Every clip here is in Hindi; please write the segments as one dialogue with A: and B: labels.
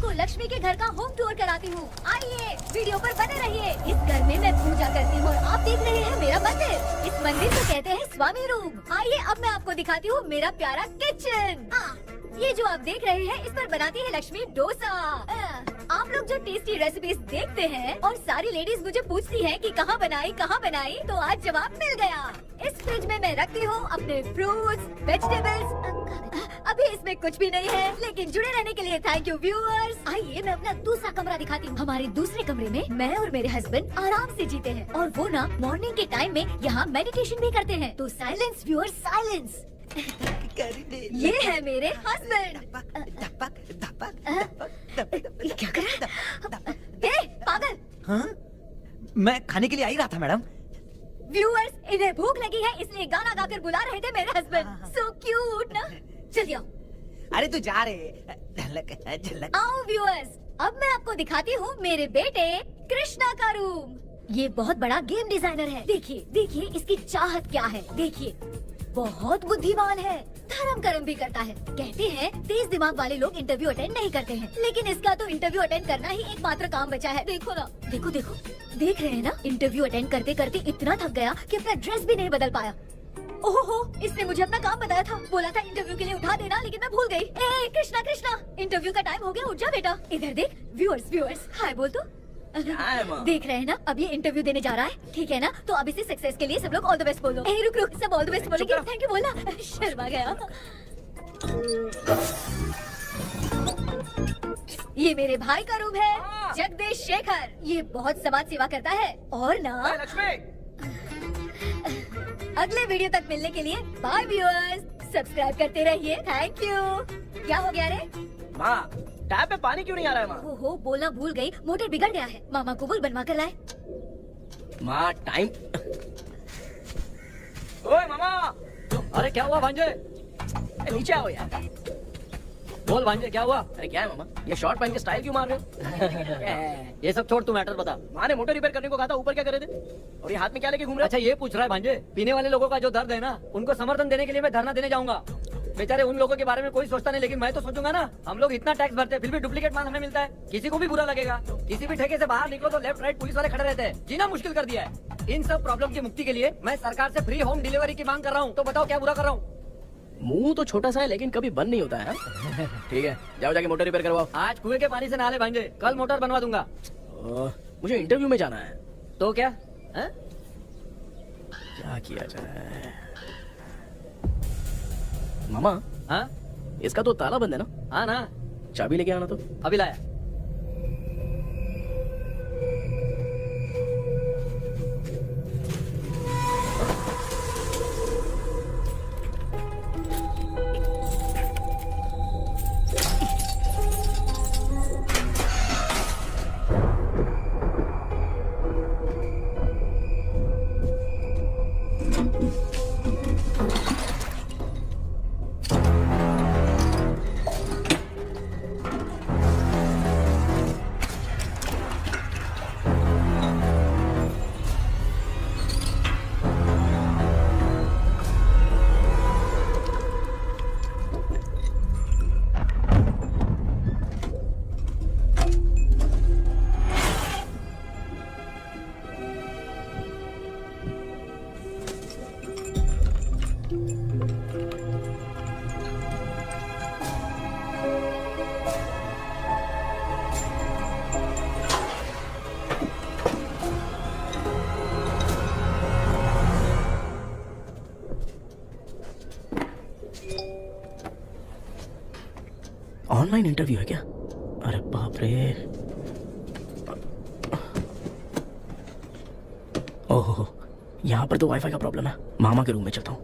A: आपको लक्ष्मी के घर का होम टूर कराती हूँ। आइए वीडियो पर बने रहिए। इस घर में मैं पूजा करती हूँ और आप देख रहे हैं मेरा मंदिर। इस मंदिर को कहते हैं स्वामी रूम। आइए अब मैं आपको दिखाती हूँ मेरा प्यारा किचन। ये जो आप देख रहे हैं इस पर बनाती है लक्ष्मी डोसा। आप लोग जो टेस्टी रेसिपीज देखते हैं और सारी लेडीज मुझे पूछती हैं कि कहाँ बनाई, तो आज जवाब मिल गया। इस फ्रिज में मैं रखती हूँ अपने फ्रूट्स, वेजिटेबल्स। अभी इसमें कुछ भी नहीं है, लेकिन जुड़े रहने के लिए थैंक यू व्यूअर्स। आइए मैं अपना दूसरा कमरा दिखाती हूँ। हमारे दूसरे कमरे में मैं और मेरे हस्बैंड आराम से जीते हैं और वो ना मॉर्निंग के टाइम में यहाँ मेडिटेशन भी करते हैं। तो साइलेंस व्यूअर्स, साइलेंस। ये है मेरे हस्बैंड। क्या कर रहा है? पागल।
B: हाँ? मैं खाने के लिए आ ही रहा था मैडम।
A: व्यूअर्स, इन्हें भूख लगी है इसलिए गाना गाकर बुला रहे थे मेरे हस्बैंड। सो क्यूट ना। चलिए आओ।
B: अरे तू जा रे। झलक।
A: आओ व्यूअर्स, अब मैं आपको दिखाती हूँ मेरे बेटे कृष्णा का रूम। ये बहुत बड़ा गेम डिजाइनर है। देखिए इसकी चाहत क्या है। देखिए बहुत बुद्धिमान है, धर्म कर्म भी करता है। कहते हैं तेज दिमाग वाले लोग इंटरव्यू अटेंड नहीं करते हैं, लेकिन इसका तो इंटरव्यू अटेंड करना ही एकमात्र काम बचा है। देखो ना, देखो देख रहे हैं ना, इंटरव्यू अटेंड करते करते इतना थक गया कि अपना ड्रेस भी नहीं बदल पाया। ओहो, इसने मुझे अपना काम बताया था, बोला था इंटरव्यू के लिए उठा देना, लेकिन मैं भूल गई। कृष्णा, इंटरव्यू का टाइम हो गया, उठ जा बेटा। इधर देख। व्यूअर्स हाय बोल तो। देख रहे हैं ना, अब ये इंटरव्यू देने जा रहा है, ठीक है ना? तो अब इसे सक्सेस के लिए सब लोग ऑल द बेस्ट बोलो। रुक, सब ऑल द बेस्ट बोलेंगे। थैंक यू बोलना। शर्मा गया। ये मेरे भाई का रूम है, जगदीश शेखर। ये बहुत समाज सेवा करता है और ना अगले वीडियो तक मिलने के लिए बाय व्यूअर्स। सब्सक्राइब करते रहिए। Thank you. क्या हो गया रे?
C: माँ, टैप पे पानी क्यों नहीं आ रहा है माँ?
A: ओहो, बोलना भूल गई, मोटर बिगड़ गया है। मामा को बोल बनवा कर लाए।
C: माँ टाइम। ओए मामा।
D: अरे क्या हुआ भांजे?
C: नीचे आओ यार।
D: बोल भांजे क्या हुआ?
C: अरे क्या है मामा, ये शॉर्ट पहन के स्टाइल क्यों मार रहे हो?
D: ये सब छोड़, तू मैटर बता।
C: माँ ने मोटर रिपेयर करने को कहा था, ऊपर क्या कर रहे थे? और ये हाथ में क्या लेके घूम रहे हो?
D: अच्छा ये पूछ रहा है भांजे, पीने वाले लोगों का जो दर्द है ना, उनको समर्थन देने के लिए मैं धरना देने जाऊंगा। बेचारे उन लोगों के बारे में कोई सोचता नहीं, लेकिन मैं तो सोचूंगा ना। हम लोग इतना टैक्स भरते हैं, फिर भी डुप्लीकेट माल हमें मिलता है, किसी को भी बुरा लगेगा। किसी भी ठेके से बाहर निकलो तो लेफ्ट राइट पुलिस वाले खड़े रहते हैं, जीना मुश्किल कर दिया है। इन सब प्रॉब्लम की मुक्ति के लिए मैं सरकार से फ्री होम डिलीवरी की मांग कर रहा हूँ। तो बताओ क्या बुरा कर रहा हूँ?
C: मुंह तो छोटा सा है लेकिन कभी बंद नहीं होता है। ठीक है, जाओ जाके मोटर रिपेयर करवाओ।
D: आज कुएं के पानी से नहा ले भांजे, कल मोटर बनवा दूंगा।
C: मुझे इंटरव्यू में जाना है।
D: तो क्या
C: क्या किया जाए? मामा,
D: हाँ
C: इसका तो ताला बंद है ना?
D: हाँ ना,
C: चाबी लेके आना। तो
D: अभी लाया।
C: ऑनलाइन इंटरव्यू है क्या? अरे बाप रे। ओहो, यहाँ पर तो वाईफाई का प्रॉब्लम है। मामा के रूम में चलता हूँ।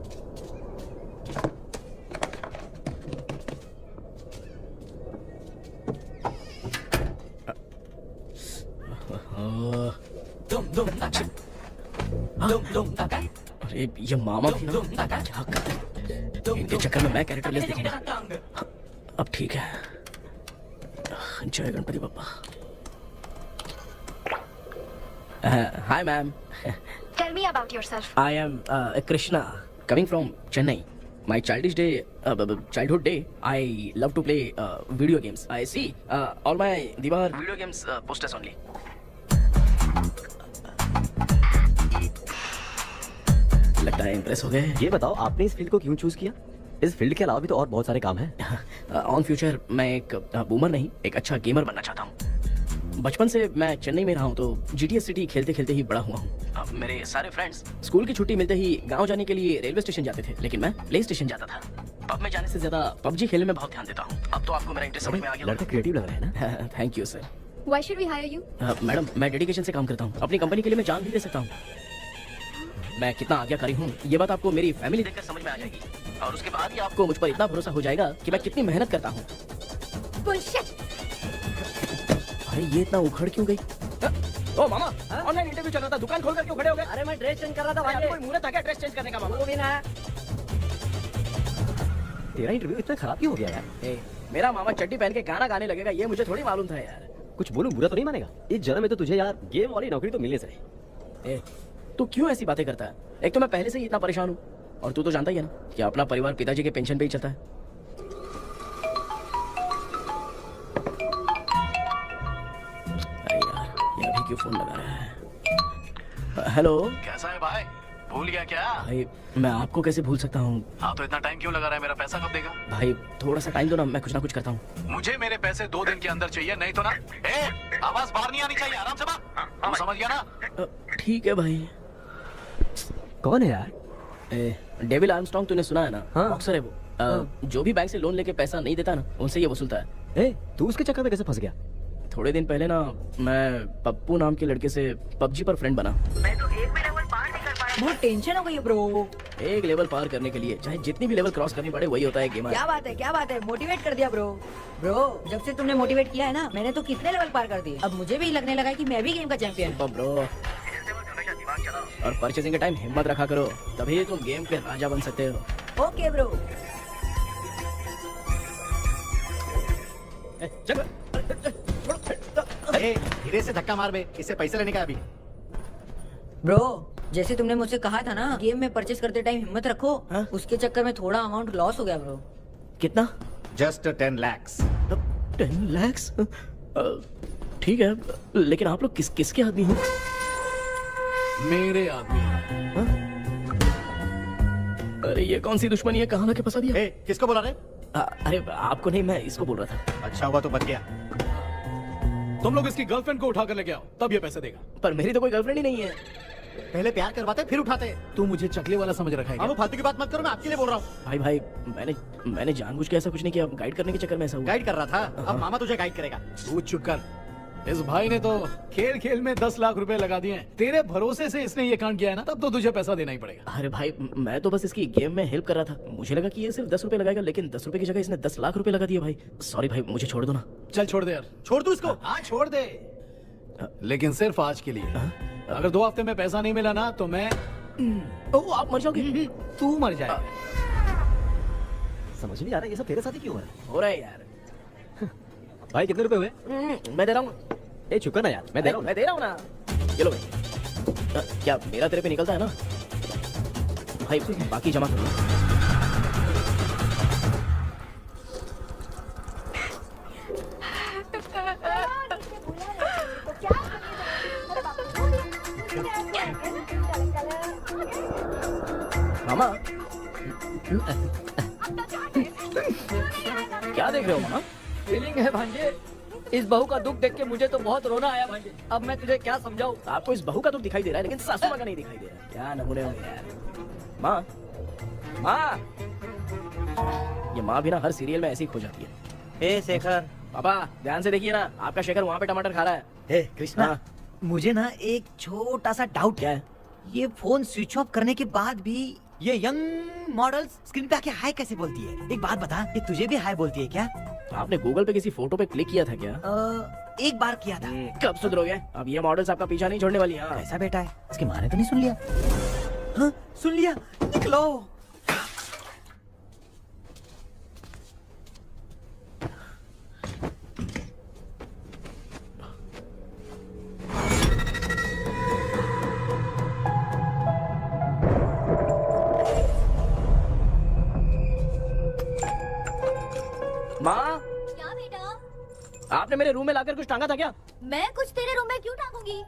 C: अरे ये मामा भी ना क्या कर रहे हैं? इनके चक्कर में मैं कैरेक्टर लेस दिखूंगा। अब ठीक है। जय Ganpati Bappa. Hi ma'am.
E: Tell me about yourself.
C: I am Krishna, coming from Chennai. my childhood day, I love to play video games. I see all my दीवार video games posters only. लगता है impress हो गए.
E: ये बताओ आपने इस फील्ड को क्यों चूज किया? इस फील्ड के अलावा भी तो और बहुत सारे काम हैं।
C: ऑन फ्यूचर मैं एक बूमर नहीं, एक अच्छा गेमर बनना चाहता हूँ। बचपन से मैं चेन्नई में रहा हूँ तो GTA सिटी खेलते खेलते ही बड़ा हुआ हूँ। अब मेरे सारे फ्रेंड्स स्कूल की छुट्टी मिलते ही गांव जाने के लिए रेलवे स्टेशन जाते थे, लेकिन मैं प्ले स्टेशन जाता था। पब में जाने से ज्यादा PUBG खेलने में बहुत ध्यान देता हूँ। अब तो आपको मेरा इंटरेस्ट समझ में आ गया।
E: लड़का क्रिएटिव लग रहा है ना।
C: Thank you sir.
A: Why should we hire you?
C: Madam मैं डेडिकेशन से काम करता हूँ, अपनी कंपनी के लिए मैं जान भी दे सकता हूँ। मैं कितना आज्ञाकारी हूँ ये बात आपको मेरी फैमिली देखकर समझ में आ जाएगी, और उसके बाद ही आपको मुझ पर इतना भरोसा हो जाएगा कि मैं कितनी मेहनत करता हूँ।
A: Bullshit!
C: अरे ये इतना उखड़ क्यों गई? ओ मामा, ऑनलाइन इंटरव्यू चल रहा था, दुकान खोलकर क्यों खड़े हो गए?
D: अरे मैं ड्रेस चेंज कर रहा था
C: भाई
D: भाई।
C: कोई मुहूर्त आ गया ड्रेस चेंज करने का मामा?
D: वो भी ना।
E: तेरा इंटरव्यू इतना खराब क्यों हो गया यार?
C: ए, मेरा मामा चड्डी पहन के गाना गाने लगेगा ये मुझे थोड़ी मालूम था यार।
E: कुछ बोलूं बुरा तो नहीं मानेगा? इस जन्म में तो तुझे यार गेम वाली नौकरी तो मिलनी चाहिए।
C: ए, तू क्यों ऐसी बातें करता है? एक तो मैं पहले से ही इतना परेशान हूँ, और तू तो जानता ही है ना कि अपना परिवार पिताजी के पेंशन पे ही चलता है। अरे यार ये अभी क्यों फोन लगा रहा है? हेलो
F: कैसा है भाई? भूल गया क्या?
C: भाई, मैं आपको कैसे भूल सकता हूँ?
F: हाँ तो इतना टाइम क्यों लगा रहा है? मेरा पैसा कब देगा?
C: भाई थोड़ा सा टाइम दो ना, मैं कुछ ना कुछ करता हूँ।
F: मुझे मेरे पैसे 2 दिन के अंदर चाहिए, नहीं तो ना। आवाज बाहर नहीं आनी चाहिए, आराम से बात। तू समझ गया ना?
C: ठीक है भाई।
E: कौन है यार?
C: डेविल आर्मस्ट्रांग तूने सुना है ना?
E: हाँ।
C: बॉक्सर है वो। जो भी बैंक से लोन लेके पैसा नहीं देता ना, उनसे ये वसूलता है।
E: तू उसके चक्कर में कैसे फंस गया?
C: थोड़े दिन पहले ना मैं पप्पू नाम के लड़के से PUBG पर फ्रेंड बना।
G: बहुत टेंशन हो गई है ब्रो।
C: एक लेवल पार करने के लिए चाहे जितनी भी लेवल क्रॉस करनी पड़े वही होता है गेमर।
G: क्या बात है मोटिवेट कर दिया ब्रो। जब से तुमने मोटिवेट किया है ना, मैंने तो कितने लेवल पार कर दिए। अब मुझे भी लगने लगा कि मैं भी गेम का चैंपियन हूँ।
C: ब्रो, और परचेसिंग के टाइम हिम्मत रखा करो, तभी तुम गेम के राजा बन सकते हो।
G: Okay bro.
H: धीरे से धक्का मार बे, इससे पैसे लेने का अभी।
G: ब्रो जैसे तुमने मुझसे कहा था ना, गेम में परचेस करते टाइम हिम्मत रखो।
C: हाँ?
G: उसके चक्कर में थोड़ा अमाउंट लॉस हो गया ब्रो।
C: कितना?
H: Just 10 lakhs।
C: 10 lakhs? ठीक है, लेकिन आप लोग किसके आदमी हो?
F: मेरे आदमी।
C: अरे ये कौन सी दुश्मनी है, कहाँ लाके फंसा दिया?
H: किसको बोला रे?
C: अरे आपको नहीं, मैं इसको बोल रहा था।
H: अच्छा हुआ तो बच गया।
F: तुम लोग इसकी गर्लफ्रेंड को उठा कर लेके आओ, तब ये पैसे देगा।
C: पर मेरी तो कोई गर्लफ्रेंड ही नहीं है।
H: पहले प्यार करवाते फिर उठाते।
F: तू मुझे चकले वाला समझ रखा है क्या?
H: अब फालतू की बात मत करो, मैं आपके लिए बोल रहा हूँ।
C: भाई मैंने जानबूझ के ऐसा कुछ नहीं किया, गाइड करने के चक्कर में ऐसा हुआ।
H: गाइड कर रहा था, अब मामा तुझे गाइड करेगा।
F: तू चुप कर। इस भाई ने तो खेल खेल में 10 लाख रुपए लगा दिए हैं। तेरे भरोसे से इसने ये कांड किया है ना, तब तो तुझे पैसा देना ही पड़ेगा।
C: अरे भाई मैं तो बस इसकी गेम में हेल्प कर रहा था, मुझे लगा कि ये सिर्फ 10 रुपए लगाएगा, लेकिन 10 रुपए की जगह इसने 10 लाख रुपए लगा दिए। भाई सॉरी भाई, मुझे छोड़ दो ना।
F: चल छोड़ दे यार।
H: छोड़ दू इसको।
F: हाँ छोड़ दे, लेकिन सिर्फ आज के लिए। अगर 2 हफ्ते में पैसा नहीं मिला ना तो मैं
C: ओ आप मर जाओगे।
F: तू मर जाएगा।
E: समझ नहीं आ रहा ये सब तेरे साथ ही क्यों हो रहा है?
C: यार
E: भाई कितने रुपए हुए?
C: मैं दे रहा हूँ।
E: चुका ना यार, मैं दे रहा हूँ।
C: मैं दे रहा हूँ ना। ये लो भाई। क्या मेरा तेरे पे निकलता है ना भाई? बाकी जमा कर लो। मामा क्या देख रहे हो मामा?
D: फीलिंग है भांजे, इस बहू का दुख देख के मुझे तो बहुत रोना आया भांजे। अब मैं तुझे क्या समझाऊं?
C: आपको इस बहू का तो दिखाई दे रहा है, लेकिन सासू माँ का नहीं दिखाई दे रहा है। क्या नमूने हो यार। माँ ये माँ भी ना हर सीरियल में ऐसी ही खो जाती है।
B: शेखर।
C: पापा ध्यान से देखिए ना, आपका शेखर वहाँ पे टमाटर खा रहा है।
B: कृष्णा,
C: हाँ।
B: मुझे ना एक छोटा सा डाउट
C: क्या है?
B: ये फोन स्विच ऑफ करने के बाद भी ये यंग मॉडल्स स्क्रीन पे आके हाय कैसे बोलती है? एक बात बता, ये तुझे भी हाय बोलती है क्या?
C: तो आपने गूगल पे किसी फोटो पे क्लिक किया था क्या?
B: एक बार किया था।
C: कब सुधरोगे? अब ये मॉडल्स आपका पीछा नहीं छोड़ने वाली। हाँ।
B: ऐसा बेटा है, इसकी माँ ने तो नहीं सुन लिया? हाँ, सुन लिया। निकलो।
C: आपने मेरे रूम में लाकर कुछ टांगा था क्या?
A: मैं कुछ तेरे रूम में क्यों टांगूंगी?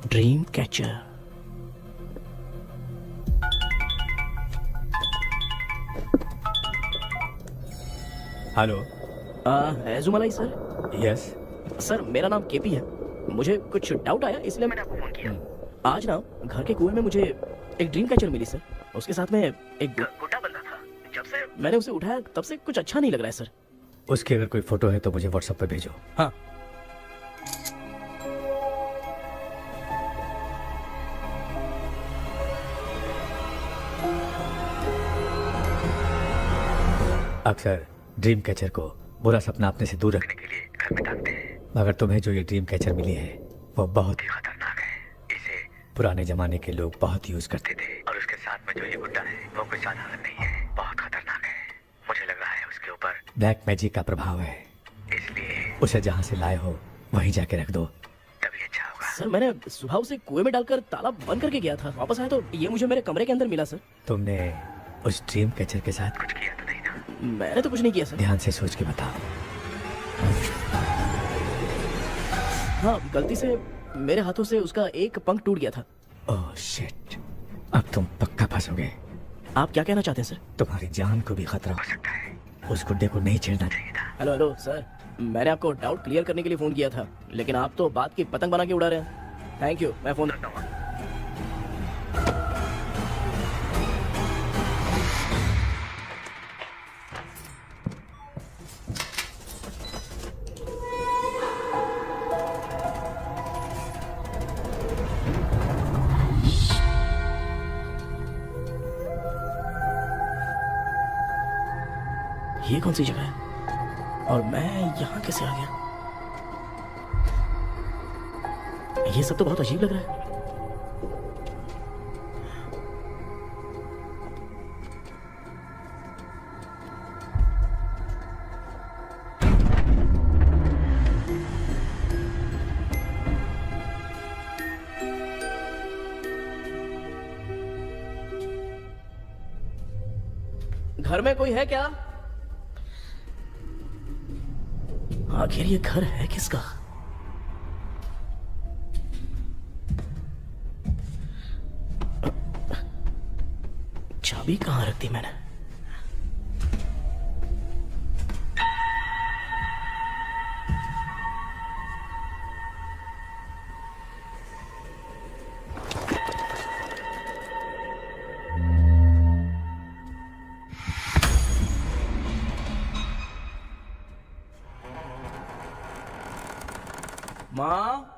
C: Dream catcher.
I: Hello.
C: Ezhumalai sir.
I: Yes.
C: Sir मेरा नाम केपी है। मुझे कुछ डाउट आया इसलिए मैंने आपको फोन किया। आज ना घर के कुएं में मुझे एक ड्रीम कैचर मिली सर। उसके साथ में एक गुड्डा बंदा था। जब से मैंने उसे उठाया तब से कुछ अच्छा नहीं लग रहा है सर।
I: उसकी अगर कोई फोटो है तो मुझे व्हाट्सएप पे भेजो।
C: हाँ।
I: अक्सर ड्रीम कैचर को बुरा सपना अपने से दूर रखने के लिए घर में टांगते हैं, मगर तुम्हें जो ये ड्रीम कैचर मिली है वो बहुत ही खतरनाक है। इसे पुराने जमाने के लोग बहुत यूज करते थे और उसके साथ में जो ये गुड्डा है वो कोई साधारण नहीं है, बहुत खतरनाक है। मुझे लग रहा है उसके ऊपर ब्लैक मैजिक का प्रभाव है, इसलिए उसे जहाँ से लाए हो वहीं जाके रख दो, तभी अच्छा होगा।
C: सर मैंने सुबह उसे कुएं में डालकर ताला बंद करके गया था। वापस आया तो ये मुझे मेरे कमरे के अंदर मिला सर।
I: तुमने उस ड्रीम कैचर के साथ कुछ किया तो नहीं ना?
C: मैंने तो कुछ नहीं किया सर।
I: ध्यान से सोच के बताओ।
C: हाँ, गलती से मेरे हाथों से उसका एक पंख टूट गया था।
I: ओह शिट, अब तुम पक्का फंसोगे।
C: आप क्या कहना चाहते हैं सर?
I: तुम्हारी जान को भी खतरा हो सकता है। उस गुड्डे को नहीं छेड़ना चाहिए था।
C: हेलो हेलो सर, मैंने आपको डाउट क्लियर करने के लिए फोन किया था, लेकिन आप तो बात की पतंग बना के उड़ा रहे हैं। थैंक यू, मैं फोन रखता हूँ। ये कौन सी जगह है और मैं यहाँ कैसे आ गया? ये सब तो बहुत अजीब लग रहा है। घर में कोई है क्या? आखिर ये घर है किसका? चाबी कहाँ रख दी मैंने? माँ,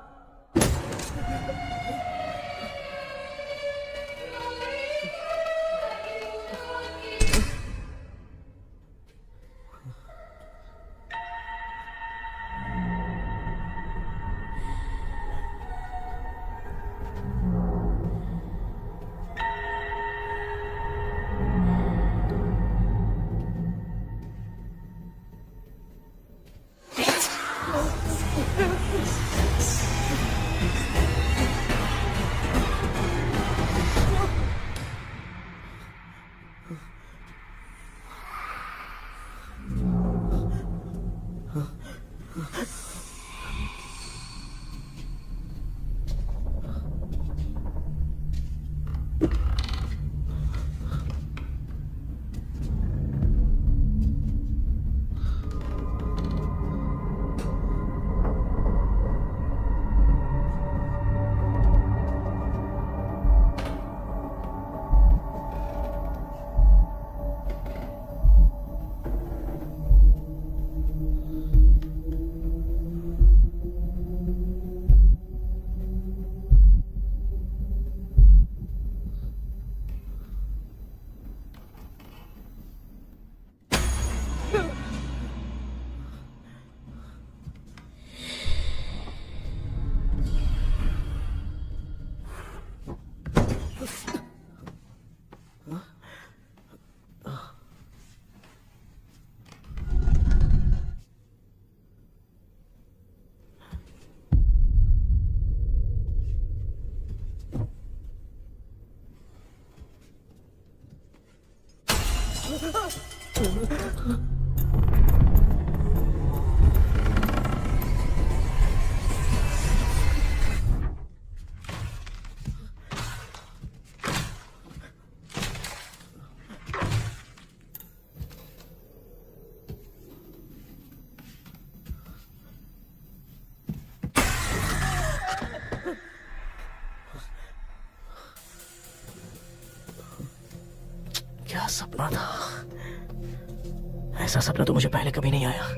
C: क्या सपना था? ऐसा सपना तो मुझे पहले कभी नहीं आया।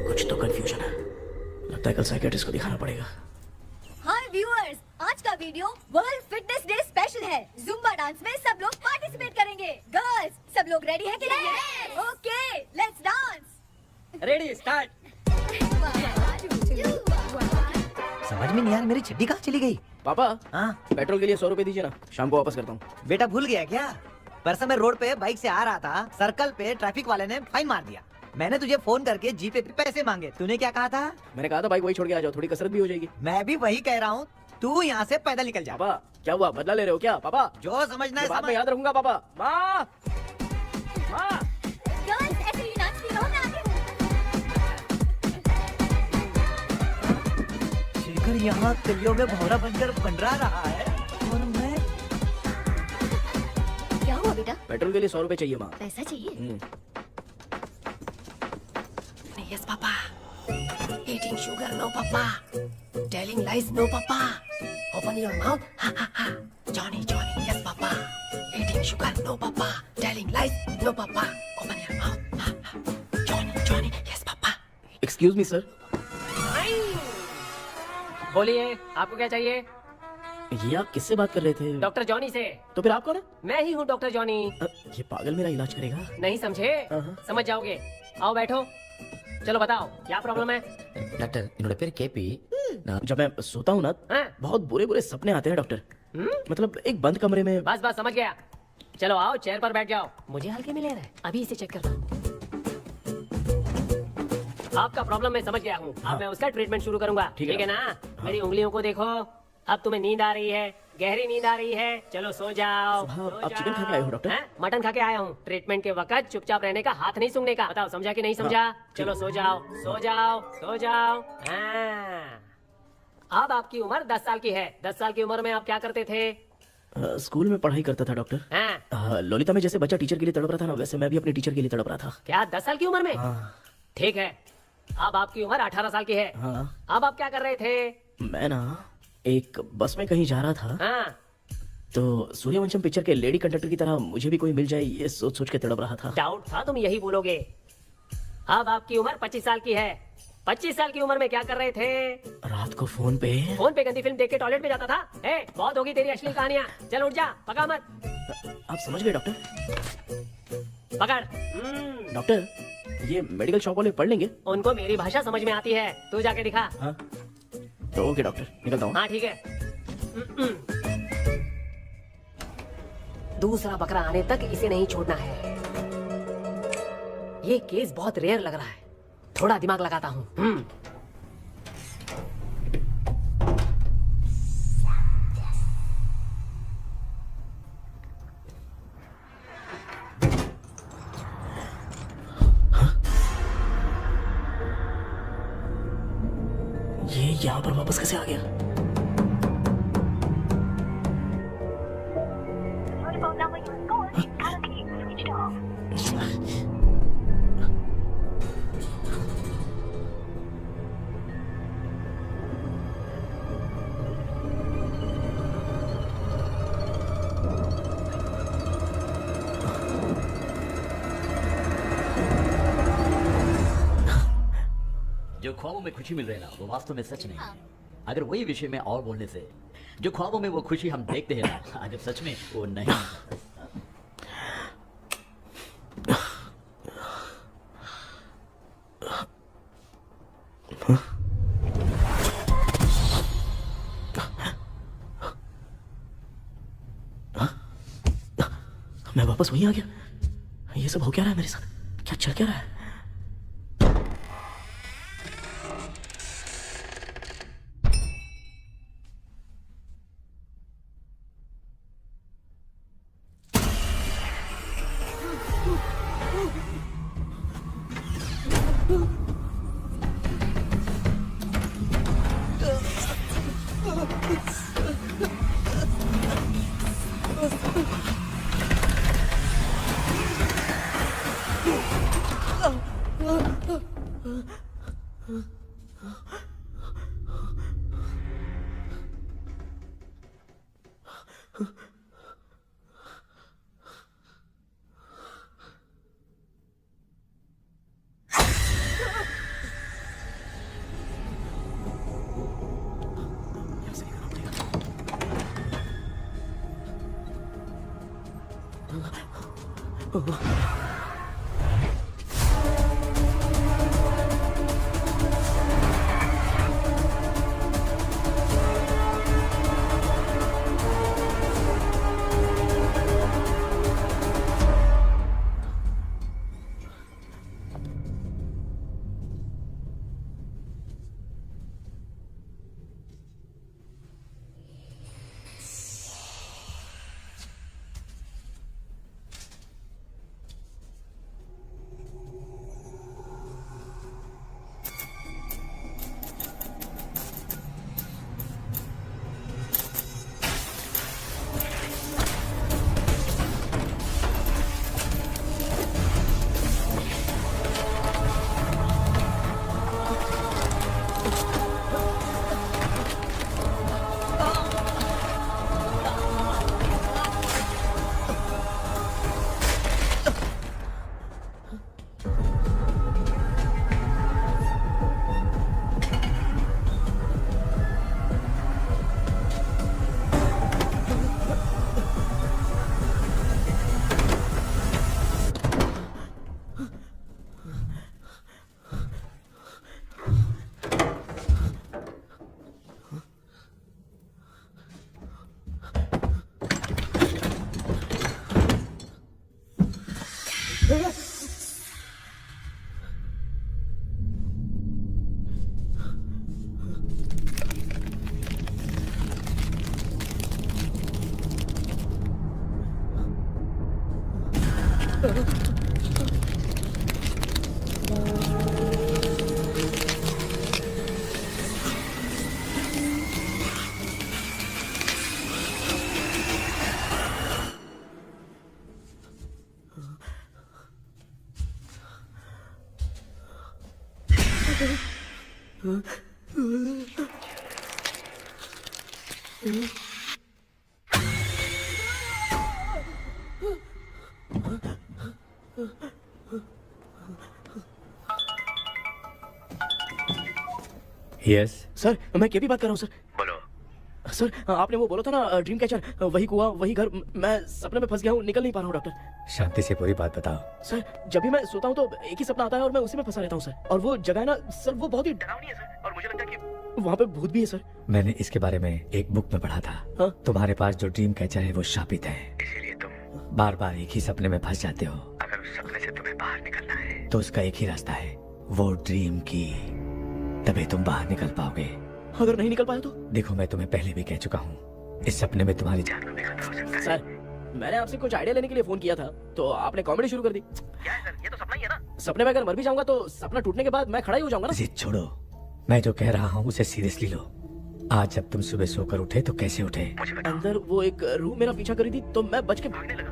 C: कुछ तो कंफ्यूजन है, लगता है कल साइकियाट्रिस्ट को दिखाना पड़ेगा।
A: हाय व्यूअर्स, आज का video world fitness day special है। जुम्बा डांस में सब लोग पार्टिसिपेट करेंगे। गर्ल्स, सब लोग रेडी हैं कि नहीं? Okay, let's dance.
D: Ready start.
B: समझ में नहीं यार, मेरी छड्डी कहाँ चली गई?
C: पापा,
B: हाँ
C: पेट्रोल के लिए 100 रुपए दीजिए ना, शाम को वापस करता हूँ।
B: बेटा भूल गया क्या? परसों मैं रोड पे बाइक से आ रहा था, सर्कल पे ट्रैफिक वाले ने फाइन मार दिया। मैंने तुझे फोन करके जीपे पे पैसे मांगे, तूने क्या कहा था?
C: मैंने कहा था बाइक वही छोड़ के आ जाओ, थोड़ी कसरत भी हो जाएगी।
B: मैं भी वही कह रहा हूँ, तू यहाँ से पैदल निकल जा।
C: पापा क्या हुआ, बदला ले रहे हो क्या? पापा
B: जो समझना है
C: बात
B: समझ।
C: में याद रखूंगा। पापा, माँ माँ,
A: गर्ल्स, ऐसे ही नाचती रहो, मैं आती हूँ।
B: शेखर यहाँ कलियों में भौरा बनकर भंडरा रहा है और मैं
A: क्या हुआ बेटा?
C: पेट्रोल के लिए 100 रुपए चाहिए माँ।
A: पैसा चाहिए?
J: Yes, Papa. Eating sugar, no, Papa. Telling lies, no, Papa. Open your mouth. Ha ha ha. Johnny, Johnny, yes, Papa. Eating sugar, no, Papa. Telling lies, no, Papa. Open your mouth. Ha ha. Johnny, Johnny, yes, Papa.
C: Excuse me sir.
J: बोलिए, आपको क्या चाहिए?
C: ये आप किससे बात कर रहे थे?
J: डॉक्टर जॉनी से।
C: तो फिर आप कौन है?
J: मैं ही हूँ डॉक्टर जॉनी।
C: ये पागल मेरा इलाज करेगा?
J: नहीं समझे? समझ जाओगे। आओ बैठो। चलो बताओ क्या प्रॉब्लम है?
C: डॉक्टर, इन्होंने फिर केपी जब मैं सोता हूँ ना, बहुत बुरे बुरे सपने आते हैं डॉक्टर। मतलब एक बंद कमरे में।
J: बस बस समझ गया। चलो आओ चेयर पर बैठ जाओ। मुझे हल्के में ले रहा है, अभी इसे चेक करता हूँ। आपका प्रॉब्लम मैं समझ गया हूँ। अब मैं उसका ट्रीटमेंट शुरू करूंगा, ठीक है ना? मेरी उंगलियों को देखो। अब तुम्हें नींद आ रही है, गहरी नींद आ रही है। चलो सो जाओ।
C: आप चिकन खा के आए हो डॉक्टर?
J: मटन खा के आया हूँ। ट्रीटमेंट के वक्त चुपचाप रहने का, हाथ नहीं सूंघने का। बताओ समझा कि नहीं समझा? चलो सो जाओ, सो जाओ, सो जाओ। अब आपकी उम्र 10 साल की है। 10 साल की उम्र में आप क्या करते थे?
C: स्कूल में पढ़ाई करता था डॉक्टर। ललिता में जैसे बच्चा टीचर के लिए तड़प रहा था ना, वैसे मैं भी अपने टीचर के लिए तड़प रहा था।
J: क्या 10 साल की उम्र में? ठीक है, अब आपकी उम्र 18 साल की है। अब आप क्या कर रहे थे?
C: मैं ना एक बस में कहीं जा रहा था, तो सूर्यवंशम पिक्चर के लेडी कंडक्टर की तरह मुझे भी कोई मिल जाए, ये सोच सोच के तड़प रहा था।
J: डाउट था तुम यही बोलोगे। अब आपकी उम्र 25 साल की है। 25 साल की उम्र में क्या कर रहे थे?
C: रात को फोन पे
J: गंदी फिल्म देख के टॉयलेट में जाता था। बहुत होगी तेरी अश्लील कहानियां। चल उठ जा, पका मत।
C: आप समझ गए डॉक्टर?
J: पकड़।
C: डॉक्टर, ये मेडिकल शॉप वाले पढ़ लेंगे?
J: उनको मेरी भाषा समझ में आती है, तू जाके दिखा।
C: तो ओके डॉक्टर, निकलता हूँ।
J: हाँ ठीक है। दूसरा बकरा आने तक इसे नहीं छोड़ना है। ये केस बहुत रेयर लग रहा है, थोड़ा दिमाग लगाता हूँ।
C: ये यहाँ पर वापस कैसे आ गया?
K: जो ख्वाबों में खुशी मिल रही है ना, वो वास्तव में सच नहीं है। अगर वही विषय में और बोलने से, जो ख्वाबों में वो खुशी हम देखते हैं ना, अगर सच में वो नहीं।
C: मैं वापस वहीं आ गया। ये सब हो क्या रहा है मेरे साथ? क्या चल क्या रहा है?
I: यस
C: सर, मैं केपी बात कर रहा हूँ सर।
B: बोलो।
C: सर, आपने वो बोला था ना ड्रीम कैचर, वही कुआं वही घर, मैं सपने में फंस गया हूँ, निकल नहीं पा रहा हूँ डॉक्टर।
I: शांति से पूरी बात बताओ।
C: सर, जब भी मैं सोता हूँ तो एक ही सपना आता है और मैं उसी में फंसा रहता हूँ सर। और वो जगह है ना सर, वो बहुत ही डरावनी है सर, और मुझे लगता है कि वहाँ पे भूत भी है सर।
I: मैंने इसके बारे में एक बुक में पढ़ा था।
C: हाँ?
I: तुम्हारे पास जो ड्रीम कैचर है वो शापित है, इसीलिए तुम बार बार एक ही सपने में फंस जाते हो। अगर उस सपने से तुम्हें बाहर निकलना है तो उसका एक ही रास्ता है, वो ड्रीम की, तभी तुम बाहर निकल पाओगे।
C: अगर नहीं निकल पाया तो?
I: देखो, मैं तुम्हें पहले भी कह चुका हूँ, इस सपने में तुम्हारी जान को भी खतरा हो सकता है।
C: सर, मैंने आपसे कुछ आइडिया लेने के लिए फोन किया था, तो आपने कॉमेडी शुरू कर दी। क्या है सर, ये तो सपना ही है ना। सपने में अगर मर भी जाऊंगा तो सपना टूटने के बाद मैं खड़ा ही हो जाऊंगा ना।
I: जिद छोड़ो, मैं जो कह रहा हूँ उसे सीरियसली लो। आज जब तुम सुबह सोकर उठे तो कैसे उठे?
C: अंदर वो एक रूह मेरा पीछा करी थी, तो मैं बच के भागने लगा,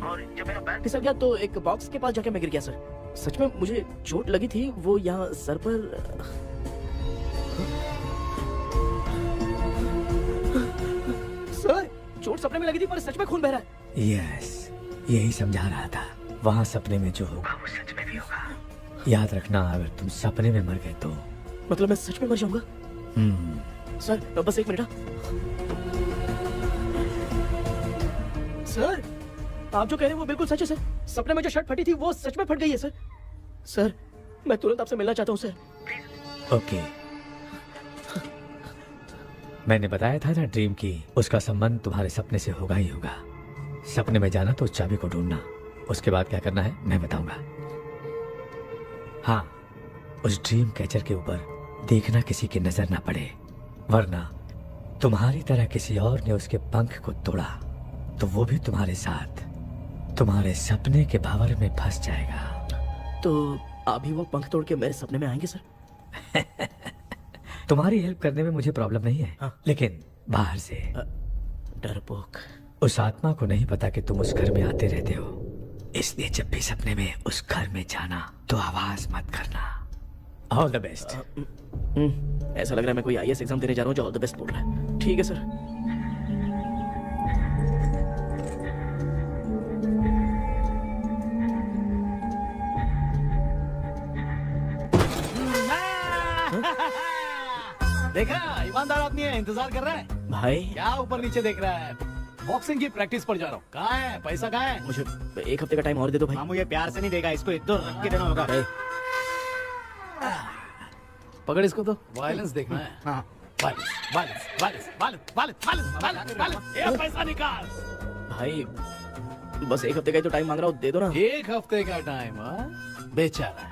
C: और जब मेरा पैर फिसल गया तो एक बॉक्स के पास जाके मैं गिर गया सर। सच में मुझे चोट लगी थी, वो यहाँ सर पर। सर, चोट सपने में लगी थी पर सच में खून बह रहा है।
I: यस, यही समझा रहा था, वहाँ सपने में जो होगा वो सच में भी होगा। याद रखना, अगर तुम सपने में मर गए तो
C: मतलब मैं सच में मर जाऊंगा। सर, बस एक मिनट। सर, आप जो कह रहे हैं वो बिल्कुल सच है सर। सपने में जो शर्ट फटी थी वो सच में फट गई है सर। सर, मैं तुरंत आपसे मिलना चाहता हूँ सर।
I: ओके। मैंने बताया था ना ड्रीम की, उसका संबंध तुम्हारे सपने से होगा ही होगा। सपने में जाना तो उस चाबी को ढूंढना, उसके बाद क्या करना है मैं बताऊंगा। हाँ, उस ड्रीम कैचर के ऊपर देखना किसी की नजर ना पड़े, वरना तुम्हारी तरह किसी और ने उसके पंख को तोड़ा तो वो भी तुम्हारे साथ तुम्हारे सपने के भंवर में फंस जाएगा।
C: तो अभी वो पंख तोड़ के मेरे सपने में आएंगे सर?
I: तुम्हारी हेल्प करने में मुझे प्रॉब्लम नहीं है,
C: हाँ।
I: लेकिन बाहर से
C: डरपोक।
I: उस आत्मा को नहीं पता कि तुम उस घर में आते रहते हो, इसलिए जब भी सपने में उस घर में जाना तो आवाज मत करना। All the best.
C: ऐसा लग रहा है मैं कोई आईएएस एग्जाम देने जा रहा हूँ जो ऑल द बेस्ट बोल रहा है। ठीक है सर।
F: देखा, ईमानदार आदमी है, इंतजार कर रहा है।
C: भाई
F: क्या ऊपर नीचे देख रहा है? बॉक्सिंग की प्रैक्टिस पर जा रहा हूँ। कहाँ है पैसा, कहाँ है?
C: मुझे 1 हफ्ते का टाइम और दे दो भाई।
H: मामू ये प्यार से नहीं देगा, इसको इधर रख के देना होगा।
F: पकड़ इसको तो, वायलेंस देखना है।
H: हाँ।
F: Violence, violence, violence, violence, violence, violence, violence, violence. ये पैसा निकाल।
C: भाई बस 1 हफ्ते का ही तो टाइम मांग रहा हूँ, दे दो ना।
F: 1 हफ्ते का टाइम? बेचारा,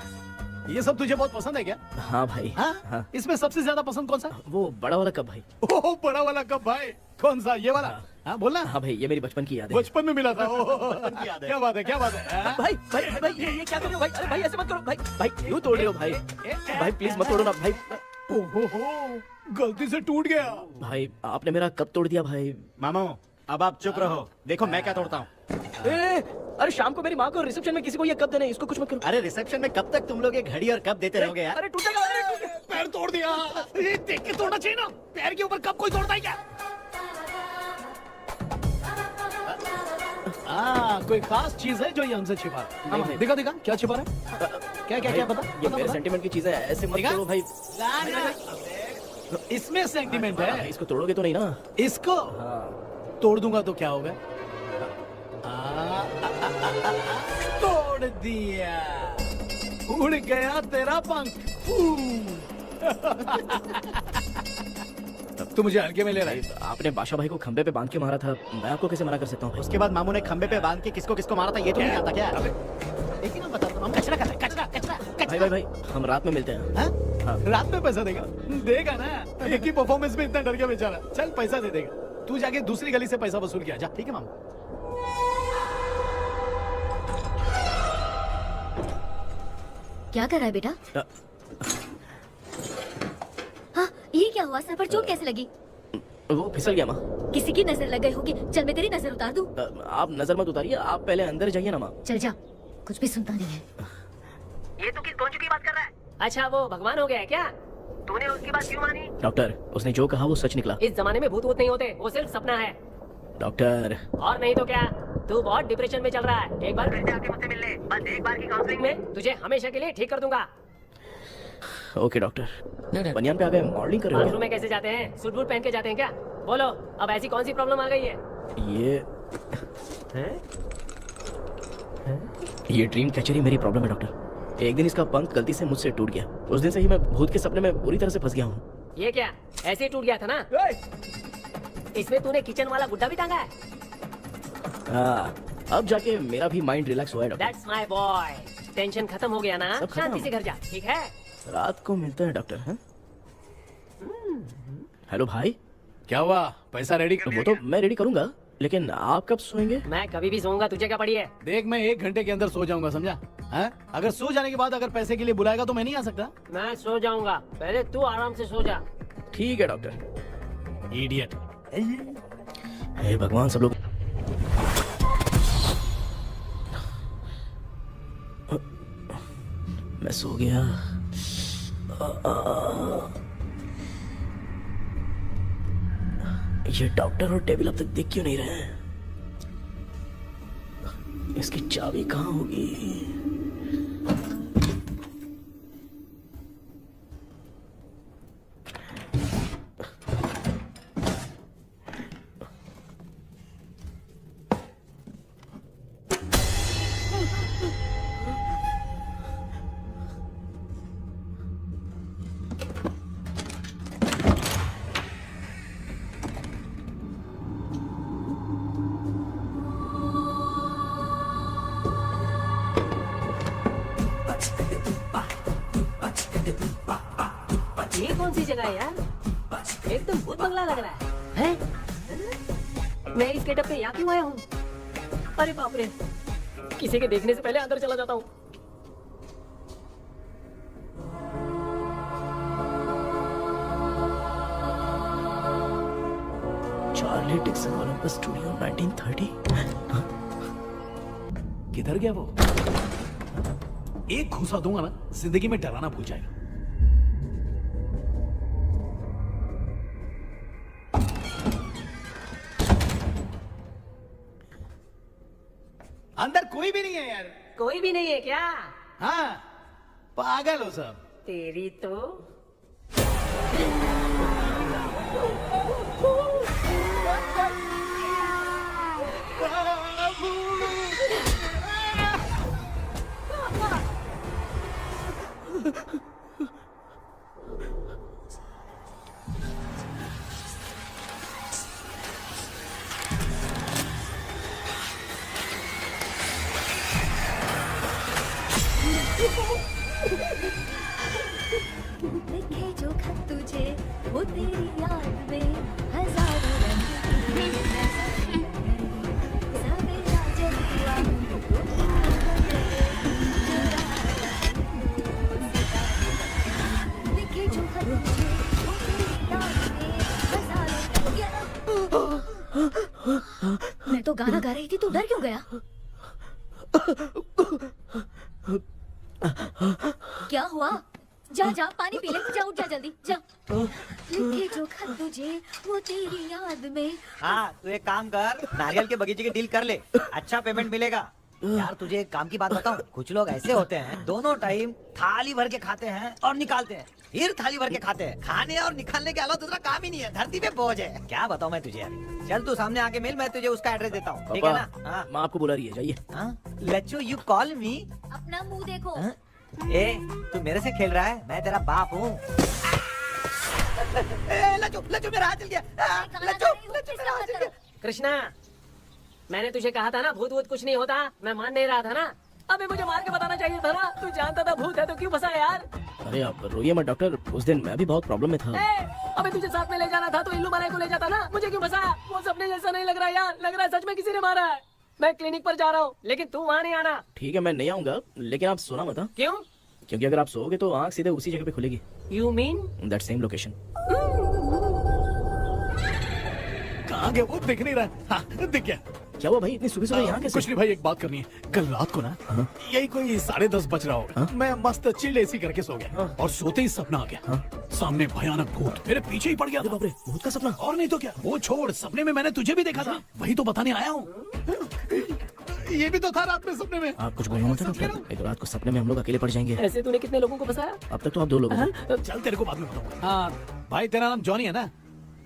F: ये सब तुझे बहुत पसंद है क्या?
C: हाँ भाई।
F: हाँ? इसमें सबसे ज्यादा पसंद कौन सा?
C: वो बड़ा वाला कब भाई?
F: ओह, बड़ा वाला कप भाई। कौन सा? ये वाला? हाँ बोलना।
C: हाँ भाई, ये मेरी बचपन की याद है।
F: बचपन में मिला था। ओह, क्या बात है, क्या बात है। हाँ?
C: भाई भाई भाई ये क्या कर रहे हो भाई? अरे भाई ऐसे मत करो भाई। भाई क्यों तोड़ रहे हो भाई? भाई प्लीज मत तोड़ो ना भाई।
F: ओहो, गलती से टूट गया।
C: भाई आपने मेरा कब तोड़ दिया भाई?
H: मामू अब आप चुप रहो, देखो मैं क्या तोड़ता हूँ।
C: अरे शाम को मेरी माँ को रिसेप्शन में किसी को ये कब देना है, इसको कुछ मत करो।
H: अरे रिसेप्शन में कब तक तुम लोग ये घड़ी और कप देते रहोगे यार?
C: अरे टूटेगा।
F: पैर तोड़ दिया। ये देख के तोड़ना चाहिए ना, पैर के ऊपर कब कोई तोड़ता है क्या? कोई खास चीज है जो ये हमसे छिपा रहा है? दिखा दिखा, क्या छिपा रहा है? क्या क्या क्या पता?
C: ये मेरे सेंटीमेंट की चीज है, ऐसे मत करो भाई।
F: इसमें सेंटीमेंट है।
C: इसको तोड़ोगे तो नहीं ना?
F: इसको तोड़ दूंगा तो क्या होगा? तोड़ दिया, उड़ गया तेरा पंख। तू मुझे हल्के में ले रहा है।
C: आपने बादशाह भाई को खंबे पे बांध के मारा था, मैं आपको कैसे मना कर सकता हूँ?
H: उसके बाद मामू ने खंबे पे बांध के किसको किसको मारा था ये तो नहीं आता क्या? एक ही नाम बता दो, हम कचरा कर रहे हैं, कचरा कचरा
C: भाई भाई भाई हम रात में मिलते हैं।
F: हाँ? रात में पैसा देगा? देगा ना, एक ही परफॉर्मेंस में इतना डर गया बेचारा। चल पैसा दे देगा, तू जाके दूसरी गली से पैसा वसूल किया जा। ठीक है मामू।
A: क्या कर रहा है बेटा? हाँ, ये क्या हुआ? सर पर चोट कैसे लगी?
C: वो फिसल गया माँ।
A: किसी की नजर लग गई होगी। चल मैं तेरी नजर उतार दूं।
C: आप नजर मत उतारिए, आप पहले अंदर जाइए ना माँ।
A: चल जा, कुछ भी सुनता नहीं है।
J: ये तू किस गोंजू की बात कर रहा है? अच्छा वो भगवान हो गया है क्या? तूने उसकी बात क्यों मानी?
C: डॉक्टर, उसने जो कहा वो सच निकला।
J: इस जमाने में भूत वूत नहीं होते, वो सिर्फ सपना है।
C: डॉक्टर।
J: और नहीं तो क्या, तू बहुत डिप्रेशन में चल रहा है। एक बार फिर से आके मुझसे मिल ले, बस एक बार की काउंसलिंग में तुझे हमेशा के लिए ठीक कर दूंगा।
C: Okay doctor. बनियान पे आ गए, मॉडलिंग कर रहे
J: बाथरूम
C: हो
J: में कैसे जाते हैं? सूट बूट पहन के जाते हैं क्या? बोलो, अब ऐसी कौन सी प्रॉब्लम आ गई है?
C: ये ड्रीम कैचर ही मेरी प्रॉब्लम है डॉक्टर। एक दिन इसका पंख गलती से मुझसे टूट गया, उस दिन से ही मैं भूत के सपने में बुरी तरह से फंस गया हूँ।
J: ये क्या ऐसे ही टूट गया था ना? इसमें तूने किचन वाला गुड्डा भी टांगा है?
C: हाँ, अब जाके मेरा भी माइंड रिलैक्स हुआ है doctor.
J: That's my boy. Tension खत्म हो गया ना?
C: सब खत्म।
J: शांति से घर जा, ठीक है?
C: रात को मिलते हैं डॉक्टर। हाँ? हेलो भाई।
F: क्या हुआ? पैसा रेडी?
C: वो तो मैं रेडी करूंगा, लेकिन आप कब सोएंगे?
J: मैं कभी भी सोऊंगा, तुझे क्या पड़ी है?
F: देख, मैं 1 घंटे के अंदर सो जाऊंगा, समझा? हाँ? अगर सो जाने के बाद अगर पैसे के लिए बुलाएगा तो मैं नहीं आ सकता।
J: मैं सो जाऊंगा, पहले तू आराम से सो जा।
C: ठीक है डॉक्टर।
F: इडियट।
C: हे भगवान, सब लोग मैं सो गया। ये डॉक्टर और टेबल अब तक दिख क्यों नहीं रहे हैं? इसकी चाबी कहाँ होगी?
J: कौन सी जगह है यार? एकदम भूत बंगला लग रहा है। हैं? मैं इस गेटअप पे यहाँ क्यों आया हूँ? अरे बाप रे, किसी के देखने से पहले अंदर चला जाता हूँ।
C: Charlie Dixon Olympus studio 1930।
F: किधर गया वो? एक घुसा दूंगा ना, जिंदगी में डराना भूल जाएगा। अंदर कोई भी नहीं है यार।
J: कोई भी नहीं है क्या?
F: हाँ, पागल हो सब।
J: तेरी तो
A: लिखे जो खत तुझे वो तेरी याद में हजारों रंग सवेरा जब हुआ लिखे जो खत तुझे वो तेरी याद में हजारों मैं तो गाना गा रही थी, तू डर क्यों गया? क्या हुआ? जा जा पानी पी ले, जा उठ जा जल्दी जा। लिखे जो खत तुझे वो तेरी याद में।
B: हाँ, तू एक काम कर, नारियल के बगीचे की डील कर ले, अच्छा पेमेंट मिलेगा। यार तुझे एक काम की बात बताऊं, कुछ लोग ऐसे होते हैं दोनों टाइम थाली भर के खाते हैं और निकालते हैं, फिर थाली भर के खाते हैं। खाने और निकालने के अलावा दूसरा काम ही नहीं है, धरती पे बोझ है। क्या बताऊं मैं तुझे अभी। चल तू सामने आके मिल, मैं तुझे उसका एड्रेस देता हूँ, ठीक है ना? हाँ।
C: माँ आपको बुला रही है, जाइए।
B: लच्चू यू कॉल मी?
A: अपना मुंह देखो।
B: ए, तू मेरे से खेल रहा है? मैं तेरा बाप हूँ। लच्चू लच्चू मेरा हाथ जल गया। लच्चू लच्चू मेरा हाथ जल गया।
J: कृष्णा, मैंने तुझे कहा था ना भूत वूत कुछ नहीं होता। मैं मान नहीं रहा था ना। अबे मुझे मार के बताना चाहिए था ना। तू जानता था भूत है तो क्यों फंसा यार?
C: अरे आप रोइए मत डॉक्टर, उस दिन मैं भी बहुत प्रॉब्लम में था।
J: अबे तुझे साथ में ले जाना था तो इल्लू मारे को ले जाता ना। मुझे क्यों फंसाया? वो सपने जैसा नहीं लग रहा यार, लग रहा है सच में किसी ने मारा है। मैं क्लिनिक पर जा रहा हूँ, लेकिन तू वहाँ नहीं आना।
C: ठीक है, मैं नहीं आऊंगा, लेकिन आप सोना मत।
J: क्यों?
C: क्योंकि अगर आप सोओगे तो आंख सीधे उसी जगह पे खुलेगी।
J: You mean
C: that same location.
F: कहाँ गया वो? दिख नहीं रहा। हाँ, दिख गया।
C: क्या हुआ भाई, इतनी सुबह सुबह यहाँ कैसे?
F: कुछ नहीं भाई, एक बात करनी है। कल रात को ना यही कोई 10:30 बज रहा होगा, मैं मस्त चिल्ड एसी करके सो गया और सोते ही सपना आ गया। सामने भयानक भूत मेरे पीछे ही पड़ गया।
C: बाप रे, भूत का सपना?
F: और नहीं तो क्या। वो छोड़, सपने में मैंने तुझे भी देखा था, वही तो बताने आया हूँ। ये भी तो था रात में सपने में।
C: आप कुछ बोलना मत डॉक्टर, एक रात को सपने में हम लोग अकेले पड़ जाएंगे।
J: ऐसे तूने कितने लोगों को फंसाया?
C: अब तक तो आप 2 लोग हैं।
F: चल तेरे को बाद में बताऊंगा। हाँ भाई, तेरा नाम जॉनी है ना?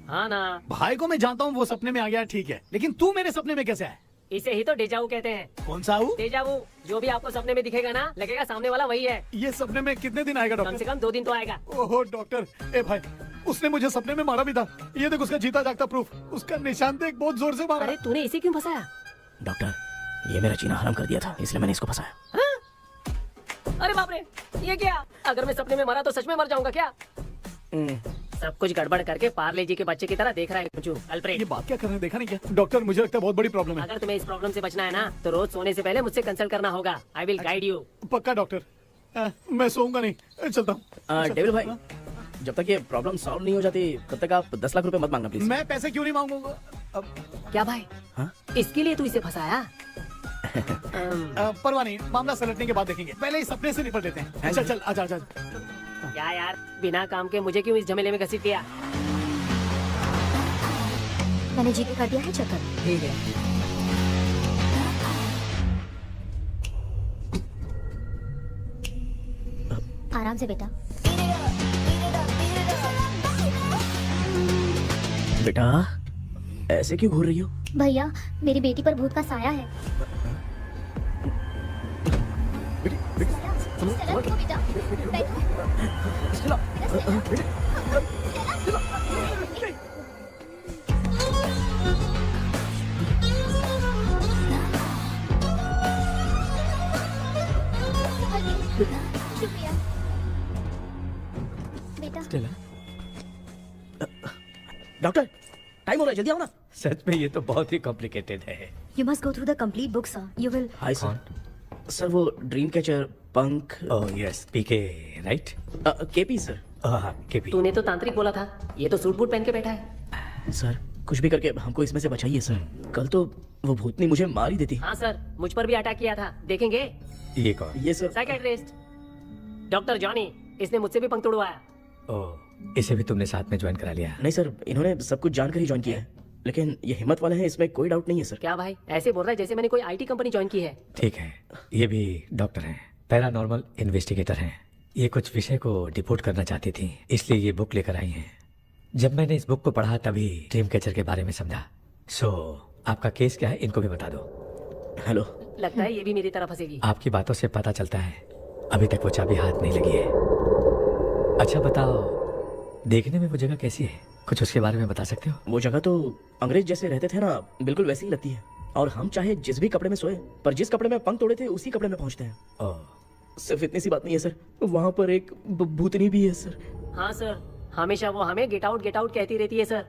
J: हाँ ना।
F: भाई को मैं जानता हूँ, वो सपने में आ गया, ठीक है, लेकिन तू मेरे सपने में कैसे आया?
J: इसे ही तो डेजावू कहते हैं।
F: कौन सा हूँ?
J: डेजावू। जो भी आपको सपने में दिखेगा ना, लगेगा सामने वाला वही है।
F: ये सपने में कितने दिन आएगा डॉक्टर?
J: कम से कम 2 दिन तो आएगा।
F: ओहो डॉक्टर, ए भाई, उसने मुझे सपने में मारा भी था। ये देख उसका जीता जागता प्रूफ, उसका निशान देख, बहुत जोर से मारा।
J: अरे तूने इसे क्यों फंसाया?
C: डॉक्टर, ये मेरा जीना हराम कर दिया था, इसलिए मैंने इसको फंसाया।
J: अरे बाप रे, ये क्या? अगर मैं सपने में मरा तो सच में मर जाऊंगा क्या? सब कुछ गड़बड़ करके पार्ले जी के बच्चे की तरह देख रहा है मुझे अल्फ्रेड।
F: ये बात क्या करने देखा नहीं क्या? डॉक्टर मुझे लगता है बहुत बड़ी प्रॉब्लम है।
J: अगर तुम्हें इस प्रॉब्लम से बचना है ना, तो रोज सोने से पहले मुझसे कंसल्ट करना होगा। I will guide you.
F: पक्का डॉक्टर, मैं सोऊंगा नहीं, चलता हूँ।
C: डेविल भाई, जब तक ये प्रॉब्लम सॉल्व नहीं हो जाती तब तक आप 10 लाख रुपए मत मांगना प्लीज।
F: मैं पैसे क्यों नहीं मांगूंगा?
J: क्या भाई?
C: हाँ?
J: इसके लिए तू इसे फंसाया?
F: परवाह नहीं, मामला सलटने के बाद देखेंगे, पहले इस सपने से निपट लेते हैं। चल चल, आजा आजा।
J: क्या यार, बिना काम के मुझे क्यों इस झमेले में घसीट दिया?
A: मैंने जीके कर दिया है, चेक कर।
J: ठीक है।
A: आराम से बेटा।
C: बेटा, ऐसे क्यों घूर रही हो?
A: भैया, मेरी बेटी पर भूत का साया है। बेटा,
C: टाइम हो रहा है, जल्दी आओ ना।
I: सच में ये तो बहुत ही कॉम्प्लिकेटेड है।
A: You must go through the complete book, sir. You will.
C: Hi sir. Sir वो ड्रीम कैचर, पंख,
I: ओह यस, पीके राइट?
C: KP sir.
I: हाँ केपी।
J: तूने तो तांत्रिक बोला था, ये तो सूट बूट पहन के बैठा है।
C: सर कुछ भी करके हमको इसमें से बचाइए सर। कल तो वो भूतनी मुझे मार ही देती।
J: हाँ सर, मुझ पर भी अटैक किया था, देखेंगे?
I: ये कौन?
C: ये सर
J: साइकेट्रिस्ट डॉक्टर जॉनी, इसने मुझसे भी पंख तोड़वाया।
I: ओह, इसे भी तुमने साथ में ज्वाइन करा लिया?
C: नहीं सर, इन्होंने सब कुछ जानकर ही ज्वाइन किया है, लेकिन ये हिम्मत वाले हैं, इसमें कोई डाउट नहीं है सर।
J: क्या भाई ऐसे बोल रहा है जैसे मैंने कोई आईटी कंपनी ज्वाइन की है।
I: ठीक है, ये भी डॉक्टर हैं, पैरानॉर्मल इन्वेस्टिगेटर हैं। ये कुछ विषय को डिपोर्ट करना चाहती थी, इसलिए ये बुक लेकर आई हैं। जब मैंने इस बुक को पढ़ा तभी ड्रीम कैचर के बारे में समझा। सो आपका केस क्या है, इनको भी बता दो।
C: हेलो।
J: लगता है ये भी मेरी तरफ फंसेगी।
I: आपकी बातों से पता चलता है अभी तक वो चाबी हाथ नहीं लगी है। अच्छा बताओ, देखने में वो जगह कैसी है, कुछ उसके बारे में बता सकते हो?
C: वो जगह तो अंग्रेज जैसे रहते थे ना, बिल्कुल वैसी ही लगती है। और हम चाहे जिस भी कपड़े में सोए, पर जिस कपड़े में पंख तोड़े थे उसी कपड़े में पहुंचते हैं।
I: ओह,
C: सिर्फ इतनी सी बात नहीं है सर, वहाँ पर एक भूतनी भी है सर।
J: हाँ सर, हमेशा वो हमें गेट आउट कहती रहती है सर।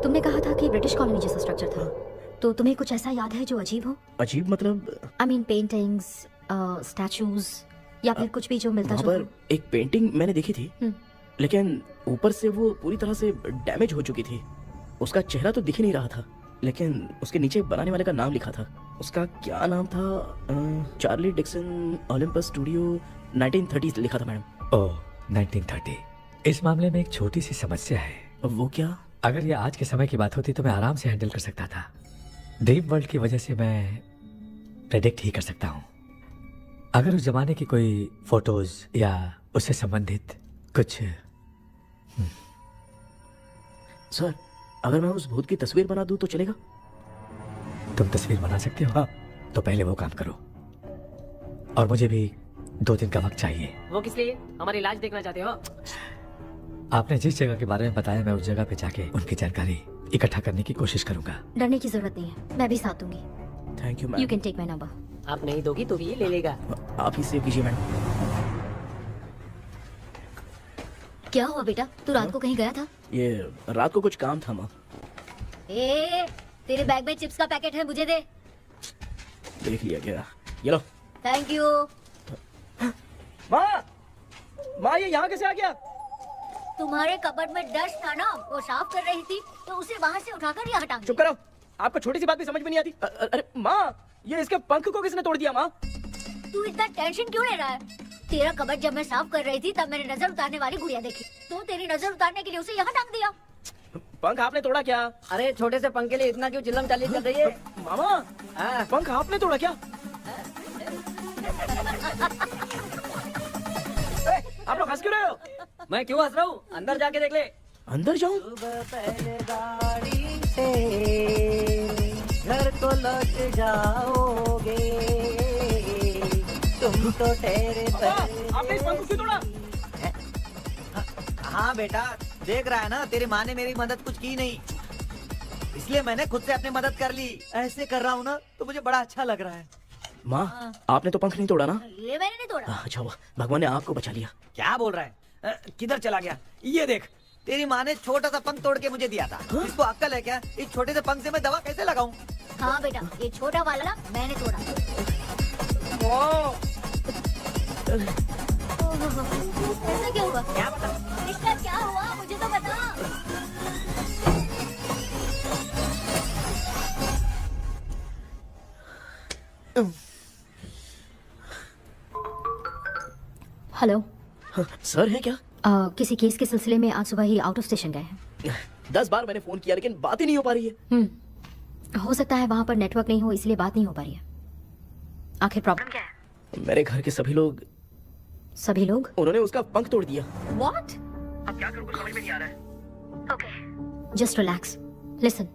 A: तुमने कहा था कि ब्रिटिश कॉलोनी जैसा स्ट्रक्चर था, तो तुम्हें कुछ ऐसा याद है जो अजीब हो?
C: अजीब मतलब?
A: आई मीन पेंटिंग्स, स्टैचूज या फिर कुछ भी जो मिलता
C: वहाँ
A: जुलता।
C: पर एक पेंटिंग मैंने देखी थी, लेकिन ऊपर से वो पूरी तरह से डैमेज हो चुकी थी। उसका चेहरा तो दिख ही नहीं रहा था, लेकिन उसके नीचे बनाने वाले का नाम लिखा था। उसका क्या नाम था? चार्ली डिक्सन ओलंपस स्टूडियो 1930 लिखा था मैडम।
I: ओह 1930। इस मामले में एक छोटी सी समस्या है।
C: वो क्या?
I: अगर ये आज के समय की बात होती तो मैं आराम से हैंडल कर सकता था। ड्रीम वर्ल्ड की वजह से मैं प्रेडिक्ट ही कर सकता हूँ। अगर उस जमाने की कोई फोटोज या उससे संबंधित कुछ।
C: सर अगर मैं उस भूत की तस्वीर बना दूं तो चलेगा?
I: तुम तस्वीर बना सकते हो? हाँ, तो पहले वो काम करो, और मुझे भी 2 दिन का वक्त चाहिए।
J: वो किस लिए? हमारा इलाज देखना चाहते हो?
I: आपने जिस जगह के बारे में बताया, मैं उस जगह पे जाके उनकी जानकारी इकट्ठा करने की कोशिश करूंगा।
A: डरने की जरूरत नहीं है, मैं भी साथ दूंगी।
C: Thank you
A: you
C: ma'am.
A: Can take my number.
J: आप नहीं दोगी तो भी ये ले लेगा।
C: आप ही सेव कीजिए मैडम।
A: क्या हुआ बेटा, तू रात को कहीं गया था?
C: ये रात को कुछ काम था माँ।
A: ए, तेरे बैग में चिप्स का पैकेट है, मुझे दे।
C: देख लिया क्या? ये लो।
A: Thank you.
C: माँ ये यहाँ कैसे आ गया?
A: तुम्हारे कबर्ड में डस्ट था ना, वो साफ कर रही थी तो उसे वहाँ से उठाकर यहाँ टांग
C: चुप करो, आपको छोटी सी बात भी समझ में नहीं आती। अरे माँ, ये इसके पंख को किसने तोड़ दिया? माँ
A: तू इतना टेंशन क्यों ले रहा है? तेरा कबर्ड जब मैं साफ कर रही थी तब मैंने नजर उतारने वाली गुड़िया देखी, तो तेरी नजर उतारने के लिए उसे यहाँ टांग दिया।
C: पंख आपने तोड़ा क्या?
D: अरे छोटे से पंख के लिए इतना क्यों चिल्लम चाली चल रही है?
C: मामा पंख आपने तोड़ा क्या? आप लोग हंस क्यों रहे हो?
D: मैं क्यों हंस रहा हूँ? अंदर जाके देख ले।
C: अंदर जाऊं?
B: घर को लौट जाओगे तुम तो ठहरे।
C: आपने इस पंख को क्यों तोड़ा?
B: हाँ बेटा, देख रहा है ना, तेरी माँ ने मेरी मदद कुछ की नहीं, इसलिए मैंने खुद से अपनी मदद कर ली। ऐसे कर रहा हूँ ना तो मुझे बड़ा अच्छा लग रहा है।
C: माँ आपने तो पंख नहीं तोड़ा ना?
A: ये मैंने नहीं तोड़ा।
C: अच्छा हुआ भगवान ने आपको बचा लिया।
B: क्या बोल रहा है? किधर चला गया? ये देख, तेरी माँ ने छोटा सा पंख तोड़ के मुझे दिया था। इसको अक्ल है क्या? इस छोटे से पंख से मैं दवा कैसे लगाऊं?
A: हाँ बेटा, ये छोटा वाला ना मैंने तोड़ा। ऐसा क्या हुआ?
B: क्या पता?
A: इसका क्या हुआ, मुझे तो बता। हेलो।
C: सर है क्या?
A: किसी केस के सिलसिले में आज सुबह ही आउट ऑफ स्टेशन गए हैं।
C: 10 बार मैंने फोन किया लेकिन बात ही नहीं हो पा रही है।
A: हो सकता है वहाँ पर नेटवर्क नहीं हो, इसलिए बात नहीं हो पा रही है। आखिर प्रॉब्लम क्या है?
C: मेरे घर के सभी लोग उन्होंने उसका पंख तोड़ दिया।
A: What?
C: अब क्या करूं, कुछ समझ में नहीं आ रहा है।
A: Okay. Just relax. Listen.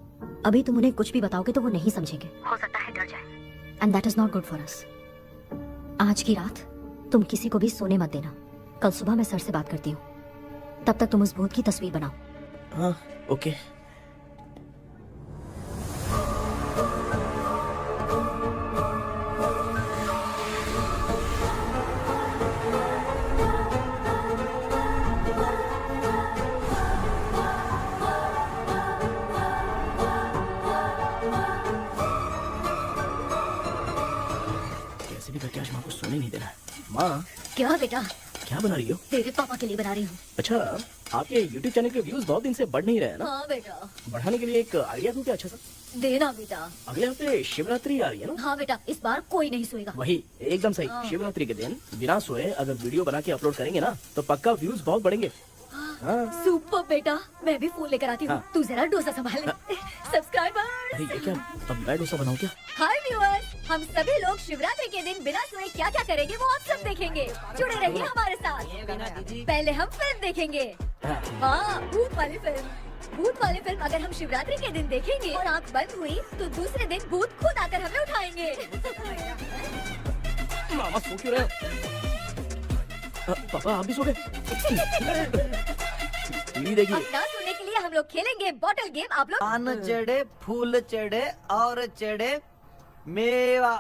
A: अभी तुम उन्हें कुछ भी बताओगे तो वो नहीं समझेंगे। हो सकता है डर जाए। And that is not good for us. आज की रात तुम किसी को भी सोने मत देना। कल सुबह मैं सर से बात करती हूँ। तब तक तुम उस भूत की तस्वीर बनाओ।
C: हाँ, ओके। कैसे भी करके आज माँ को सोने नहीं देना है। माँ
A: क्या बेटा?
C: क्या बना रही हो?
A: तेरे पापा के लिए बना रही हूँ।
C: अच्छा, आपके YouTube चैनल के व्यूज बहुत दिन से बढ़ नहीं रहे हैं ना?
A: हाँ बेटा।
C: बढ़ाने के लिए एक आइडिया दूं क्या अच्छा सा?
A: देना बेटा।
C: अगले हफ्ते शिवरात्रि आ रही है ना?
A: हाँ बेटा, इस बार कोई नहीं सोएगा।
C: वही एकदम सही।
A: हाँ।
C: शिवरात्रि के दिन बिना सोए अगर वीडियो बना के अपलोड करेंगे ना तो पक्का व्यूज बहुत बढ़ेंगे। हाँ।
A: सुपर बेटा, मैं भी फोन लेकर आती हूँ।
C: हाँ।
A: तू जरा डोसा संभाल ले। सब्सक्राइबर।
C: अरे ये क्या, अब मैं डोसा बनाऊं क्या?
A: हाय व्यूअर्स, हम सभी लोग शिवरात्रि के दिन बिना सोए क्या क्या करेंगे वो आप सब देखेंगे। जुड़े रहिए हमारे साथ। पहले हम फिल्म देखेंगे। हाँ, भूत वाली फिल्म। भूत वाली फिल्म अगर हम शिवरात्रि के दिन देखेंगे और आँख बंद हुई तो दूसरे दिन भूत खुद आकर हमें उठाएंगे।
C: मामा सो क्यों रहे हो? पापा आप भी सो गए? टीवी देखिए।
A: अब ना सोने के लिए हम लोग खेलेंगे बॉटल गेम। आप लोग
B: पान चढ़े, फूल चढ़े और चढ़े मेवा।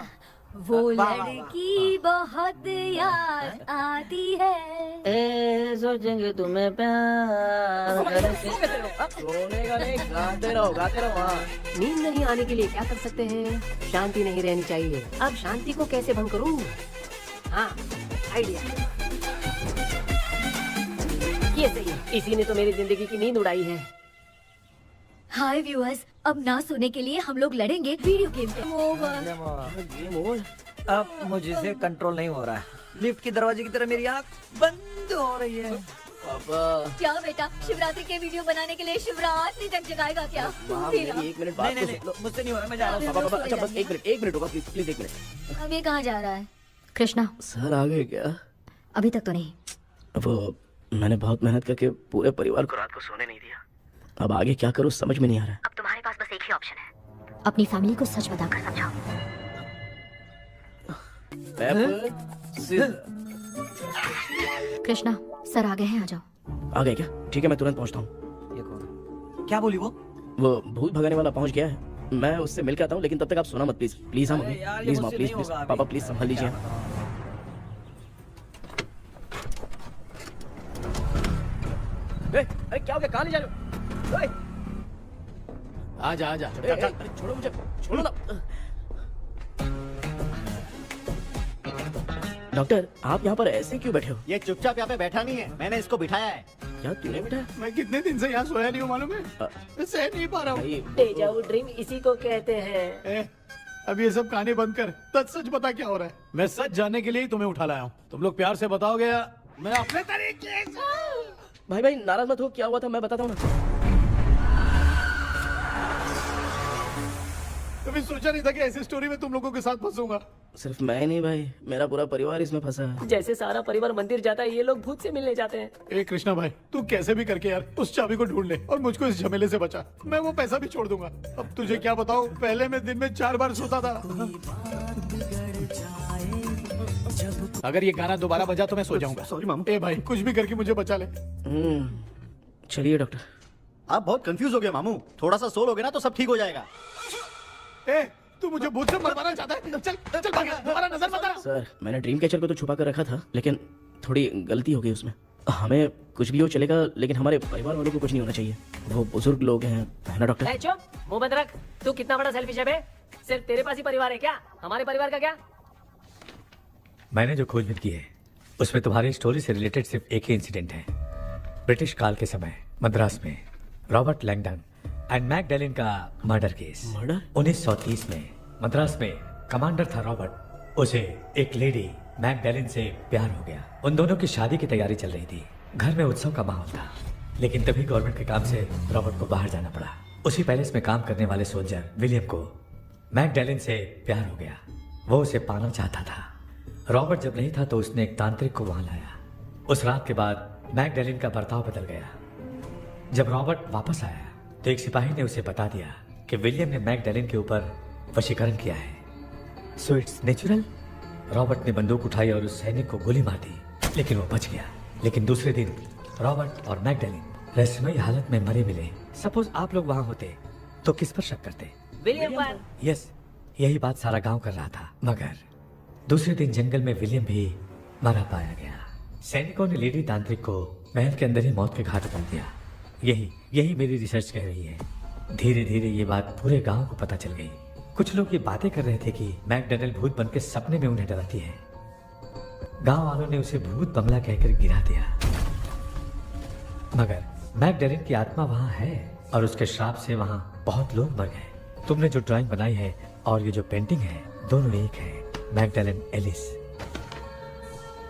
A: वो
B: वाह, वाह,
A: लड़की बहुत याद आती है।
D: सोचेंगे तुम्हें प्यार।
C: सोने का नहीं, गाते रहो हाँ।
J: नींद नहीं आने के लिए क्या कर सकते हैं? शांति नहीं रहनी चाहिए। अब शांति को कैसे भंग करूं? हाँ, आइडिया। ये सही है, इसी ने तो मेरी जिंदगी की नींद उड़ाई है।
A: हाय व्यूअर्स, अब ना सोने के लिए हम लोग लड़ेंगे वीडियो गेम पे।
C: Game over.
B: अब मुझसे कंट्रोल नहीं हो रहा है। लिफ्ट की दरवाजे की तरह मेरी आँख बंद हो रही है।
C: पापा
A: क्या बेटा, शिवरात्रि के वीडियो बनाने के लिए शिवरात्रि तक जगाएगा क्या?
C: माँ,
A: तेरा।
C: मेरी 1 मिनट बात
B: नहीं
C: तो
B: नहीं
C: सुन लो।
B: नहीं, मुझसे नहीं हो रहा, मैं जा रहा हूँ।
C: पापा अच्छा बस 1 मिनट होगा प्लीज 1 मिनट।
A: अब ये कहाँ जा रहा है? कृष्णा,
C: सर आ गए क्या?
A: अभी तक तो नहीं।
C: वो मैंने बहुत मेहनत करके पूरे परिवार को रात को सोने नहीं दिया। अब आगे क्या करूँ समझ में नहीं आ रहा है।
A: अब तुम्हारे पास बस एक ही ऑप्शन है, अपनी फैमिली को सच बताकर समझाओ। कृष्णा, सर आ गए हैं, आ जाओ।
C: आ गए क्या? ठीक है मैं तुरंत पहुंचता हूँ।
B: ये कौन? क्या बोली वो?
C: वो भूत भगाने वाला पहुंच गया है, मैं उससे मिल के आता हूँ, लेकिन तब तक आप सोना मत प्लीज। प्लीज हाँ मम्मी,
B: अरे यार, ये
C: प्लीज माँ,
B: मुझसे
C: प्लीज
B: नहीं
C: प्लीज
B: होगा अभी।
C: पापा प्लीज संभाल लीजिए। अरे क्या हो गया, कहाँ ले जा रहे हो? ओए,
F: आजा आजा।
C: अरे छोड़ो मुझे, छोड़ो ना। डॉक्टर आप यहाँ पर ऐसे क्यों बैठे हो?
H: ये चुपचाप यहाँ पे बैठा नहीं है, मैंने इसको बिठाया है।
C: क्या तूने बैठा?
F: मैं कितने दिन से यहाँ सोया नहीं हूँ मालूम है? मैं सह नहीं पा रहा हूँ।
J: डेजावु ड्रीम इसी को कहते हैं।
F: अब ये सब कहानी बंद कर, सच बता क्या हो रहा है। मैं सच जानने के लिए ही तुम्हें उठा लाया हूँ। तुम लोग प्यार से बताओगे या मैं अपने तरीके से?
C: भाई नाराज मत हो, क्या हुआ था मैं बताता हूँ ना।
F: कभी सोचा नहीं था कि ऐसी स्टोरी में तुम लोगों के साथ फंसूंगा।
C: सिर्फ मैं नहीं भाई, मेरा पूरा परिवार इसमें फंसा है।
J: जैसे सारा परिवार मंदिर जाता है, ये लोग भूत से मिलने जाते हैं।
F: ए कृष्णा भाई, तू कैसे भी करके यार उस चाबी को ढूंढ ले और मुझको इस झमेले से बचा। मैं वो पैसा भी छोड़ दूंगा। अब तुझे क्या बताऊं, पहले मैं दिन में 4 बार सोता था। अगर ये गाना दोबारा बजा तो मैं सो जाऊंगा।
H: सॉरी मामू।
F: ए भाई, कुछ भी करके मुझे बचा ले।
C: चलिए डॉक्टर।
H: आप बहुत कंफ्यूज हो गए मामू, थोड़ा सा सो लोगे ना तो सब ठीक हो जाएगा।
F: ए, तू मुझे भूत से मरवाना चाहता है? चल चल भाग, दोबारा नजर मत आना।
C: सर मैंने ड्रीम कैचर को तो छुपा कर रखा था, लेकिन थोड़ी गलती हो गई उसमें। हमें कुछ भी हो चलेगा, लेकिन हमारे परिवार वालों को कुछ नहीं होना चाहिए। वो बुजुर्ग लोग हैं, है ना डॉक्टर?
J: ए, चुप, मुंह बंद रख। तू कितना बड़ा सेल्फिश है बे? सिर्फ तेरे पास ही परिवार है क्या? हमारे परिवार का क्या?
I: मैंने जो खोजबीन की है उसमें तुम्हारी स्टोरी से रिलेटेड सिर्फ एक ही इंसिडेंट है। ब्रिटिश काल के समय मद्रास में रॉबर्ट लैंगडन एंड मैकडैलिन का मर्डर केस।
C: मर्डर?
I: 1930 में मद्रास में कमांडर था रॉबर्ट, उसे एक लेडी मैकडैलिन से प्यार हो गया। उन दोनों की शादी की तैयारी चल रही थी, घर में उत्सव का माहौल था। लेकिन तभी गवर्नमेंट के काम से रॉबर्ट को बाहर जाना पड़ा। उसी पैलेस में काम करने वाले सोल्जर विलियम को मैकडैलिन से प्यार हो गया, वो उसे पाना चाहता था। रॉबर्ट जब नहीं था तो उसने एक तांत्रिक को वहां लाया। उस रात के बाद मैकडैलिन का बर्ताव बदल गया। जब रॉबर्ट वापस आया तो एक सिपाही ने उसे बता दिया कि विलियम ने मैकडैलिन के ऊपर वशीकरण किया है। So it's natural. रॉबर्ट ने बंदूक उठाई और उस सैनिक को गोली मार दी, लेकिन वो बच गया। लेकिन दूसरे दिन रॉबर्ट और मैकडैलिन रहस्यमयी हालत में मरे मिले। सपोज आप लोग वहां होते तो किस पर शक करते?
J: विलियम पर।
I: यस, यही बात सारा गांव कर रहा था। मगर दूसरे दिन जंगल में विलियम भी मरा पाया गया। सैनिकों ने लेडी तांत्रिक को महल के अंदर ही मौत के घाट उतार दिया। यही मेरी रिसर्च कह रही है। धीरे धीरे ये बात पूरे गांव को पता चल गई। कुछ लोग ये बातें कर रहे थे कि मैकडैनियल भूत बन के सपने में उन्हें डराती है। गांव वालों ने उसे भूत बंगला कहकर गिरा दिया, मगर मैकडैनियल की आत्मा वहां है और उसके श्राप से वहां बहुत लोग मर गए। तुमने जो ड्राइंग बनाई है और ये जो पेंटिंग है, दोनों एक है, मैकडैनियल एलिस।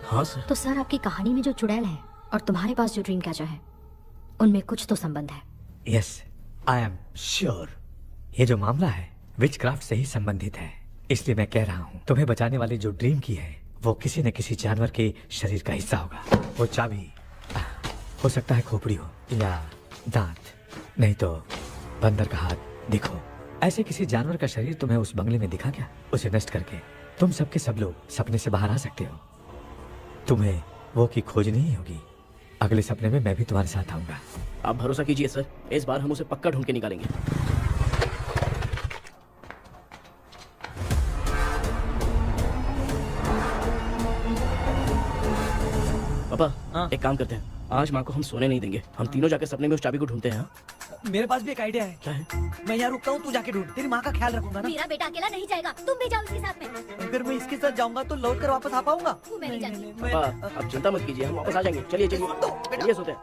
C: हाँ सर।
A: तो सर, आपकी कहानी में जो चुड़ैल है और तुम्हारे पास जो ड्रीम कैचर है, उनमें कुछ तो संबंध है।
I: Yes, I am sure. ये जो मामला है विचक्राफ्ट से ही संबंधित है, इसलिए मैं कह रहा हूँ तुम्हें बचाने वाली जो ड्रीम की है वो किसी न किसी जानवर के शरीर का हिस्सा होगा। वो चाबी हो सकता है खोपड़ी हो या दांत, नहीं तो बंदर का हाथ। देखो, ऐसे किसी जानवर का शरीर तुम्हें उस बंगले में दिखा क्या? उसे नष्ट करके तुम सबके सब लोग सपने से बाहर आ सकते हो। तुम्हें वो की खोजनी ही होगी। अगले सपने में मैं भी तुम्हारे साथ आऊंगा।
C: आप भरोसा कीजिए सर, इस बार हम उसे पक्का ढूंढ के निकालेंगे। पापा, एक काम करते हैं, आज माँ को हम सोने नहीं देंगे। हम तीनों जाके सपने में उस चाबी को ढूंढते हैं।
B: मेरे पास भी एक आइडिया है।
C: क्या है?
B: मैं यहाँ रुकता हूँ, तू जाके ढूंढ। तेरी माँ का ख्याल रखूंगा ना।
A: मेरा बेटा अकेला नहीं जाएगा, तुम भी जाओ इसके साथ में।
B: अगर मैं इसके साथ जाऊंगा तो लौट कर वापस आ पाऊंगा?
A: मैं नहीं जाती।
C: पापा, आप चिंता मत कीजिए, हम वापस आ जाएंगे। चलिए चलिए चलिए, सोते हैं।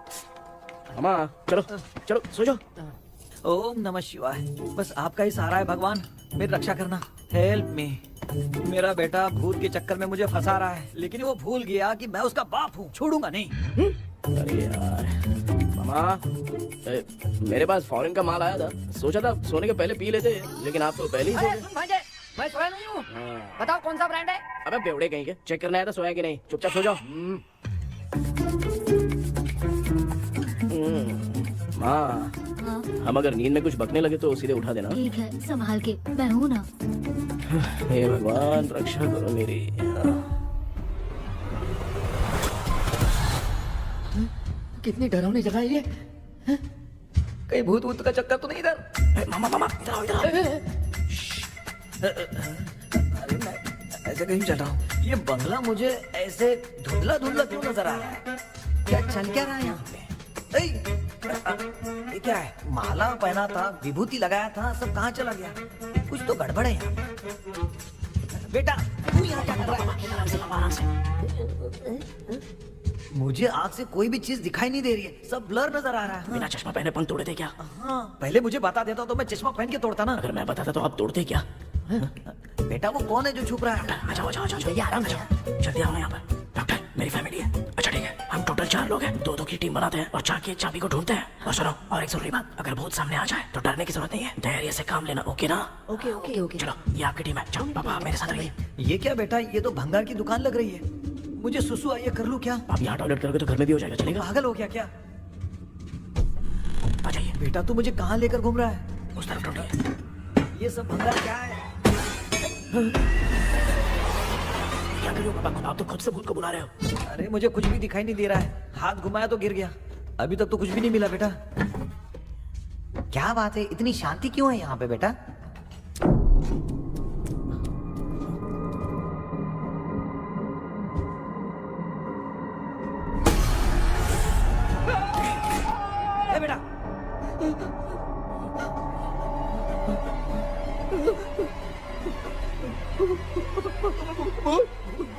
C: मामा, चलो चलो सो जाओ।
B: ओम नमः शिवाय। बस आपका ही सहारा है भगवान, मेरी रक्षा करना। Help me. मेरा बेटा भूत के चक्कर में मुझे फंसा रहा है, लेकिन वो भूल गया कि मैं उसका बाप हूँ। छोड़ूंगा नहीं।
C: अरे यार मामा, मेरे पास फॉरेन का माल आया था, सोचा था सोने के पहले पी लेते, लेकिन आप तो पहले ही सो
D: अरे
C: गए।
D: सुन भांजे, मैं सोया नहीं हूँ। बताओ कौन सा ब्रांड है?
C: अबे बेवड़े कहीं के, चेक करना आया था सोया कि नहीं। चुपचाप सो जाओ। माँ, हम अगर नींद में कुछ बकने लगे तो सीधे उठा देना।
A: ठीक है, संभाल के, मैं हूँ ना।
C: हे भगवान, रक्षा करो मेरी।
D: कितनी डरावनी जगह है ये। कहीं भूत भूत का चक्कर तो नहीं इधर?
C: मामा मामा, इधर आओ, इधर आओ।
B: अरे मैं ऐसे कहीं चल रहा हूँ। ये बंगला मुझे ऐसे धुंधला धुंधला क्यों नजर आ रहा है? क्या चल क्या रहा है यहाँ पे? ये क्या है? माला पहना था, विभूति लगाया था, सब कहाँ चला गया? कुछ तो गड़बड़ है यहाँ पे। बेटा, तू यहाँ क्या कर रहा है? मुझे आँख से कोई भी चीज दिखाई नहीं दे रही है, सब ब्लर नजर आ रहा है।
C: बिना चश्मा पहने पंख तोड़े थे क्या?
B: हाँ, पहले मुझे बता देता तो मैं चश्मा पहन के तोड़ता ना।
C: अगर मैं बताता तो आप तोड़ते क्या?
B: बेटा, वो कौन है जो छुप रहा है?
C: आ जाओ, आ जाओ, ये आराम से जल्दी आओ ना यहाँ पर। डॉक्टर, मेरी फैमिली है। अच्छा ठीक है, हम टोटल 4 लोग हैं, 2-2 की टीम बनाते हैं और जाके चाबी को ढूंढते हैं। और सुनो, और एक जरूरी बात, अगर भूत सामने आ जाए तो डरने की जरूरत नहीं है, धैर्य से काम लेना। ओके ना?
G: Okay okay okay.
C: चलो, ये आपकी टीम है। जाओ पापा, मेरे साथ रहिए।
B: ये क्या बेटा? ये तो भंगार की दुकान लग रही है। मुझे सुसु आई है, कर लूं क्या?
C: आप यहाँ टॉयलेट करोगे तो घर में भी हो जाएगा, चलेगा?
B: पागल हो गया क्या?
C: आ जाइए।
B: बेटा, तू मुझे कहाँ लेकर घूम रहा है?
C: उस तरफ ढूंढिए।
B: ये सब भंगार क्या है?
C: क्या कर रहे हो पापा? आप तो खुद से भूत को बुला रहे हो।
B: अरे मुझे कुछ भी दिखाई नहीं दे रहा है, हाथ घुमाया तो गिर गया। अभी तक तो कुछ भी नहीं मिला बेटा। क्या बात है, इतनी शांति क्यों है यहाँ पे बेटा? ए बेटा,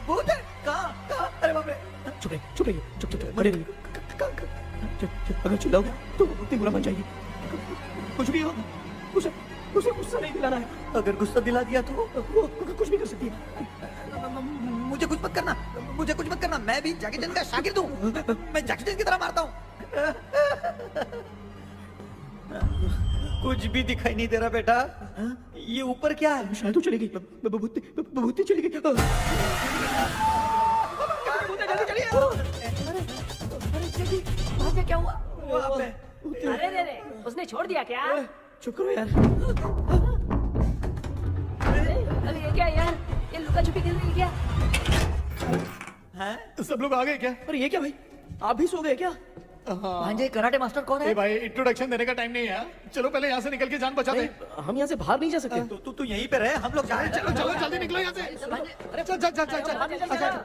B: भूत है? कहाँ? अरे बाप रे!
C: चुप रहिए, चुप रहिए, चुप चुप खड़े रहिए। अगर चिल्लाओगे तो भूत बुरा बन जाएगी। कुछ भी हो, उसे गुस्सा नहीं दिलाना है।
B: अगर गुस्सा दिला दिया तो
C: वो कुछ भी कर सकती है।
B: मुझे कुछ मत करना, मुझे कुछ मत करना। मैं भी जैकी चैन का शागिर्द हूँ, मैं जैकी चैन की तरह मारता हूँ। कुछ भी दिखाई नहीं दे रहा बेटा। ये ऊपर क्या है?
C: शायद तो चली गई, भूत चली गई।
G: क्या हुआ?
B: वहाँ पे।
J: अरे रे रे, उसने छोड़ दिया क्या?
C: चुप करो यार।
J: अरे ये क्या यार, ये लुका छुपी खेल रही क्या?
B: हैं?
F: सब लोग आ गए क्या?
C: अरे ये क्या भाई, आप भी सो गए क्या?
B: भांजे, कराटे मास्टर कौन है?
F: ए भाई, इंट्रोडक्शन देने का टाइम नहीं है। चलो पहले यहाँ से निकल के जान बचा दे।
C: हम यहाँ से बाहर नहीं जा सकते।
B: तू यहीं पे रहे, हम लोग जा रहे हैं।
F: चलो चलो जल्दी निकलो यहाँ से। अरे चल चल चल चल चल।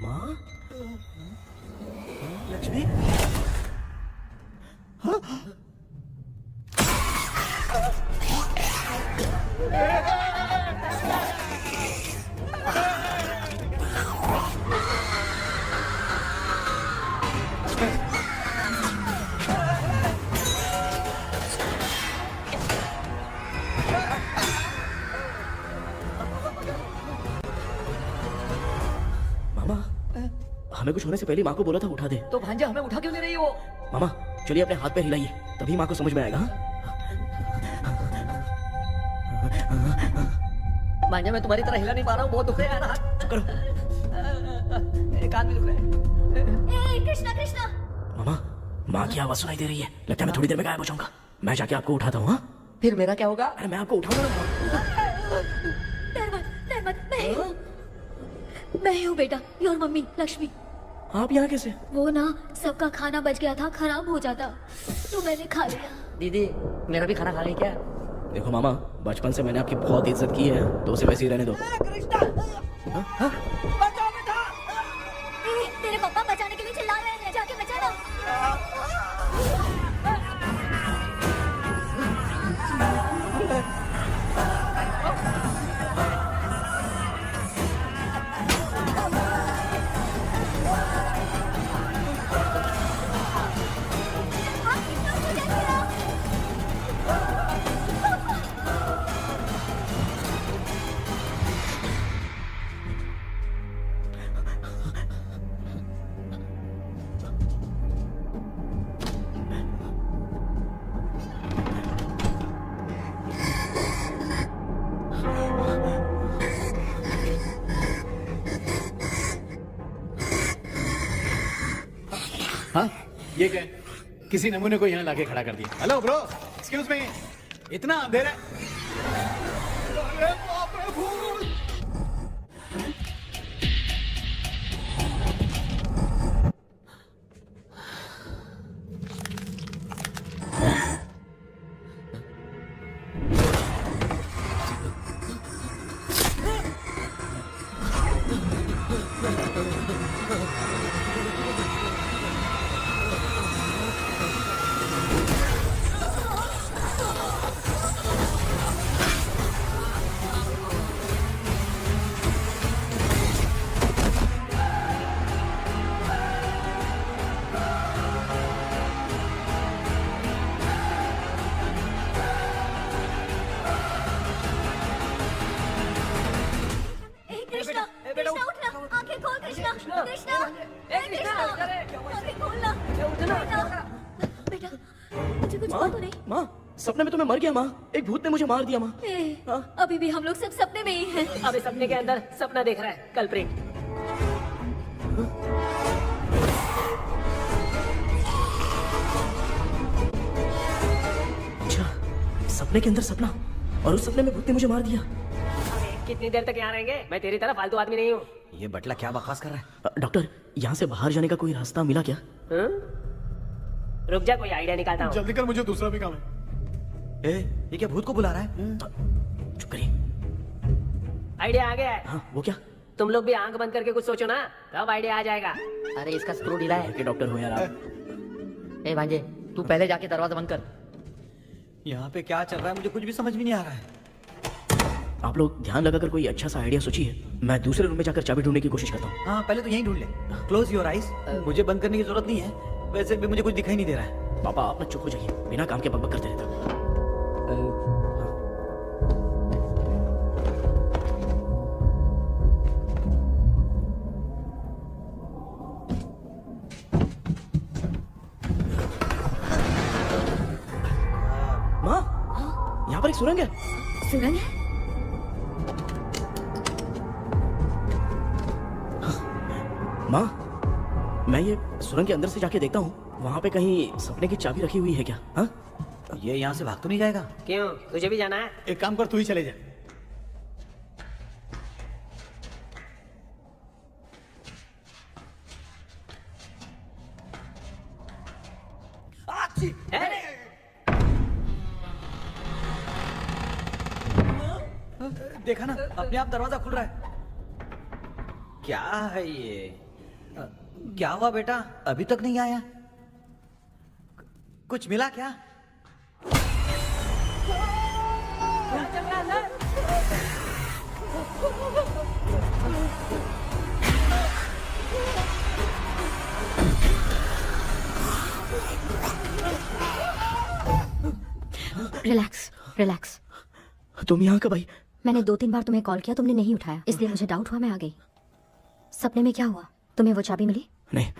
C: माँ,
B: लक्ष्मी? हाँ?
C: मामा, हमें कुछ होने से पहले माँ को बोला था उठा दे।
D: तो भांजा हमें उठा क्यों ले रही है वो?
C: मामा चलिए अपने हाथ पैर हिलाइए, तभी माँ को समझ में आएगा। हाँ?
D: भांजा मैं तुम्हारी तरह हिला नहीं पा रहा हूँ, बहुत दुख रहा है यार हाथ।
C: करो।
D: एक हाथ भी दुख रहा है।
A: ए कृष्णा कृष्णा।
C: मामा, माँ की आवाज सुनाई दे रही है, लगता है मैं थोड़ी देर में गायब हो जाऊंगा। मैं जाके आपको उठाता हूँ। हाँ?
D: फिर मेरा क्या होगा?
C: अरे मैं आपको उठाऊंगा ना।
A: डर मत, मैं हूँ बेटा, योर मम्मी लक्ष्मी।
C: आप यहाँ कैसे?
A: वो ना सबका खाना बच गया था, खराब हो जाता तो मैंने खा लिया।
D: दीदी मेरा भी खाना खा गई क्या?
C: देखो मामा, बचपन से मैंने आपकी बहुत इज्जत की है, तो उसे वैसे ही रहने दो।
A: तेरे पापा बचाने के लिए चिल्ला रहे हैं, जाके बचा लो।
F: हाँ, ये क्या है? किसी नमूने को यहाँ लाके खड़ा कर दिया। हेलो ब्रो, एक्सक्यूज मी, इतना अंधेरा है। अरे बाप रे, भूत!
C: माँ, सपने में तो मैं मर गया माँ, एक भूत ने मुझे मार दिया माँ।
A: अभी भी हम लोग सब सपने में ही हैं।
J: अबे सपने के अंदर सपना देख रहा है, कल्प्रिट।
C: अच्छा, सपने के अंदर सपना, और उस सपने में भूत ने मुझे मार दिया।
J: कितनी देर तक यहाँ रहेंगे? मैं तेरी तरह फालतू आदमी नहीं हूँ।
B: ये बटला क्या बकवास कर रहा है?
C: डॉक्टर, यहाँ से बाहर जाने का कोई रास्ता मिला क्या?
J: रुक जा, कोई आइडिया निकालता हूँ।
F: जल्दी कर, मुझे दूसरा भी काम है।
B: ये क्या भूत को बुला रहा है?
C: चुप करिए।
J: आइडिया आ गया है।
C: हाँ, वो क्या?
J: तुम लोग भी आंख बंद करके कुछ सोचो ना, तब आइडिया आ जाएगा।
D: अरे इसका स्क्रू ढीला है।
C: के डॉक्टर हो यार आप।
D: ए भांजे, तू पहले जाके दरवाजा बंद कर।
B: यहाँ पे क्या चल रहा है, मुझे कुछ भी समझ में नहीं आ रहा है।
C: आप लोग ध्यान लगाकर कोई अच्छा सा आइडिया सोचिए, मैं दूसरे रूम में जाकर चाबी ढूंढने की कोशिश करता हूँ।
B: हाँ, पहले तो यहीं ढूंढ ले। Close your eyes. मुझे बंद करने की जरूरत नहीं है, वैसे भी मुझे कुछ दिखाई नहीं दे रहा है।
C: पापा आप ना चुप हो जाइए, बिना काम के बकबक करते रहते हो। माँ, यहाँ पर एक सुरंग है।
A: सुरंग है?
C: माँ, मैं ये सुरंग के अंदर से जाके देखता हूँ, वहाँ पे कहीं सपने की चाबी रखी हुई है क्या? हाँ?
B: ये यहाँ से भाग तो नहीं जाएगा?
J: क्यों, तुझे भी जाना है?
F: एक काम कर, तू ही चले जा।
B: देखा ना, अपने आप दरवाजा खुल रहा है। क्या है ये? क्या हुआ बेटा, अभी तक नहीं आया? कुछ मिला क्या?
A: Relax relax.
C: तुम यहाँ कब आई?
A: मैंने 2-3 बार तुम्हें कॉल किया, तुमने नहीं उठाया, इसलिए मुझे डाउट हुआ, मैं आ गई। सपने में क्या हुआ? तुम्हें वो चाबी मिली?
C: नहीं,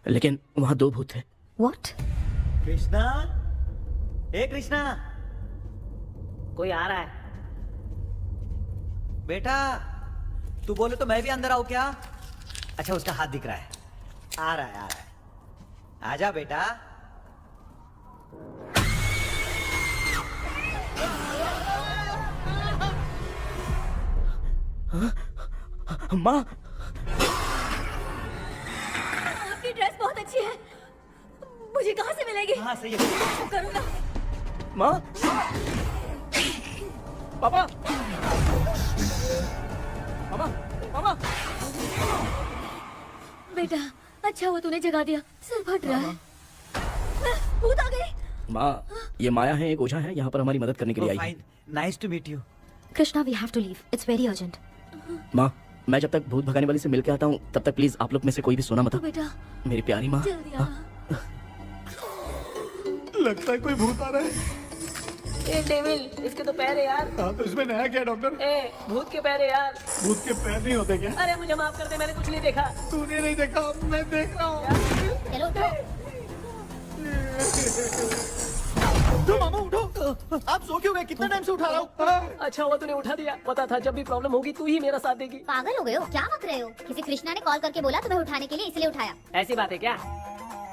C: लेकिन वहाँ 2 भूत थे।
A: व्हाट?
B: कृष्णा, ए कृष्णा,
D: कोई आ रहा है।
B: बेटा तू बोले तो मैं भी अंदर आऊं क्या? अच्छा उसका हाथ दिख रहा है, आ रहा है आ रहा है। आजा बेटा।
C: माँ,
A: आपकी ड्रेस बहुत अच्छी है, मुझे कहाँ से मिलेगी?
B: हाँ सही है।
A: करूँगा।
C: माँ, पापा, पापा, पापा।
A: बेटा अच्छा हुआ तूने जगा दिया, सिर फट रहा है। भूत आ गई।
C: माँ, ये माया है, एक ओझा है, यहाँ पर हमारी मदद करने के लिए आई है।
B: Nice to meet you.
A: Krishna we have to leave, it's very urgent.
C: माँ, मैं जब तक भूत भगाने वाली से मिलके आता हूँ तब तक प्लीज आप लोग में से कोई भी सोना मत।
A: तो बेटा
C: मेरी प्यारी माँ।
A: जल्दी आ।
F: लगता है कोई भूत आ रहा है।
J: ए डेविल, इसके तो पैर है यार।
F: हाँ तो इसमें नया क्या डॉक्टर?
J: ए भूत के पैर है यार।
F: भूत के पैर नहीं होते क्या?
J: अरे मुझे माफ कर दे, मैंने कुछ नहीं देखा।
F: तूने नहीं देखा, मैं देख रहा हूँ।
A: चलो उठो।
H: उठो मामू उठो। आप सो क्यों गए? कितना टाइम से उठा रहा हूँ।
J: अच्छा हुआ तूने उठा दिया, पता था जब भी प्रॉब्लम होगी तू ही मेरा साथ देगी।
A: पागल हो गए हो क्या? बक रहे हो? किसी कृष्णा ने कॉल करके बोला तुम्हें उठाने के लिए, इसलिए उठाया।
J: ऐसी बात है क्या?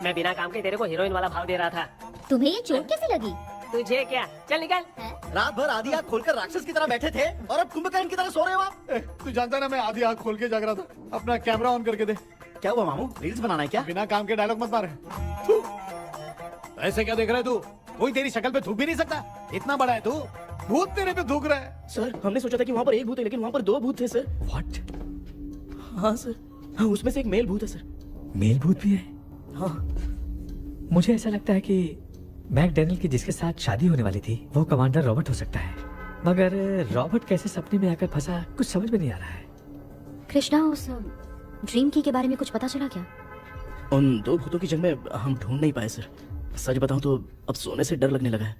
J: मैं बिना काम के तेरे को हीरोइन वाला भाव दे रहा था।
A: तुम्हें ये चोट कैसे लगी?
J: तुझे क्या? चल निकल।
H: रात भर आधी आँख खोलकर राक्षस की तरह बैठे थे और अब कुंभकर्ण की तरह सो रहे हो आप।
F: तू जानता है ना मैं आधी आँख खोल के जाग रहा था। अपना कैमरा ऑन करके दे।
H: क्या हुआ मामू? रील्स बनाना है क्या?
F: बिना काम के डायलॉग मत मारे। थू। ऐसे क्या देख रहा है तू? कोई तेरी शक्ल पे थूक भी नहीं सकता, इतना बड़ा है तू। भूत तेरे पे थूक रहा है।
C: सर, हमने सोचा था कि वहाँ पर एक भूत है, लेकिन वहाँ पर 2 भूत थे सर।
I: व्हाट?
C: हाँ सर, हाँ, उसमें से एक मेल भूत है सर।
I: मेल भूत भी है?
C: हाँ।
I: मुझे ऐसा लगता है कि मैकडैनियल की जिसके साथ शादी होने वाली थी वो कमांडर रॉबर्ट हो सकता है, मगर रॉबर्ट कैसे सपने में आकर फंसा कुछ समझ में नहीं आ रहा है।
A: कृष्णा उस ड्रीम की के बारे में कुछ पता चला क्या?
C: उन 2 भूतों की जंग में हम ढूंढ नहीं पाए सर। सच बताऊं तो अब सोने से डर लगने लगा है।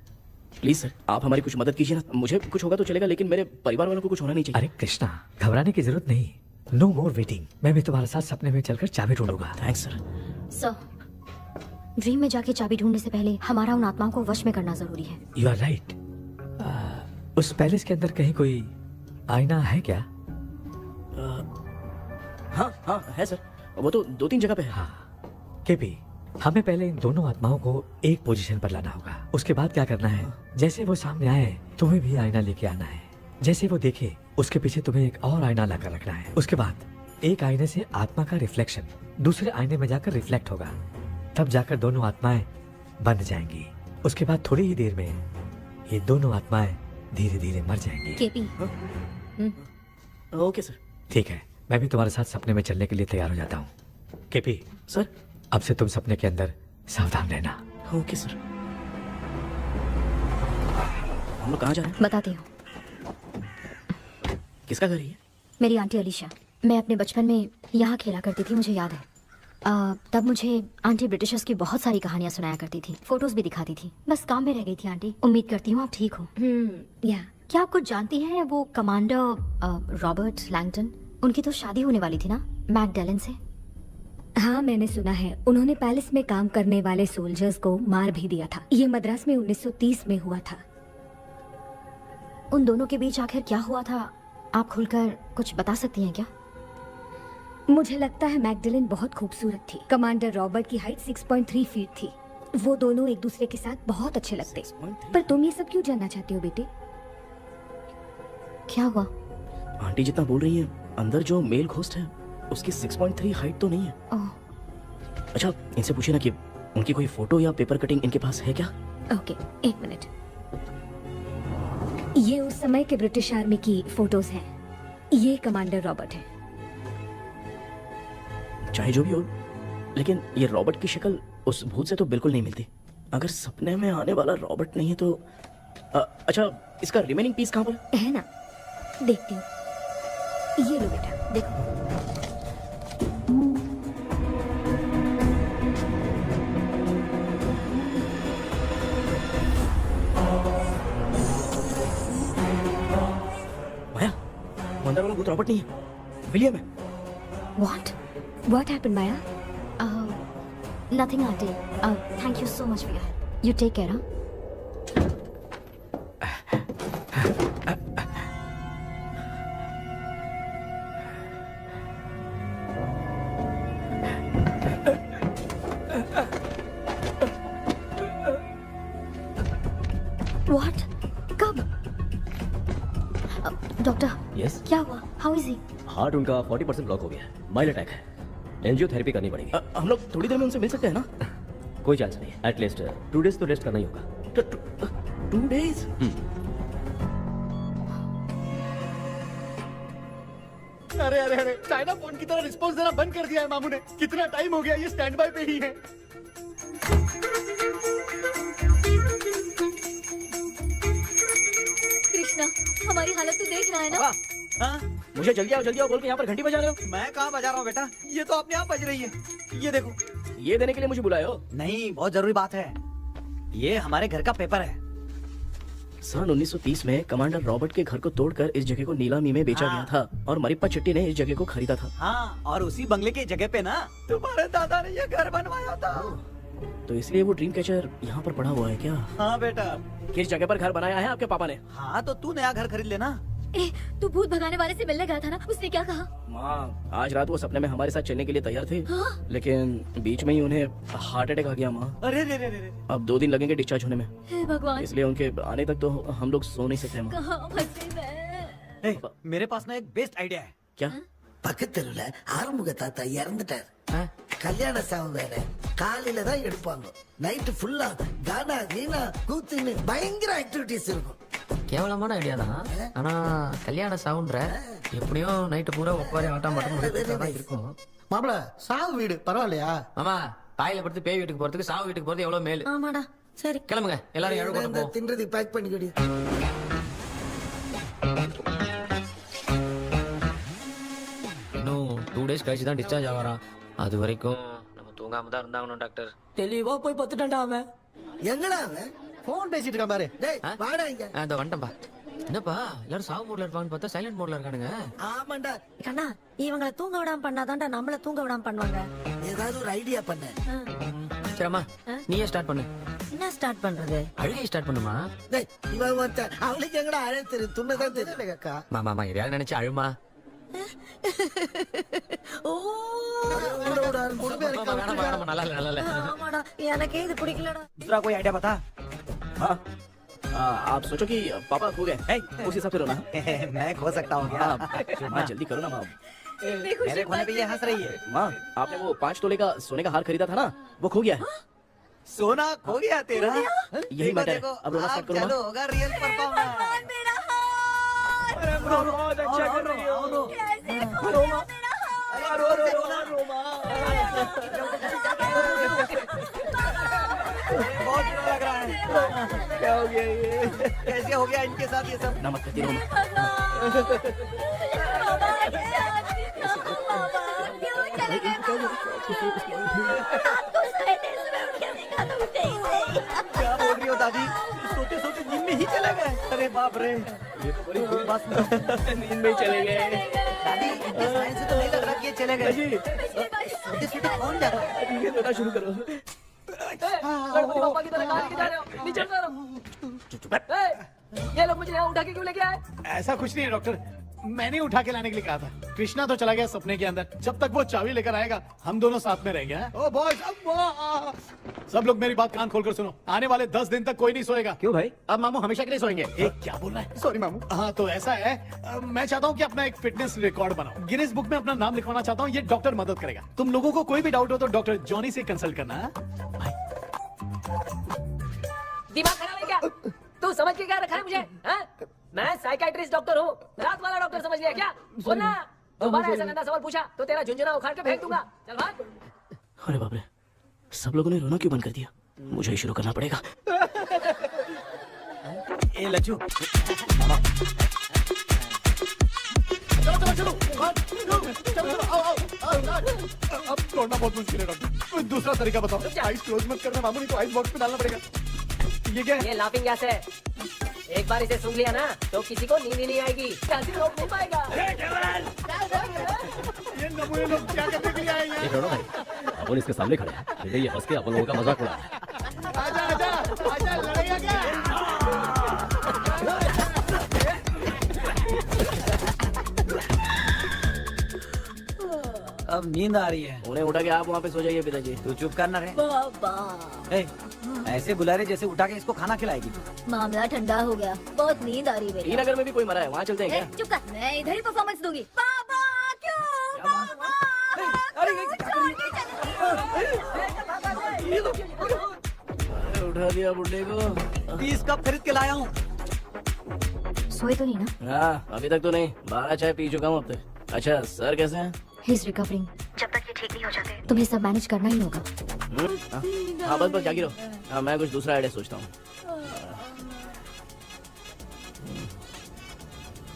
C: प्लीज सर, आप हमारी कुछ मदद कीजिए ना। मुझे कुछ होगा तो चलेगा, लेकिन मेरे परिवार वालों को कुछ होना नहीं चाहिए।
I: अरे कृष्णा, घबराने की जरूरत नहीं। No more waiting. मैं भी तुम्हारे साथ सपने में चलकर चाबी ढूंढूंगा।
C: Thanks sir.
A: सर, ड्रीम में जाके चाबी ढूंढने से पहले हमारा उन आत्माओं को वश में करना जरूरी है।
I: You are right. उस पैलेस के अंदर कहीं कोई आईना है क्या?
C: हाँ हाँ है सर, वो तो 2-3 जगह पे है।
I: हाँ केपी, हमें पहले इन दोनों आत्माओं को एक पोजीशन पर लाना होगा। उसके बाद क्या करना है, जैसे वो सामने आए तुम्हें भी आईना लेके आना है। जैसे वो देखे उसके पीछे तुम्हें एक और आईना लाकर रखना है। उसके बाद एक आईने से आत्मा का रिफ्लेक्शन दूसरे आईने में जाकर रिफ्लेक्ट होगा, तब जाकर दोनों आत्माएं बंध जाएंगी। उसके बाद थोड़ी ही देर में ये दोनों आत्माएं धीरे धीरे मर जाएंगी।
A: केपी।
C: Okay sir.
I: ठीक है, मैं भी तुम्हारे साथ सपने में चलने के लिए तैयार हो जाता हूँ। केपी
C: सर,
I: अब से तुम सपने के अंदर सावधान रहना।
C: Okay sir. हम लोग कहाँ जा रहे हैं?
A: बताती हूँ।
C: किसका घर है ये?
A: मेरी आंटी अलीशा। मैं अपने बचपन में यहाँ खेला करती थी, मुझे याद है। तब मुझे आंटी ब्रिटिशर्स की बहुत सारी कहानियाँ सुनाया करती थी, फोटोज भी दिखाती थी। बस काम में रह गई थी आंटी। उम्मीद करती हूँ आप ठीक हो। या क्या आप कुछ जानती हैं वो कमांडर रॉबर्ट लैंगटन? उनकी तो शादी होने वाली थी ना मैकडैलन से।
L: हाँ मैंने सुना है, उन्होंने पैलेस में काम करने वाले सोल्जर्स को मार भी दिया था। ये मद्रास में 1930 में हुआ था।
A: उन दोनों के बीच आखिर क्या हुआ था, आप खुलकर कुछ बता सकती हैं क्या?
L: मुझे लगता है मैकडैलन बहुत खूबसूरत थी। कमांडर रॉबर्ट की हाइट 6.3 फीट थी। वो दोनों एक दूसरे के साथ बहुत अच्छे लगते। पर तुम ये सब क्यों जानना चाहते हो बेटे?
A: क्या हुआ?
C: आंटी जितना बोल रही है, अंदर जो मेल घोस्ट है उसकी 6.3 हाइट तो नहीं है। अच्छा, इनसे पूछे ना कि उनकी कोई फोटो या पेपर कटिंग इनके पास है क्या?
L: ओके, एक मिनट। ये उस समय के ब्रिटिश आर्मी की फोटोज हैं। ये कमांडर रॉबर्ट है।
C: चाहे जो भी हो, लेकिन ये रॉबर्ट की शक्ल उस भूत से तो बिल्कुल नहीं मिलती। अगर सपने में आने वाला रॉबर्ट नहीं है तो अच्छा, इसका रिमेनिंग पीस कहाँ पर
L: है? ना देखती हूँ। ये लो बेटा, देखो।
C: कमांडर वाला भूत रॉबर्ट नहीं है, विलियम है।
L: What happened, Maya?
A: Nothing, Auntie. Thank you so much for your help.
L: You take care, huh?
A: What? कब? डॉक्टर,
E: यस,
A: क्या हुआ? How is he?
E: हार्ट उनका 40% ब्लॉक हो गया है, माइल्ड अटैक है, एंजियोथेरेपी करनी पड़ेगी।
C: हम लोग थोड़ी देर में उनसे मिल सकते हैं ना?
E: कोई चांस नहीं, एटलीस्ट 2 डेज तो रेस्ट करना ही होगा।
C: 2 days?
H: अरे अरे अरे, चाइना फोन की तरह रिस्पॉन्स देना बंद कर दिया है मामू ने। कितना टाइम हो गया, ये स्टैंड बाय पे ही है।
A: कृष्णा, हमारी हालत तो देख रहा है ना?
B: हाँ?
C: मुझे जल्दी आओ बोल के यहाँ पर घंटी बजा रहे हो।
B: मैं कहाँ बजा रहा हूँ बेटा, ये तो अपने आप बज रही है। ये देखो।
C: ये देने के लिए मुझे बुलाए हो?
B: नहीं, बहुत जरूरी बात है। ये हमारे घर का पेपर है।
C: सन 1930 में कमांडर रॉबर्ट के घर को तोड़कर इस जगह को नीलामी में बेचा गया था और मरिप्पा चिट्टी ने इस जगह को खरीदा था।
B: हाँ, और उसी बंगले की जगह पे ना तुम्हारे दादा ने ये घर बनवाया था।
C: तो इसलिए वो ड्रीम कैचर यहाँ पर पड़ा हुआ है क्या?
B: हाँ बेटा।
C: किस जगह पर घर बनाया है आपके पापा ने?
B: हाँ, तो तू नया घर खरीद लेना।
A: तू भूत भगाने वाले से मिलने गया था ना, उसने क्या कहा?
C: माँ, आज रात वो सपने में हमारे साथ चलने के लिए तैयार थे।
A: हाँ?
C: लेकिन बीच में ही उन्हें हार्ट अटैक आ गया माँ।
B: अरे रे रे रे रे।
C: अब 2 दिन लगेंगे डिस्चार्ज होने में।
A: हे भगवान,
C: इसलिए उनके आने तक तो हम लोग सो नहीं सकते माँ।
A: कहाँ फंसे मैं?
B: मेरे पास ना एक बेस्ट आइडिया है।
C: क्या?
J: பக்கத்தெருவுல ஆறுமுக தாத்தா இறந்துட்டார். கல்யாண சாவு வேற. காலையில தான் எடுப்பாங்க. நைட் ஃபுல்லா கானா கீனா கூத்துன்னு பயங்கர ஆக்டிவிட்டிஸ் இருக்கும்.
D: கேவலமான ஐடியா தான். ஆனா கல்யாண சாவுன்ற எப்படியும் நைட்டு பூரா உட்காரி ஆட்டம் பாட்டம் இருக்கும்.
J: மாப்பிள சாவு வீடு பரவாயில்லையா?
D: மாமா, பாயில படுத்து பேய் வீட்டுக்கு போறதுக்கு சாவு வீட்டுக்கு போறது எவ்வளவு மேல்.
A: ஆமாடா, சரி
D: கிளம்புங்க, எல்லாரும் எழுந்து
J: இந்த
D: போ.
J: தின்றதை பேக் பண்ணிக்கடி.
D: இன்னும் 2 days கழிச்சு தான் டிஸ்சார்ஜ் ஆவாராம். அது வரைக்கும் நம்ம தூங்காம தான் இருந்தாகணும் டாக்டர். தெளிவா போய் பத்துட்டான்டா அவன்.
J: எங்கடா அவன்?
H: போன் பேசிட்டு இருக்கான் பாரு.
J: டேய் வாடா இங்க.
D: அந்த வந்துட்டம்பா. என்னப்பா எல்லாரும் சாவு மோட்ல இருப்பான்னு பார்த்தா சைலண்ட் மோட்ல இருக்கானுங்க.
J: ஆமாண்டா.
A: கண்ணா, இவங்களை தூங்க விடாம பண்ணாதான்டா நம்மள தூங்க விடாம பண்ணுவாங்க.
J: ஏதாவது ஒரு ஐடியா பண்ண.
D: சரிம்மா, நீயே ஸ்டார்ட் பண்ணு.
A: என்ன ஸ்டார்ட் பண்றது?
D: அழுகை ஸ்டார்ட் பண்ணுமா.
J: டேய் இவன் ஒருத்தன் அவளுக்கு எங்கடா அழகு தெரியும்? துண்ணதான் தெரியல அக்கா.
D: மாமா எதையாவது நினைச்சு அழுமா.
A: ஓ,
D: நல்லா இல்ல.
A: ஆமாடா, எனக்கே இது பிடிக்கலடா.
B: दूसरा कोई आइडिया बता।
C: हाँ, आप सोचो कि पापा खो गए, उस हिसाब से रोना।
B: मैं खो सकता हूँ क्या?
C: माँ जल्दी करो ना माँ।
B: मेरे खोने पे ये हंस रही है।
C: माँ, आपने वो 5 तोले का सोने का हार खरीदा था ना, वो खो गया है।
B: सोना खो गया तेरा?
C: यही मैटर है। अब रोना स्टार्ट करो
B: चलो,
C: माँ।
B: होगा रियल परफॉर्मेंस।
A: मेरा हाथ
B: बहुत अच्छा कर रही हो।
A: कैसे खो गया मेरा हाथ?
B: बहुत बुरा लग रहा है। क्या हो गया ये? कैसे हो गया इनके साथ ये सब?
C: ना मत करती रोना।
B: क्या बोल रही हो दादी? सोते सोते नींद में ही चले गए? अरे बाप रे, ये तो बड़ी बुरी बात है।
C: नींद में ही चले गए।
B: दादी, इनके साइन से तो नहीं लग रहा कि ये चले गए। सोते सोते कौन जा रहा है?
C: ये रोना शुरू करो।
D: पापा की तरह कहाँ लेके जा रहे हो? नीचे उतारो। ये लोग मुझे यहाँ उठा के क्यों लेके आए?
F: ऐसा कुछ नहीं है डॉक्टर, मैंने उठा के लाने के लिए कहा था। कृष्णा तो चला गया सपने के अंदर, जब तक वो चाबी लेकर आएगा हम दोनों साथ में रहेंगे। ओ बॉयज, सब लोग मेरी बात कान खोलकर सुनो, आने वाले 10 दिन तक कोई नहीं सोएगा।
H: क्यों भाई? अब मामू हमेशा के लिए सोएंगे।
F: क्या बोल रहा है?
H: सॉरी मामू।
F: हाँ तो ऐसा है, मैं चाहता हूँ कि अपना एक फिटनेस रिकॉर्ड बनाओ, गिनीज बुक में अपना नाम लिखवाना चाहता हूँ। ये डॉक्टर मदद करेगा। तुम लोगों को कोई भी डाउट हो तो डॉक्टर जॉनी से कंसल्ट करना।
D: दिमाग खराब है क्या? तू समझ के क्या रखा है मुझे? हाँ? मैं साइकाइट्रिस्ट डॉक्टर हूँ, रात वाला डॉक्टर समझ लिया क्या? सुनना, दोबारा ऐसा गंदा सवाल पूछा तो तेरा झुंझुना उखाड़ के फेंक दूंगा। चल भाग।
C: अरे बाप रे, सब लोगों ने रोना क्यों बंद कर दिया? मुझे ही शुरू करना पड़ेगा।
B: ए लज्जू,
F: अब छोड़ना बहुत मुश्किल है डॉक्टर, दूसरा तरीका बताओ। आइस क्लोज मत करना मामू, नहीं तो आइस बॉक्स में डालना पड़ेगा। ये क्या है?
D: ये लाफिंग गैस है। एक
J: बार इसे सूंघ लिया ना तो किसी को नींद ही नहीं आएगी, कैसे रोक नहीं पाएगा।
F: ये नमूने लोग क्या करने के लिए आए
E: ये करो भाई, अपन इसके सामने खड़े हैं, फिर ये हंस के अपन लोगों का मजाक उड़ा है।
F: आजा आजा आजा, लड़ेगा क्या?
B: अब नींद आ रही है।
C: उन्हें उठा के आप वहाँ पे सो जाइए पिताजी।
B: तू चुप करना रे। ए, ऐसे बुला रहे जैसे उठा के इसको खाना खिलाएगी।
A: मामला ठंडा हो गया, बहुत नींद आ रही है मेरी।
C: नगर में भी कोई मरा है, वहाँ चलते हैं
A: ए,
C: क्या?
A: चुप कर, मैं इधर ही परफॉर्मेंस दूंगी। बाबा क्यों?
C: उठा दिया बुड्ढे को।
B: 30 कप खरीद के लाया हूँ।
L: सोए तो नहीं ना?
C: हाँ अभी तक तो नहीं, 12 चाय पी चुका हूँ अब तक। अच्छा सर कैसे हैं?
L: He is recovering. जब तक ये ठीक नहीं हो जाते तुम्हें सब मैनेज करना ही होगा।
C: हाँ बस जागी रहो। हाँ मैं कुछ दूसरा आइडिया सोचता हूँ।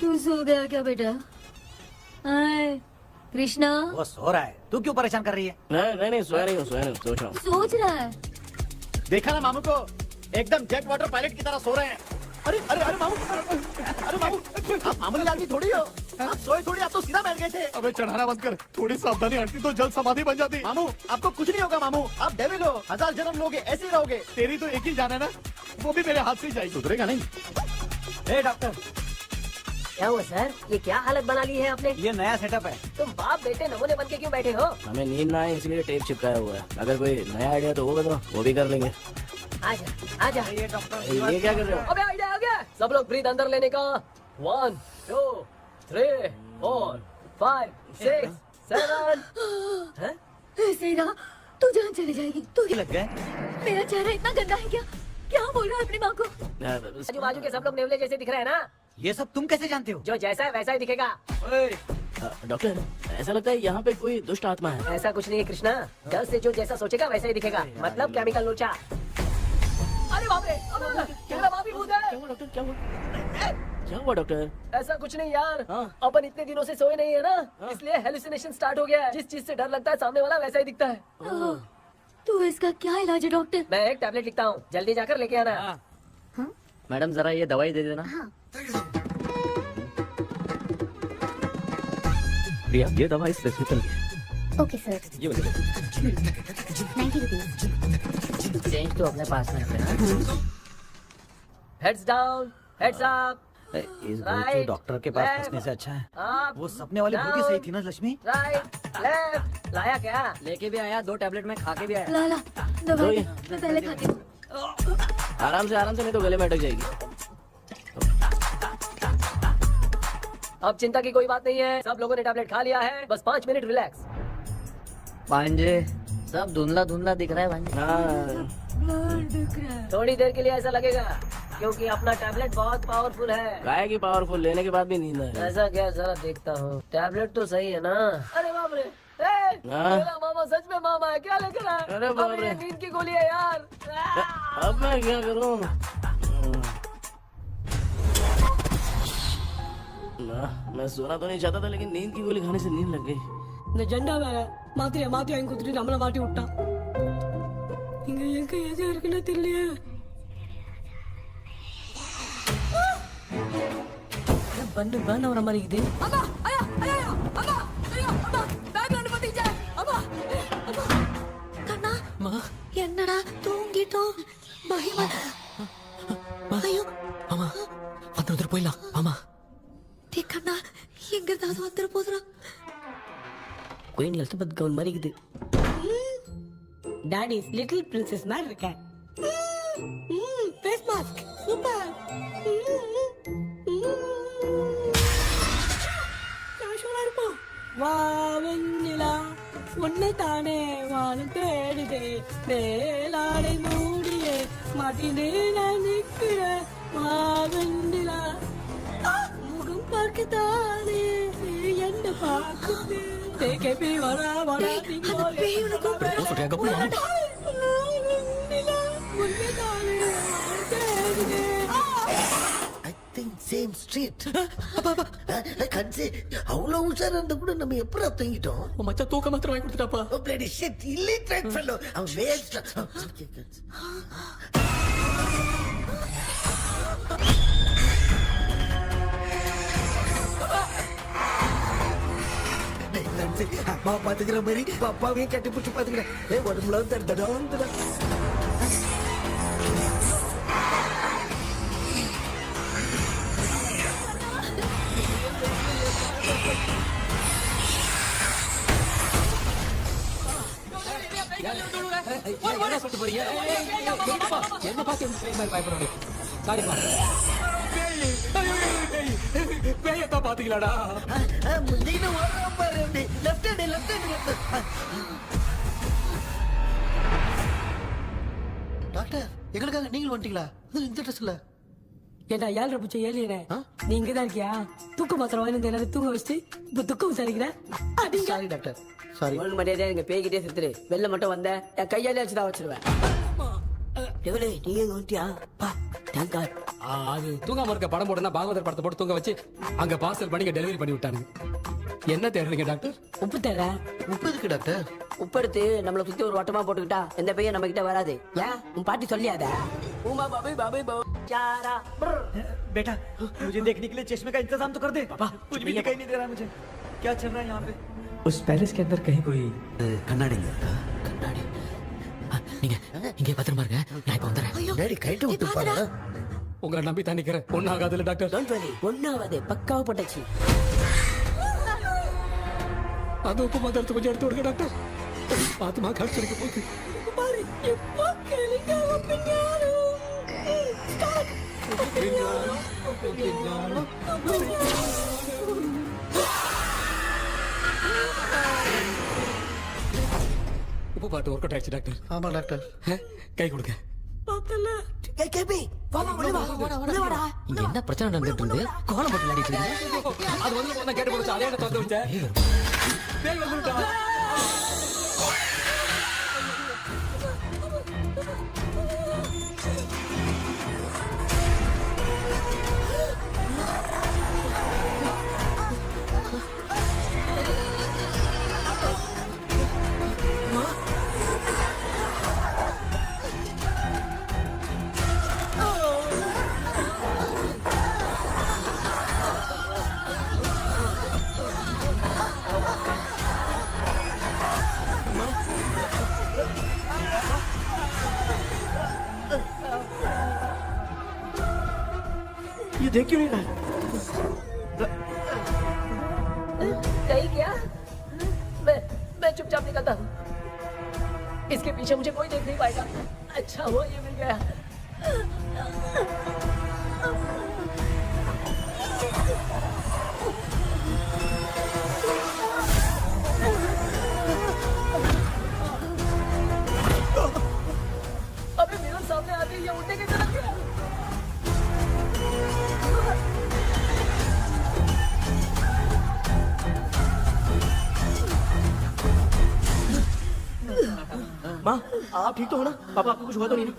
A: तू सो गया क्या बेटा? हाय कृष्णा,
B: वो सो रहा है, तू क्यों परेशान कर रही है?
C: नहीं सोया नहीं हूँ, सोच रहा हूँ।
A: सोच रहा है।
H: देखा ना मामू को, एकदम जेट वाटर पायलट की तरह सो रहे हैं। अरे अरे अरे मामू, अरे मामू, आप मामूली आदमी थोड़ी हो, आप सोए थोड़ी, आप तो सीधा बैठ गए थे।
F: अबे चढ़ाना बंद कर, थोड़ी सावधानी हटती तो जल्द समाधि बन जाती।
H: मामू आपको कुछ नहीं होगा मामू, आप डेविल हो, 1000 जन्म लोगे ऐसे ही रहोगे।
F: तेरी तो एक ही जान है ना, वो भी मेरे हाथ से ही जाएगी।
H: सुधरेगा नहीं।
B: ए डॉक्टर,
J: क्या हुआ सर, ये क्या हालत बना ली है आपने?
B: ये नया सेटअप है।
J: तुम बाप बेटे नमूने बन के क्यों बैठे हो?
C: हमें नींद ना आए इसलिए टेप चिपकाया हुआ है। अगर कोई नया आइडिया तो वो बताओ, वो भी कर लेंगे।
J: आजा आजा।
B: ये डॉक्टर
C: ये क्या कर रहे हो?
J: अबे आइडिया आ गया, सब लोग ब्रीथ अंदर लेने का। 1 2 3 4 5 6 7।
A: ऐसे ही रहा तू जान चली जाएगी। तू
B: लग गए।
A: मेरा चेहरा इतना गंदा है क्या? क्या बोल रहा है अपनी माँ को?
J: आजू बाजू के सब लोग नेवले जैसे दिख रहे हैं ना।
B: ये सब तुम कैसे जानते हो?
J: जो जैसा है वैसा ही दिखेगा।
C: डॉक्टर ऐसा लगता है यहाँ पे कोई दुष्ट आत्मा है।
J: ऐसा कुछ नहीं है कृष्णा, डर से जो जैसा सोचेगा वैसा ही दिखेगा, मतलब केमिकल लोचा। अरे बाप रे, मेरा बाप ही भूत है।
C: क्या हुआ डॉक्टर, क्या हुआ डॉक्टर?
J: ऐसा कुछ नहीं यार,
C: हाँ।
J: अपन इतने दिनों से सोए नहीं है ना, इसलिए हेलुसिनेशन स्टार्ट हो गया है। जिस चीज से डर लगता है सामने वाला वैसा ही दिखता है।
A: तो इसका क्या इलाज है डॉक्टर?
J: मैं एक टैबलेट लिखता हूँ, जल्दी जाकर लेके आना।
D: मैडम जरा ये दवाई दे देना।
E: प्रिया ये दवा इस प्रेस्क्रिप्शन की है।
L: Okay sir.
E: ये वाली ले।
L: 90 रुपीज।
J: चेंज तो अपने पास में रखना। Heads down, heads up.
B: इस भूतू डॉक्टर के पास फंसने से अच्छा है वो सपने वाली भूत ही सही थी ना लक्ष्मी।
J: Right left. लाया क्या?
D: लेके भी आया, 2 टैबलेट में खा के भी आया।
A: लाला दवाई मैं पहले खाती हूँ।
C: आराम से नहीं तो गले में अटक जाएगी।
J: अब चिंता की कोई बात नहीं है, सब लोगों ने टैबलेट खा लिया है, बस 5 मिनट रिलैक्स।
D: भांजे सब धुंधला धुंधला दिख रहा है भांजे।
J: थोड़ी देर के लिए ऐसा लगेगा क्योंकि अपना टैबलेट बहुत पावरफुल है।
C: गाय की पावरफुल लेने के बाद भी नींद है।
J: ऐसा क्या, जरा देखता हूँ। टैबलेट तो सही है ना? अरे बाप रे, मेरा मामा सच में मामा है, क्या लेकर आया?
C: अरे बाप रे,
J: नींद की गोली है यार।
C: अब मैं क्या करूँ? मैं सोना तो नहीं चाहता था लेकिन नींद की गोली खाने से नींद लग गई।
J: నిజంగా మాత్రం ఇంకొద్ది నమ్మల వాటి ఉంటా ఇంకా ఏదో ఇరుకున్నా తెలియ బండి బాగా ఉన్నా మరి ఇది
A: என்னடா தூங்கிட்டோம். பயமா ஐயோ
J: மாமா வந்து போயிடலாம் மாமா.
A: கண்ணா எங்க தான் வந்துட போதுரா.
J: குயின் எலிசபெத் கவுன் மாதிரி இருக்குது. டாடி லிட்டில் பிரின்சஸ் மாதிரி இருக்கேன். Face mask super. காஷோரா இருப்போம். வா வெண்ணிலா உன்னை தானே வானம் தேடுதே, மேலாடை மூடியே மாட்டினே நான் நிற்கிறேன். வா வெண்ணிலா முகம் பார்க்கத்தானே என்ன பார்க்குது.
M: சேம் ஸ்ட்ரீட் கன்சி அவ்வளவு உஷாரா இருந்தா கூட நம்ம எப்படா தூங்கிட்டோம்?
J: மச்சா தூக்க மாத்திரம் வாங்கி கொடுத்துட்டாப்பா.
M: பிளடி ஷிட் இல்லிட்ரேட் ஃபெல்லோ அவன் வேஸ்ட். பாத்துக்கிற மாதிரி அப்பாவையும் கட்டி பிடிச்சி பாத்துக்கிறேன் உடம்புல தடா
D: என்ன சொல்லிட்டு போறீங்க? என்ன பார்த்து பயப்படுறீங்க? சாரிப்பா. பேயத்தான் பாத்தீங்களாடா?
M: முந்தின ஓடுறான் பாரு அப்படி left hand left hand doctor எங்களுக்காக நீங்கள் வந்துட்டீங்களா இந்த ட்ரெஸ்ல
J: ஏண்டா 7:30 பூச்சி ஏலியனே நீ இங்கதான் இருக்கியா? தூக்க மாத்திரம் வாங்கி எல்லாரும் தூங்க வச்சுட்டு இப்ப துக்கம் விசாரிக்கிற.
M: Sorry doctor sorry.
J: ஒழுங்கு மரியாதையா எங்க பேய்கிட்டே செத்துரு. வெளில மட்டும் வந்த என் கையாலே வச்சுதான் வச்சிருவேன். எவ்வளவு நீ எங்க வந்துட்டியா? Thank God.
D: அது தூங்காம இருக்க படம் போடுனா பாகவதர் படத்தை போட்டு தூங்க வச்சு அங்க பார்சல் பண்ணி டெலிவரி பண்ணி விட்டானுங்க. என்ன தேடுறீங்க டாக்டர்?
J: உப்பு தேட.
M: உப்பு எதுக்கு டாக்டர்?
J: உப்பு எடுத்து நம்மள சுத்தி ஒரு வட்டமா போட்டுக்கிட்டா எந்த பையன் நம்ம கிட்ட வராது. ஏன் உன் பாட்டி சொல்லியாத? உமா பாபி பாபி பாபு चारा
B: बेटा मुझे देखने के लिए चश्मे का इंतजाम तो कर दे। पापा कुछ भी दिखाई नहीं दे रहा मुझे, क्या चल रहा है यहाँ पे?
I: उस पैलेस के अंदर कहीं कोई
K: கண்ணாடி கண்ணாடி நீங்க இங்கே பத்திரமா இருங்க, நான் இப்ப வந்துடுறேன்.
M: டேடி கைட்டு விட்டு பாரு.
D: உங்களை நம்பி தான் நிக்கிறேன். ஒன்னாகாதுல டாக்டர்.
J: டோன்ட் வரி ஒன்னாவது பக்காவ பட்டாச்சு.
D: அது உப்பு மாத்திரத்தை கொஞ்சம் எடுத்து விடுங்க டாக்டர். ஆத்மா கடிச்சிருக்க போகுது.
J: பாரு எப்போ கேளுங்க பின்னாரு.
D: உப்பு பாட்டு ஒர்க் அவுட் ஆயிடுச்சு டாக்டர்.
M: ஆமா டாக்டர்.
D: கை கொடுங்க.
J: பாத்தல ஏய் கேபி வாமா உள்ள வாடா.
K: இங்க என்ன பிரச்சனை நடந்துட்டு இருக்கு? கோலம் போட்டு விளையாடிட்டு இருக்கீங்க.
D: அது வந்து நான் கேட்டு போச்சு. அதே தந்து வச்சேன். பேய் வந்துட்டா.
C: ये देख क्यों नहीं रहा है?
J: नहीं क्या? मैं चुपचाप निकलता हूँ. इसके पीछे मुझे कोई देख नहीं पाएगा. अच्छा हुआ ये मिल गया. अबे मेरे सामने आते ही ये उड़ने की तरफ गया.
C: माँ आप ठीक तो हो ना? पापा आपको कुछ हुआ तो नहीं ना?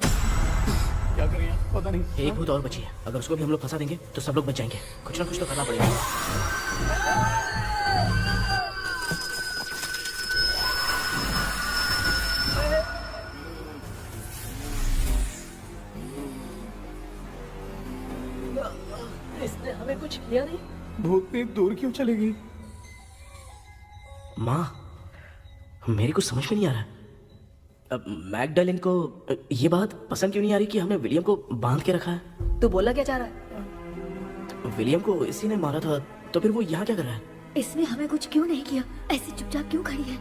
F: क्या करें पता नहीं।
C: एक भूत और बची है, अगर उसको भी हम लोग फंसा देंगे तो सब लोग बच जाएंगे। कुछ ना कुछ तो करना पड़ेगा।
J: इसने हमें कुछ किया नहीं.
F: भूतनी दूर क्यों चली गई?
C: माँ मेरी कुछ समझ में नहीं आ रहा। अब मैगडालिन को ये बात पसंद क्यों नहीं आ रही कि हमने विलियम को बांध के रखा है?
J: तू बोलना क्या चाह रहा है?
C: विलियम को इसी ने मारा था, तो फिर वो यहाँ क्या कर रहा है?
L: इसने हमें कुछ क्यों नहीं किया? ऐसे चुपचाप क्यों खड़ी है?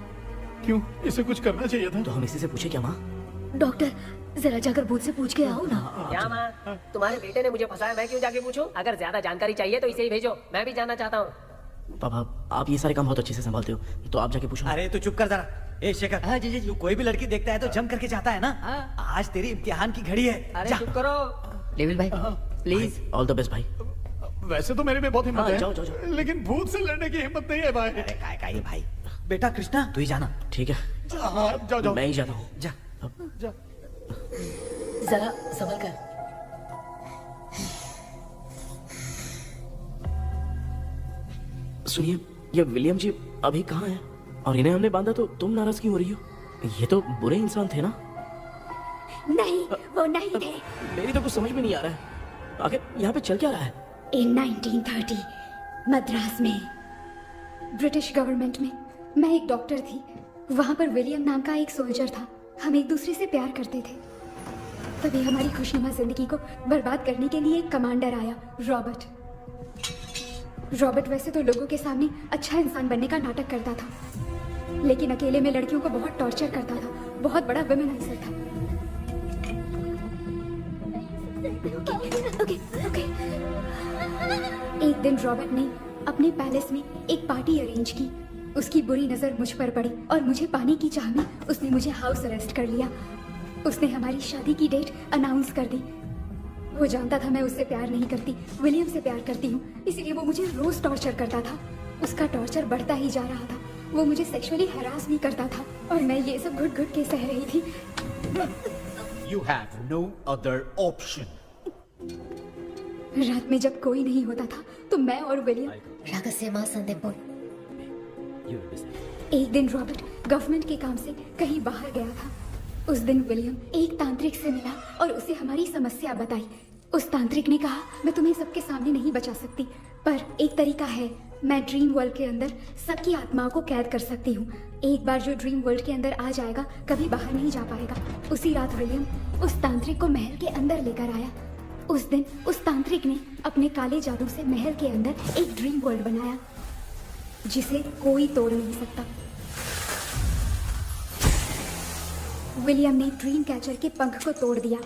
F: क्यों इसे कुछ करना चाहिए था।
C: तो हम इसी से पूछे क्या माँ?
L: डॉक्टर जरा जाकर भूत से पूछ के आओ ना।
J: क्या माँ तुम्हारे बेटे ने मुझे फंसाया, मैं क्यों जाके पूछूं? अगर ज्यादा जानकारी चाहिए तो इसे ही भेजो, मैं भी जानना चाहता हूँ.
C: पापा आप ये सारे काम बहुत अच्छे से संभालते हो, तो आप जाके पूछो।
B: अरे तू चुप कर जरा। ए शेखर, हाँ जी तू कोई भी लड़की देखता है तो जम करके जाता है ना। आज तेरी इम्तिहान की घड़ी है।
J: अरे चुप करो लेविल भाई प्लीज।
C: ऑल द बेस्ट भाई।
F: वैसे तो मेरे में बहुत हिम्मत है,
C: जाओ, जाओ, जाओ।
F: लेकिन भूत से लड़ने की हिम्मत नहीं है भाई।
B: अरे काय भाई। बेटा कृष्णा तू ही जाना।
C: ठीक है
F: हाँ, जाओ जाओ।
C: मैं ही जाता हूँ।
B: जा
F: जा।
J: जरा संभल कर।
C: सुनिए ये विलियम जी अभी कहाँ हैं? और इन्हें हमने बांधा तो तुम नाराज क्यों हो रही हो? ये तो बुरे इंसान थे ना?
L: नहीं वो नहीं थे।
C: मेरी तो कुछ समझ में नहीं आ रहा है, आखिर यहाँ पे चल क्या रहा है?
L: इन 1930 मद्रास में ब्रिटिश गवर्नमेंट में मैं एक डॉक्टर थी। वहाँ पर विलियम नाम का एक सोल्जर था। हम एक दूसरे से प्यार करते थे। तभी हमारी खुशनुमा जिंदगी को बर्बाद करने के लिए एक कमांडर आया, रॉबर्ट। रॉबर्ट वैसे तो लोगों के सामने अच्छा इंसान बनने का नाटक करता था, लेकिन अकेले में लड़कियों को बहुत टॉर्चर करता था। बहुत बड़ा वुमेनाइजर था। ओके। एक दिन रॉबर्ट ने अपने पैलेस में एक पार्टी अरेंज की। उसकी बुरी नजर मुझ पर पड़ी और मुझे पाने की चाह में उसने मुझे हाउस अरेस्ट कर लिया। उसने हमारी शादी की डेट अनाउंस कर दी। वो जानता था मैं उससे प्यार नहीं करती, विलियम से प्यार करती हूँ, इसलिए वो मुझे रोज टॉर्चर करता था। उसका टॉर्चर बढ़ता ही जा रहा था। वो मुझे सेक्सुअली हरास भी करता था और मैं ये सब घुट घुट के सह रही थी।
H: You have no other option.
L: रात में जब कोई नहीं होता था तो मैं और विलियम एक दिन रॉबर्ट गवर्नमेंट के काम से कहीं बाहर गया था। उस दिन विलियम एक तांत्रिक से मिला और उसे हमारी समस्या बताई। उस तांत्रिक ने कहा, मैं तुम्हें सबके सामने नहीं बचा सकती, पर एक तरीका है। मैं ड्रीम वर्ल्ड के अंदर सबकी आत्माओं को कैद कर सकती हूँ। एक बार जो ड्रीम वर्ल्ड के अंदर आ जाएगा कभी बाहर नहीं जा पाएगा। उसी रात विलियम उस तांत्रिक को महल के अंदर लेकर आया। उस दिन उस तांत्रिक ने अपने काले जादू से महल के अंदर एक ड्रीम वर्ल्ड बनाया जिसे कोई तोड़ नहीं सकता। विलियम ने ड्रीम कैचर के पंख को तोड़ दिया।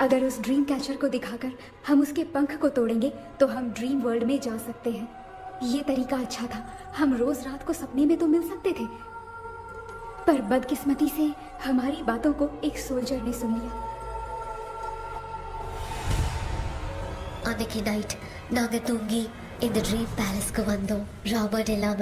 L: अगर उस ड्रीम कैचर को दिखाकर हम उसके पंख को तोड़ेंगे तो हम ड्रीम वर्ल्ड में जा सकते हैं। ये तरीका अच्छा था। हम रोज रात को सपने में तो मिल सकते थे, पर बदकिस्मती से हमारी बातों को एक सोल्जर ने सुन लिया।
N: அன்னைக்கு நைட் நாங்க தூங்கி இந்த ட்ரீம் பேலஸ்க்கு வந்தோம். ராபர்ட் இல்லாம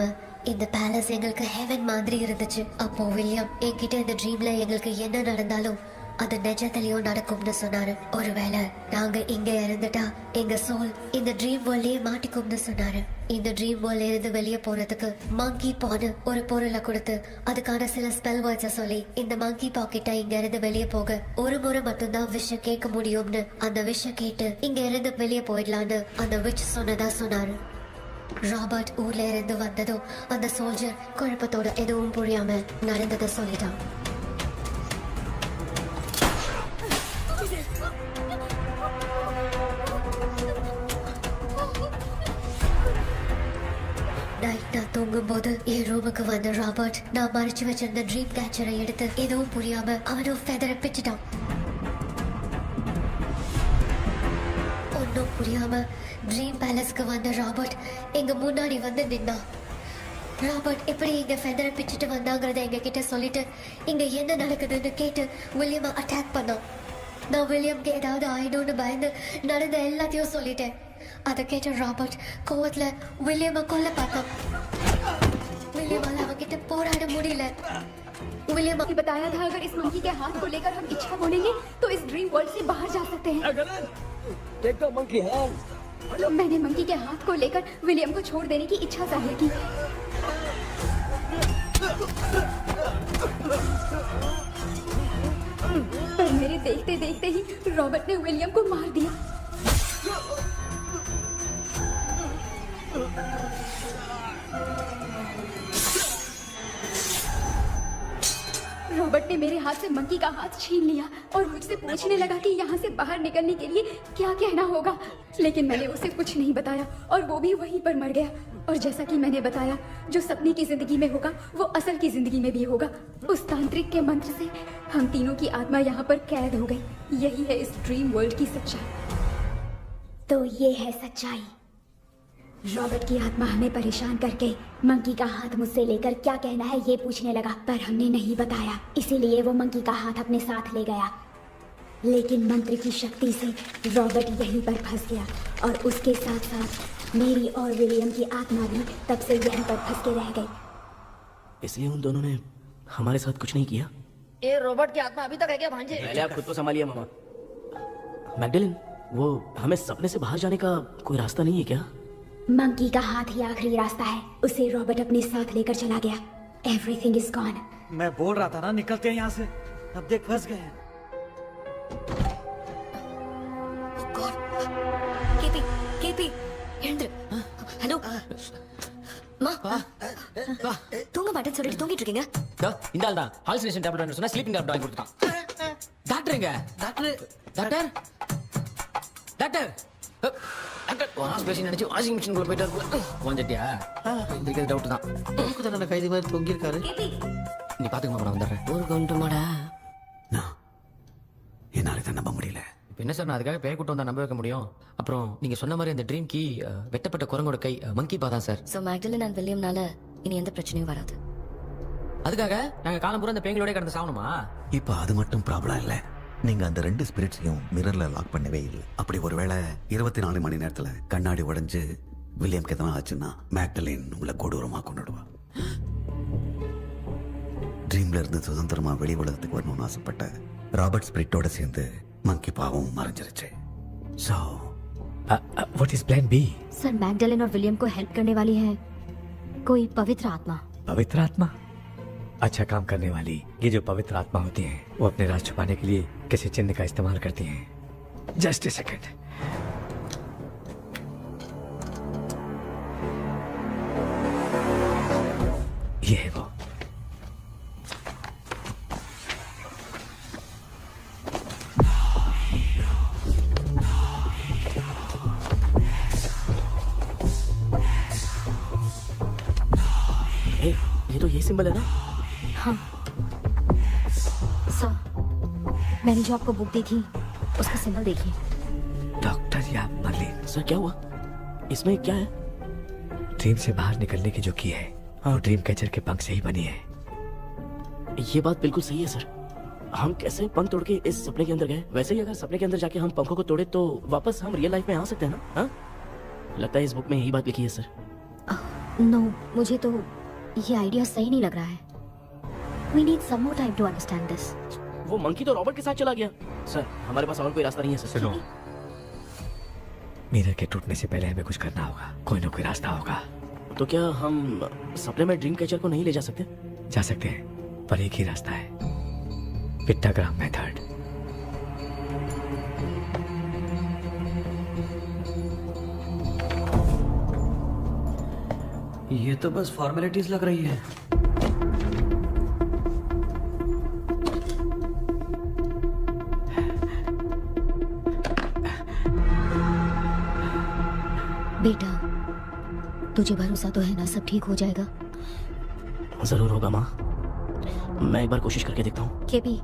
N: இந்த பேலஸ் எங்களுக்கு ஹெவன் மாதிரி இருந்துச்சு. அப்போ வில்லியம் என்கிட்ட இந்த ட்ரீம்ல எங்களுக்கு என்ன நடந்தாலும் அது நிஜத்திலயும் நடக்கும்னு சொன்னாரு. ஒருவேளை நாங்க இங்க இறந்துட்டா எங்க சோல் இந்த ட்ரீம் வேர்ல்ட்லயே மாட்டிக்கும்னு சொன்னாரு. இந்த ட்ரீம் வேர்ல்ட்ல இருந்து வெளியே போறதுக்கு மங்கி பான்னு ஒரு பொருளை கொடுத்து அதுக்கான சில ஸ்பெல் வேர்ட்ஸை சொல்லி இந்த மங்கி பாக்கிட்ட இங்க இருந்து வெளியே போக ஒரு முறை மட்டும்தான் விஷயம் கேட்க முடியும்னு அந்த விஷயம் கேட்டு இங்க இருந்து வெளியே போயிடலான்னு அந்த விச் சொன்னதா சொன்னாரு. ராபர்ட் ஊர்ல இருந்து வந்ததும் அந்த சோல்ஜர் குழப்பத்தோட எதுவும் புரியாம நடந்ததை சொல்லிட்டான். நைட் நான் தூங்கும்போது என் ரூமுக்கு வந்த ராபர்ட் நான் மறைச்சு வச்சிருந்த ட்ரீம் கேச்சரை எடுத்து எதுவும் புரியாம அவனும் ஃபெதரை பிச்சுட்டான். ஒன்னும் புரியாம ட்ரீம் பேலஸ்க்கு வந்த ராபர்ட் எங்க முன்னாடி வந்து நின்னான். ராபர்ட் எப்படி இங்க ஃபெதரை பிச்சுட்டு வந்தாங்கிறத எங்க கிட்ட சொல்லிட்டு இங்க என்ன நடக்குதுன்னு கேட்டு வில்லியமை அட்டாக் பண்ணான். நான் வில்லியம்க்கு ஏதாவது ஆயிடும்னு பயந்து நடந்த எல்லாத்தையும் சொல்லிட்டேன். அதை கேட்ட ராபர்ட் கோவத்துல வில்லியமை கொல்ல பார்த்தான். विलियम அவங்கிட்ட போராட முடியல.
L: विलियम ने बताया था अगर इस मंकी के हाथ को लेकर हम इच्छा बोलेंगे तो इस ड्रीम वर्ल्ड से बाहर जा सकते हैं। मैंने मंकी के हाथ को लेकर विलियम को छोड़ देने की इच्छा जाहिर की। पर मेरे देखते देखते ही रॉबर्ट ने विलियम को मार दिया। रॉबर्ट ने मेरे हाथ से मंकी का हाथ छीन लिया और मुझसे पूछने लगा कि यहाँ से बाहर निकलने के लिए क्या कहना होगा, लेकिन मैंने उसे कुछ नहीं बताया और वो भी वहीं पर मर गया। और जैसा कि मैंने बताया, जो सपने की जिंदगी में होगा वो असल की जिंदगी में भी होगा। उस तांत्रिक के मंत्र से हम तीनों की आत्मा यहाँ पर कैद हो गई। यही है इस ड्रीम वर्ल्ड की सच्चाई। तो ये है सच्चाई। रॉबर्ट की आत्मा हमें परेशान करके मंकी का हाथ मुझसे लेकर क्या कहना है ये पूछने लगा, पर हमने नहीं बताया, इसीलिए वो मंकी का हाथ अपने साथ ले गया। लेकिन मंत्र की शक्ति से रॉबर्ट यहीं पर फंस गया और उसके साथ साथ मेरी और विलियम की आत्मा भी तब से यहीं पर फंस के रह गई।
C: इसलिए उन दोनों ने हमारे साथ कुछ नहीं किया।
G: ये रॉबर्ट की आत्मा अभी तक है क्या भांजे?
C: पहले आप खुद को संभालिए मामा। मैगडेलिन, वो हमें सपने से बाहर जाने का कोई रास्ता नहीं है क्या?
L: मंकी का हाथ ही आखिरी रास्ता है। उसे रॉबर्ट अपने साथ लेकर चला गया। Everything is gone.
B: मैं बोल रहा था ना निकलते हैं यहाँ से। अब देख फंस गए हैं।
N: केपी केपी எழுந்துரு. ஹலோ
O: நைட் தூங்கிட்டு இருக்கீங்க?
D: இந்த ஆள் தான் ஹாலுசினேஷன் டேப்லெட் சொன்னா ஸ்லீப்பிங் டேப்லெட் வாங்கி கொடுத்தான். டாக்டருங்க doctor doctor doctor doctor wash பேசி நினைச்சு வாஷிங் மிஷின் குள்ள போயிட்டாரு. கொஞ்சட்டியா இந்த டவுட் தான்.
M: எனக்கு தான் கைதி மாதிரி தொங்கி இருக்காரு.
D: நீ பாத்துக்கமா நான் வந்துடுறேன்.
O: ஒரு கொண்டுமாடா.
H: என்னால இதை நம்ப முடியல.
D: இப்போ என்ன சார், நான் அதுக்காக பேய் கூட்டம் தான் நம்ப வைக்க முடியும்? அப்புறம் நீங்க சொன்ன மாதிரி அந்த ட்ரீம் கீ வெட்டப்பட்ட குரங்கோட கை மங்கி பா தான் சார்.
O: சோ மேக்டலின் அண்ட் வில்லியம்னால இனி எந்த பிரச்சனையும் வராது.
D: அதுக்காக நாங்க காலம் பூரா அந்த பேய்களோட கடந்து சாவணுமா?
H: இப்ப அது மட்டும் ப்ராப்ளம் இல்ல. நீங்க அந்த 2 ஸ்பிரிட்ஸையும் மிரர்ல லாக் பண்ணவே இல்லை. அப்படி ஒருவேளை 24 மணி நேரத்துல கண்ணாடி உடைஞ்சு வில்லியம்க்கு எதனா ஆச்சுன்னா மேக்டலின் உங்களை கொடூரமா கொண்டுடுவா. ட்ரீம்ல இருந்து சுதந்திரமா வெளி உலகத்துக்கு வரணும்னு ஆசைப்பட்ட ராபர்ட் ஸ்பிரிட்டோட சேர்ந்து மங்கி பாவும் மறைஞ்சிருச்சு. So
I: what is plan B?
A: Sir Magdalene और विलियम को हेल्प करने वाली है कोई पवित्र आत्मा।
I: पवित्र आत्मा? अच्छा काम करने वाली ये जो पवित्र आत्मा होती हैं वो अपने राज छुपाने के लिए किसी चिन्ह का इस्तेमाल करती हैं। Just a second. ये है वो।
C: ये तो ये सिंबल है ना?
A: हाँ सर, मैंने जो आपको बुक दी थी उसका सिंबल देखिए।
I: डॉक्टर या मर्लिन।
C: सर क्या हुआ? इसमें क्या है?
I: ड्रीम से बाहर निकलने की जो की है वो ड्रीम कैचर के पंख से ही बनी है।
C: ये बात बिल्कुल सही है सर। हम कैसे पंख तोड़ के इस सपने के अंदर गए, वैसे ही अगर सपने के अंदर जाके हम पंखों को तोड़े तो वापस हम रियल लाइफ में आ सकते हैं ना? हाँ? लगता है इस बुक में यही बात लिखी है सर।
A: नो, मुझे तो ये आइडिया सही नहीं लग रहा है। We need some more time to understand this.
C: वो मंकी तो रॉबर्ट के साथ चला गया। सर हमारे पास और कोई रास्ता नहीं है सर।
I: सुनो, मिरर के टूटने से पहले हमें कुछ करना होगा। कोई ना कोई रास्ता होगा।
C: तो क्या हम सपने में ड्रीम कैचर को नहीं ले जा सकते?
I: जा सकते हैं, पर एक ही रास्ता है, पिट्टाग्राम मेथड।
B: ये तो बस फॉर्मेलिटीज लग रही है।
A: बेटा, तुझे भरोसा तो है ना सब ठीक हो जाएगा?
C: जरूर होगा माँ, मैं एक बार कोशिश करके देखता हूँ।
A: केपी,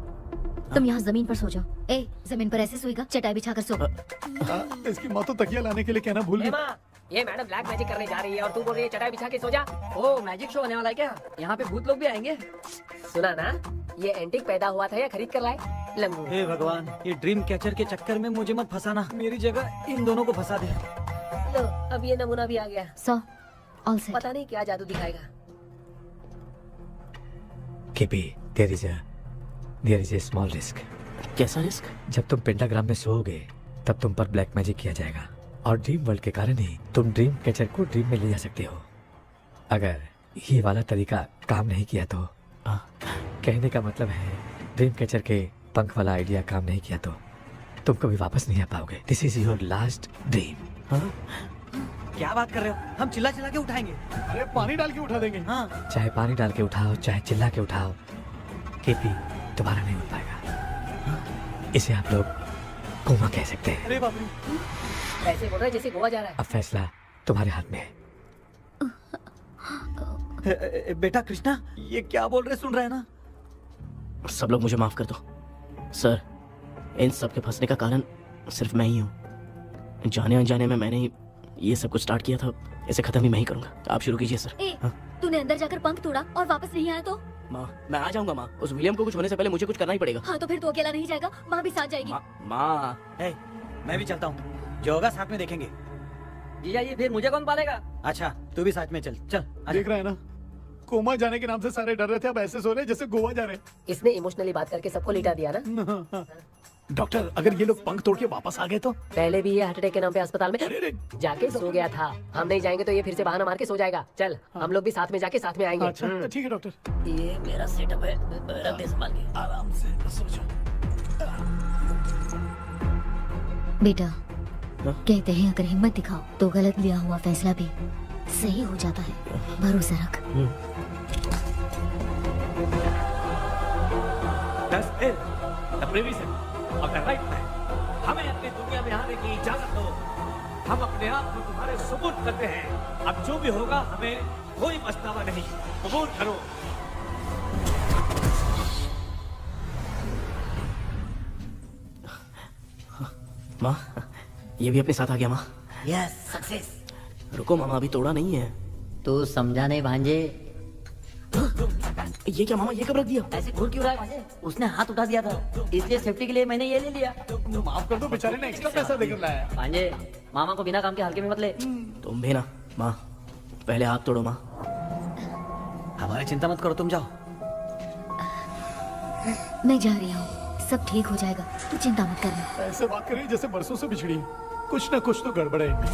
A: तुम यहाँ जमीन पर सो जाओ। ए, जमीन पर ऐसे सोएगा, चटाई बिछाकर सो।
F: इसकी माँ तो तकिया लाने के लिए कहना भूल गई।
J: ये मैडम ब्लैक मैजिक करने जा रही है और तू बोल रही है चटाई बिछा के सो जा। ओ मैजिक शो होने वाला है क्या? यहाँ पे भूत लोग भी आएंगे। सुना ना, ये एंटीक पैदा हुआ था या खरीद कर लाए? लंगू।
B: हे भगवान, ये ड्रीम कैचर के चक्कर में मुझे मत फंसाना। मेरी जगह इन दोनों को फंसा दे।
J: लो, अब ये नमूना भी आ गया।
A: सो, ऑल सेट।
J: पता नहीं क्या जादू दिखाएगा।
I: KP, there is a small risk।
C: कैसा रिस्क?
I: जब तुम पेंटाग्राम में सोओगे तब तुम पर ब्लैक मैजिक किया जाएगा और ड्रीम वर्ल्ड के कारण ही तुम ड्रीम कैचर को ड्रीम में ले जा सकते हो। अगर ये वाला तरीका काम नहीं किया तो कहने का मतलब है ड्रीम कैचर के पंख वाला आइडिया काम नहीं किया तो तुम कभी वापस नहीं आ पाओगे। This is your last dream.
B: क्या बात कर रहे हो? हम चिल्ला चिल्ला के उठाएंगे।
F: अरे पानी डाल के उठा देंगे।
B: हाँ।
I: चाहे पानी डाल के उठाओ, चाहे चिल्ला के उठाओ, केपी तुम्हारा नहीं उठ पाएगा। इसे आप लोग कोमा कह सकते हैं।
B: अरे बाप रे,
J: ऐसे बोल रहा है जैसे गोवा जा रहा है।
I: अब फैसला तुम्हारे हाथ में है।
B: बेटा कृष्णा, ये क्या बोल रहे सुन रहे हैं ना?
C: सब लोग मुझे माफ कर दो सर। इन सब के फंसने का कारण सिर्फ मैं ही हूँ। जाने अनजाने में मैंने ही ये सब कुछ स्टार्ट किया था, इसे खत्म भी मैं ही करूंगा। आप शुरू कीजिए सर।
A: तूने अंदर जाकर पंख तोड़ा और वापस नहीं आया तो?
C: माँ, मैं आ जाऊंगा माँ। उस विलियम को कुछ होने से पहले मुझे कुछ करना ही पड़ेगा।
A: हाँ तो फिर तू अकेला नहीं जाएगा, माँ भी साथ जाएगी।
C: माँ,
B: मैं भी चलता हूँ, जो होगा साथ में देखेंगे।
J: जीजा जी, फिर मुझे कौन पालेगा?
B: अच्छा, तू भी साथ में चल। चल
F: देख रहा है ना, कोमा जाने के नाम से सारे डर रहे थे, अब ऐसे सो रहे जैसे गोवा जा रहे हैं।
J: इसने इमोशनली बात करके सबको लिटा दिया ना।
F: डॉक्टर, अगर ये लोग पंख तोड़ के वापस आ गए तो?
J: पहले भी ये हार्ट अटैक के नाम पे अस्पताल में जाके सो गया था। हम नहीं जाएंगे तो ये फिर से बहाना मार के सो जाएगा। चल, हम लोग भी साथ में जाके साथ में आएंगे।
F: अच्छा ठीक है डॉक्टर।
J: ये मेरा सेटअप है, रख दे संभाल के।
F: आराम से सो जाओ।
A: बेटा, कहते हैं अगर हिम्मत दिखाओ तो गलत लिया हुआ फैसला भी सही हो जाता है। भरोसा रख।
I: Just live the provision of the right man. हमें अपनी दुनिया में आने की इजाजत दो। हम अपने आप को तुम्हारे सुपुर्द करते हैं। अब जो भी होगा हमें कोई पछतावा नहीं। कबूल करो।
C: माँ, ये भी अपने साथ आ गया माँ।
D: Yes success.
C: रुको मामा, अभी तोड़ा नहीं है।
D: तू समझा नहीं भांजे।
C: ये क्या मामा, ये कब रख दिया?
D: ऐसे घूर क्यों रहा है भांजे? उसने हाथ उठा दिया था, इसलिए सेफ्टी के लिए मैंने ये ले लिया।
F: माफ कर दो, बेचारे ने एक्स्ट्रा पैसा देकर लाया।
D: भांजे, मामा को बिना काम के हल्के में मत ले।
C: तुम भी ना माँ, पहले हाथ तोड़ो माँ।
B: हमारी चिंता मत करो, तुम जाओ।
N: मैं जा रही हूँ, सब ठीक हो जाएगा, तू चिंता मत करना।
F: ऐसे बात करें जैसे बरसों से बिछड़ी। कुछ ना कुछ तो गड़बड़ है इनमें।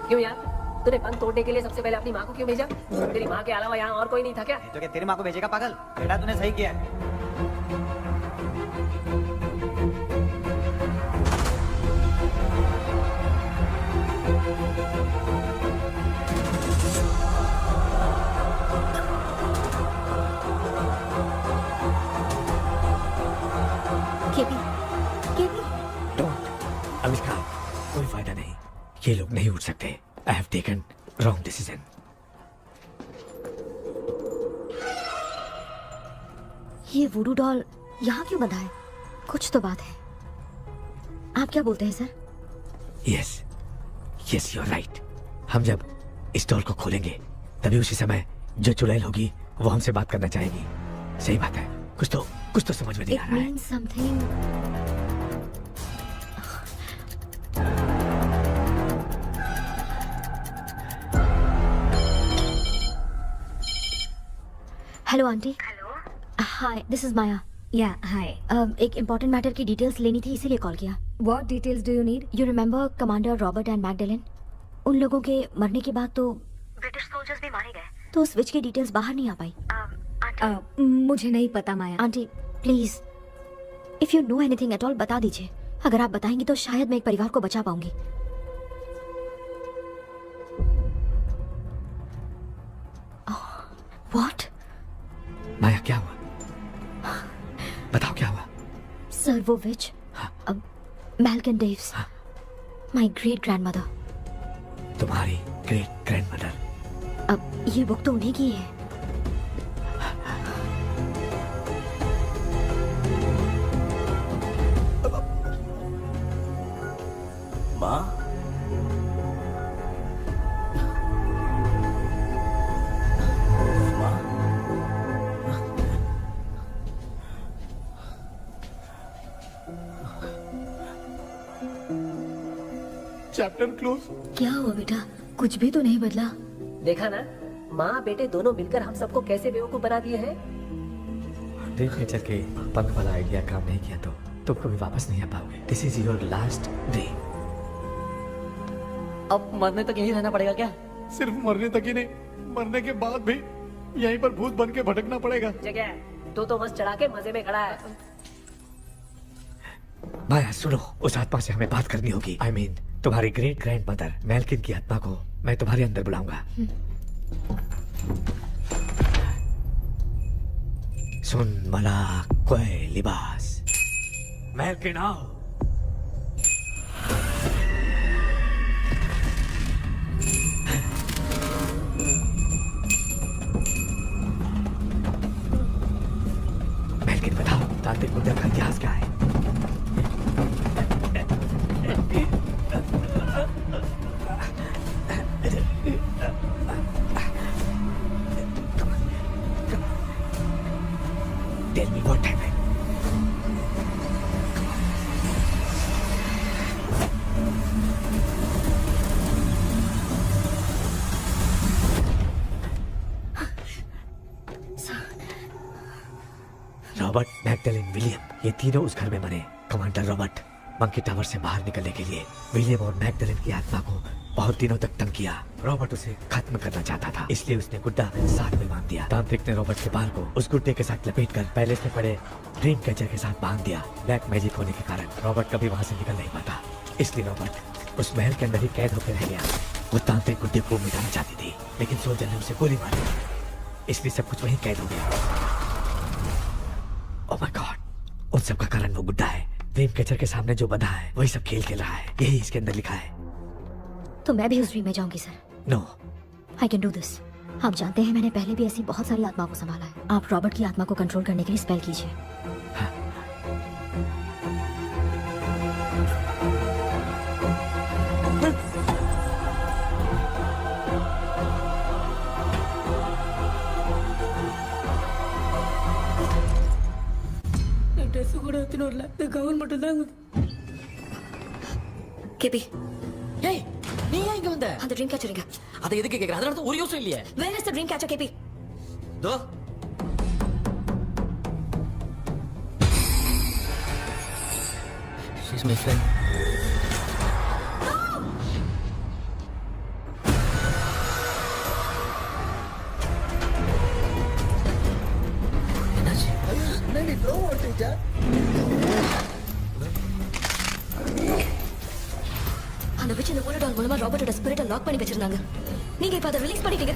J: क्यों यार, तूने बंद तोड़ने के लिए सबसे पहले अपनी माँ को क्यों भेजा? तेरी माँ के अलावा यहाँ और कोई नहीं था क्या?
B: तो क्या तेरी माँ को भेजेगा पागल? बेटा तूने सही किया है।
I: आविष्कार, कोई फायदा नहीं। ये लोग नहीं उठ सकते। I have taken wrong decision.
N: ये वुडू डॉल यहाँ क्यों बंधा है? कुछ तो बात है। आप क्या बोलते हैं sir?
I: Yes, yes, you're right. हम जब स्टॉल को खोलेंगे तभी उसी समय जो चुड़ैल होगी वो हमसे बात करना चाहेगी। सही बात है। कुछ तो समझ में नहीं आ रहा है।
N: It means something. Hello aunty.
A: Hello,
N: hi, this is Maya.
A: Yeah hi.
N: एक इम्पोर्टेंट मैटर की डिटेल्स लेनी थी, इसीलिए कॉल किया।
A: What details do you need?
N: You remember commander Robert and Magdalene? उन लोगों के मरने के बाद तो ब्रिटिश सोल्जर्स भी मारे गए, तो स्विच की डिटेल्स बाहर नहीं आ पाई।
A: मुझे नहीं पता Maya.
N: Aunty please, if you know anything at all बता दीजिए। अगर आप बताएंगी तो शायद मैं एक परिवार को बचा पाऊंगी। व्हाट?
I: माया, क्या हुआ? बताओ क्या हुआ?
N: सर वो विच, मैल्कन डेव्स, माय ग्रेट ग्रैंडमदर।
I: तुम्हारी ग्रेट ग्रैंडमदर?
N: अब ये बुक तो उन्हीं की है।
C: माँ,
F: चैप्टर क्लोज।
N: क्या हुआ बेटा? कुछ भी तो नहीं बदला।
J: देखा ना, माँ बेटे दोनों मिलकर हम सबको कैसे बेवकूफ बना दिए हैं।
I: ड्रीम कैचर के पंख वाला आइडिया काम नहीं किया तो तुम कभी वापस नहीं आ पाओगे। This is your last dream.
D: अब मरने तक यहीं रहना पड़ेगा क्या?
F: सिर्फ मरने तक ही नहीं, मरने के बाद भी यहीं पर भूत बन के भटकना पड़ेगा।
J: जगह तो बस चढ़ा के मजे में खड़ा है।
I: माया सुनो, उस आत्मा से हमें बात करनी होगी। I mean, तुम्हारी ग्रेट ग्रैंड मदर मैल्किन की आत्मा को मैं तुम्हारे अंदर बुलाऊंगा। सुन मला कोई लिबास, मैल्किन आओ। मैल्किन बताओ, तांत्रिक मुद्रा का इतिहास क्या है? Tell me what happened. Robert, Magdalene, William, ये तीनों उस घर में मरे। कमांडर रॉबर्ट मंकी टावर से बाहर निकलने के लिए विलियम और मैगडेलिन की आत्मा को बहुत दिनों तक तंग किया। रॉबर्ट उसे खत्म करना चाहता था, इसलिए उसने गुड्डा साथ में बांध दिया। तांत्रिक ने रॉबर्ट के बाल को उस गुड्डे के साथ लपेटकर पैलेस में पड़े ड्रीम कैचर के साथ बांध दिया। ब्लैक मैजिक होने के कारण रॉबर्ट कभी वहां से निकल नहीं पाता, इसलिए रॉबर्ट उस महल के अंदर ही कैद होकर रह गया। वो तांत्रिक गुड्डे को मिटाना चाहती थी, लेकिन सोल्जर ने उसे गोली मारी। इसलिए सब कुछ वहीं कैद हो गया। ओह माय गॉड, उन सब का कारण वो गुड्डा है। ड्रीम कैचर के सामने जो बंधा है वही सब खेल खेल रहा है, यही इसके अंदर लिखा है।
N: तो मैं भी उस ड्रीम में जाऊंगी sir.
I: No,
N: I can do this. आप जानते हैं मैंने पहले भी ऐसी बहुत सारी आत्माओं को संभाला है। आप रॉबर्ट की आत्मा को कंट्रोल करने के लिए स्पेल कीजिए।
O: கேபி
J: ஏய் நீ ஏன் இங்க வந்த
O: அந்த ட்ரீம் கேச்சர் எங்க?
J: அதை எதுக்கு கேக்குற? அதனால ஒரு யூஸ் இல்லையே.
O: Where is the dream catcher, கேபி?
J: தோ She's my friend. என்னாச்சு?
M: என்னடி ப்ரோ ஓட்டிச்சா?
O: அந்த witch இந்த bullet doll மூலமா ராபர்ட்டோட ஸ்பிரிட்டை லாக் பண்ணி வச்சிருந்தாங்க. நீங்க இப்ப அதை ரிலீஸ் பண்ணிட்டீங்க.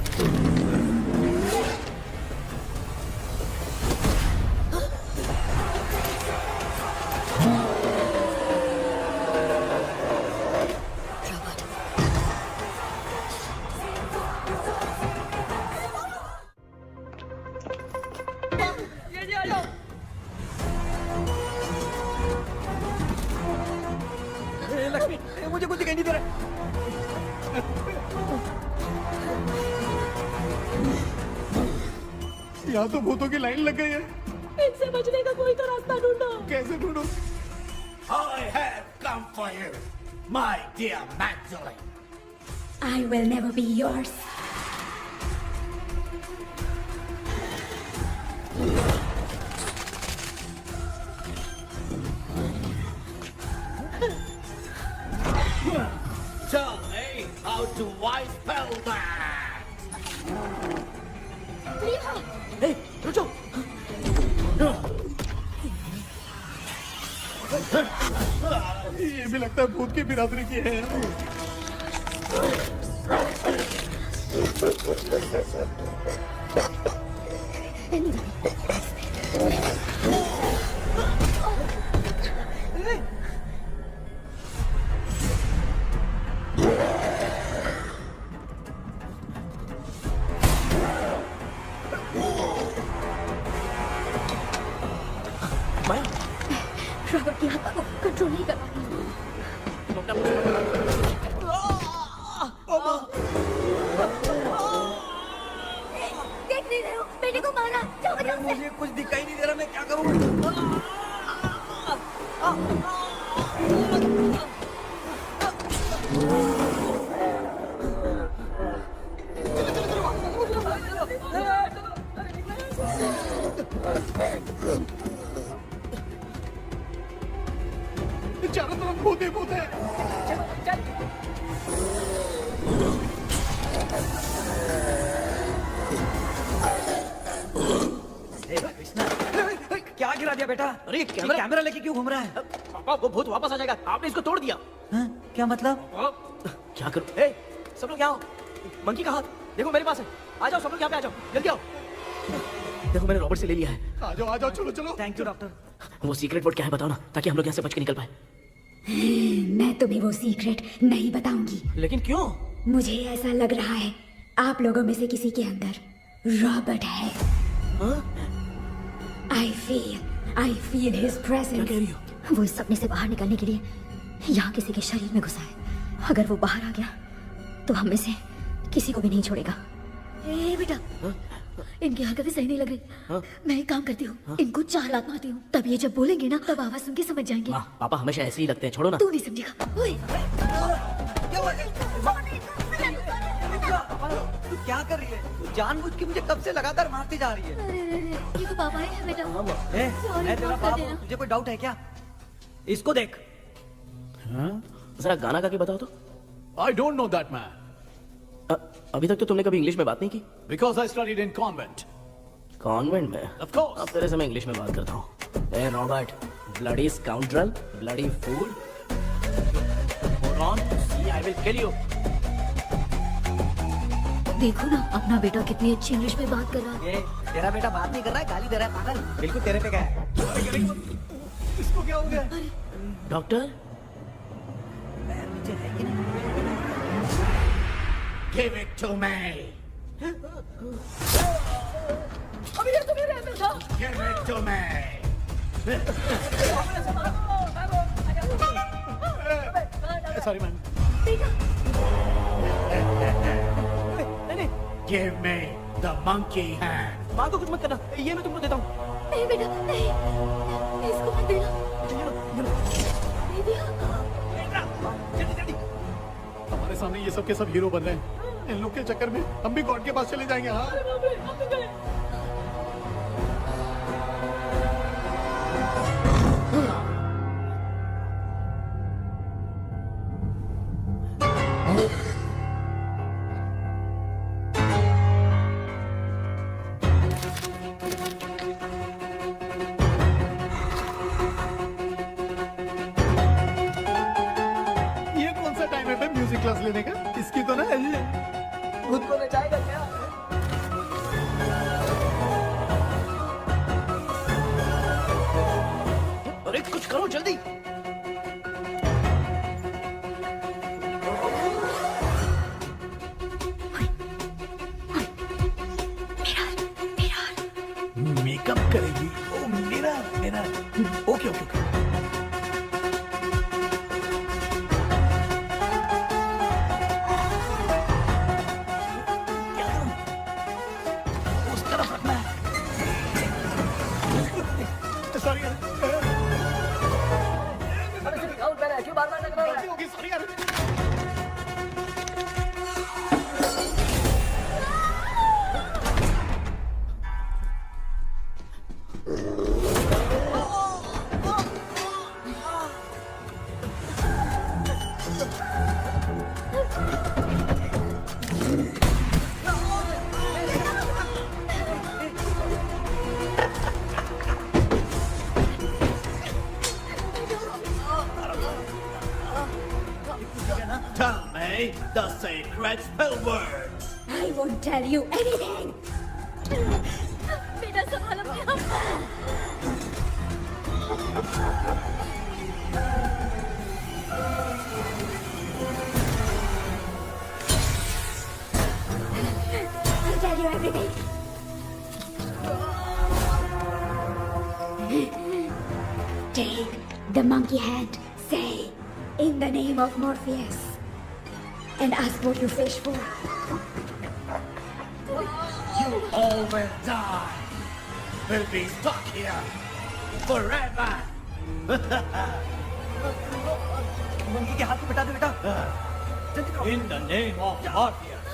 D: लक्ष्मी, मुझे कुछ दिखाई नहीं दे रहा।
F: यहाँ तो भूतों की लाइन लग गई है।
L: इनसे बचने का कोई तो रास्ता ढूंढो।
F: कैसे ढूंढो?
M: I have come for you, my dear Magdalene.
L: I will never be yours.
M: Tell me how to wipe spell that.
J: Hey, रुको।
F: ये भी लगता है भूत की बिरादरी की है।
L: रॉबर्ट की आत्मा को कंट्रोल नहीं कर पा रही।
A: देख नहीं रहे हो? बेटे को मारा। जाओ जल्दी से।
D: मुझे कुछ दिखाई नहीं दे रहा, मैं क्या करूं?
F: चारों तरफ भूत ही भूत है।
D: क्या गिरा दिया बेटा?
C: अरे
D: कैमरा लेके क्यों घूम रहा है?
C: पापा, वो भूत वापस आ जाएगा। आपने इसको तोड़ दिया।
D: क्या मतलब?
C: क्या करूं? ए, सब लोग यहाँ आओ। मंकी कहाँ? देखो मेरे पास है। आ जाओ सब लोग यहाँ पे, आ जाओ जल्दी आओ। देखो मैंने रॉबर्ट से ले लिया है।
F: आ जाओ, चलो चलो।
D: Thank you doctor.
C: वो सीक्रेट वर्ड क्या है बताओ ना, ताकि हम लोग यहाँ से बच के निकल पाए।
L: मैं तुम्हें वो सीक्रेट नहीं बताऊंगी।
C: लेकिन क्यों?
L: मुझे ऐसा लग रहा है आप लोगों में से किसी के अंदर रॉबर्ट है। I feel his presence।
C: क्या कह रही हो?
N: वो इस सपने से बाहर निकलने के लिए यहाँ किसी के शरीर में घुसा है। अगर वो बाहर आ गया तो हम में से किसी को भी नहीं छोड़ेगा।
A: ए बेटा, इनकी हरकतें सही नहीं लग रही। मैं एक काम करती हूँ, इनको 4 लात मारती हूँ, तब ये जब बोलेंगे ना तब आवाज सुन के समझ जाएंगे।
C: पापा हमेशा ऐसे ही लगते हैं, छोड़ो ना।
A: तू नहीं समझेगा। ओए,
D: तू क्या कर रही है? जानबूझ के मुझे कब से लगातार मारती जा रही है।
A: अरे, ये तो पापा है बेटा। Sorry,
D: मैं तेरा
A: माफ कर
D: बाप
A: देना।
D: हूँ, तुझे कोई डाउट है क्या? इसको देख।
C: जरा गाना गा के बताओ तो।
F: I don't know that man.
C: अभी तक तो तुमने कभी इंग्लिश में बात नहीं की।
F: Because I studied in convent.
C: Convent में?
F: Of course.
C: अब तेरे से मैं इंग्लिश में बात करता हूँ। ए Robert, bloody scoundrel, bloody fool. Hold on, see I will kill you.
A: देखो ना अपना बेटा कितनी अच्छी इंग्लिश में बात कर रहा है।
B: ये तेरा बेटा बात नहीं कर रहा है, गाली दे रहा है पागल। बिल्कुल तेरे पे क्या है?
F: इसको क्या हो गया?
K: Doctor
F: Give it to me.
A: अभी ये तुम्हें रहता था।
F: Give it to me. Sorry man. Give me the monkey hand.
C: माँ को कुछ मत करना, ये मैं तुमको देता हूँ।
A: नहीं बेटा नहीं, इसको मत देना। नहीं दिया।
F: हमारे सामने ये सब के सब हीरो बन रहे हैं। इन लोग के चक्कर में हम भी गॉड के पास चले जाएंगे। हाँ ये कौन सा टाइम है म्यूजिक क्लास लेने का? इसकी तो ना
C: खुद को नचाएगा क्या? अरे कुछ करो जल्दी।
F: मेकअप करेगी? ओ मेरा मेरा ओके ओके ओके। Sorry यार।
C: क्यों बार-बार लग रहा है?
F: गलती हो गई, sorry यार।
M: Tell me the secret spell words.
A: I won't tell you anything. बेटा संभालो अपने आप। I'll tell you everything. Take the monkey hand. Say, in the name of Morpheus, and ask what you wish for.
M: You all will die. Will be stuck here forever.
B: Monkey के हाथ में बता दो बेटा।
M: In the name of Morpheus,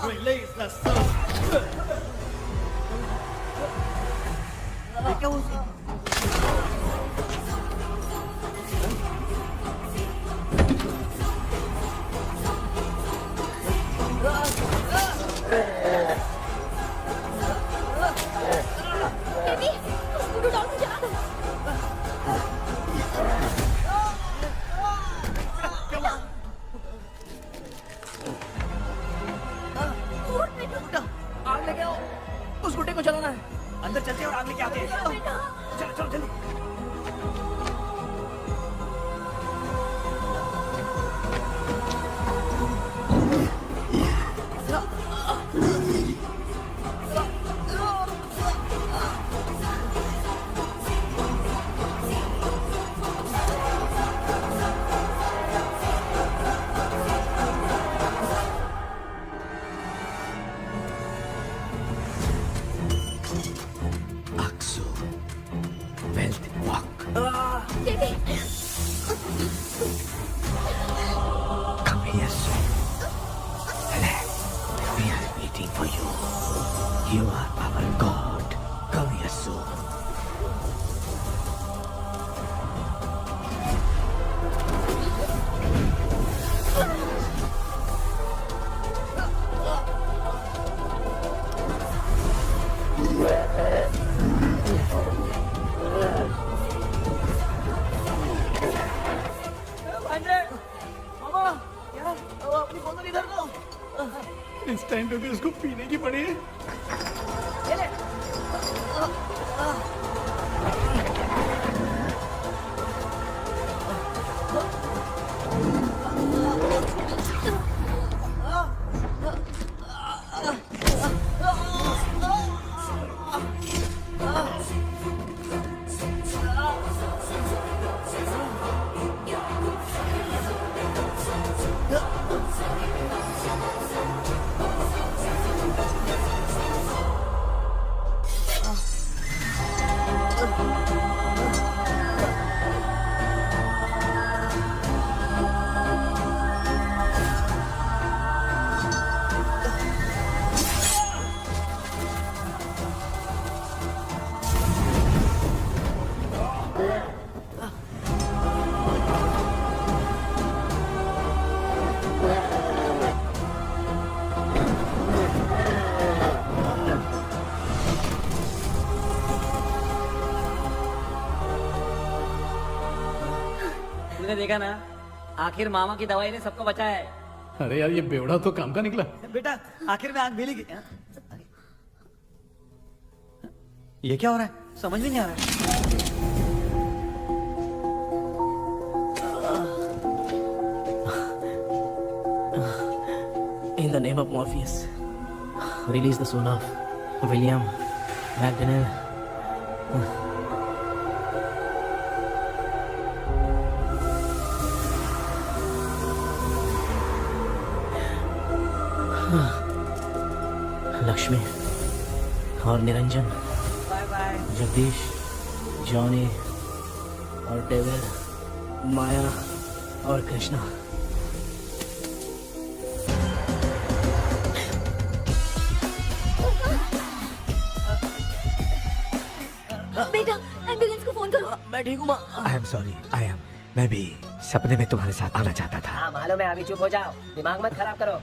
M: release the soul.
B: क्या हुआ उसे?
A: बेबी, उसको डॉल में जला दो।
C: आग लेके आओ, उस गुड्डे को जलाना है।
B: अंदर चलते हैं और आग लेके आते हैं। चलो चलो जल्दी।
I: Aksu, wealth walk.
A: Baby,
I: Come here soon. Relax. We are waiting for you. You are our god. Come here soon.
F: Time पे भी उसको पीने की पड़ी है।
D: तुमने देखा ना, आखिर मामा की दवाई ने सबको बचाया है।
F: अरे यार ये बेवड़ा तो काम का निकला।
B: बेटा आखिर में आग मिली गई। ये क्या हो रहा है? समझ में नहीं आ रहा है।
C: In the name of Morpheus, release the soul of William McDonnell. Lakshmi और निरंजन, जगदीश, जॉनी और डेविड, माया और कृष्णा।
A: बेटा एम्बुलेंस को फोन करो।
C: मैं ठीक हूँ माँ।
I: आई एम सॉरी, मैं भी सपने में तुम्हारे साथ आना चाहता था।
J: हाँ मालूम है, अभी चुप हो जाओ, दिमाग मत खराब करो।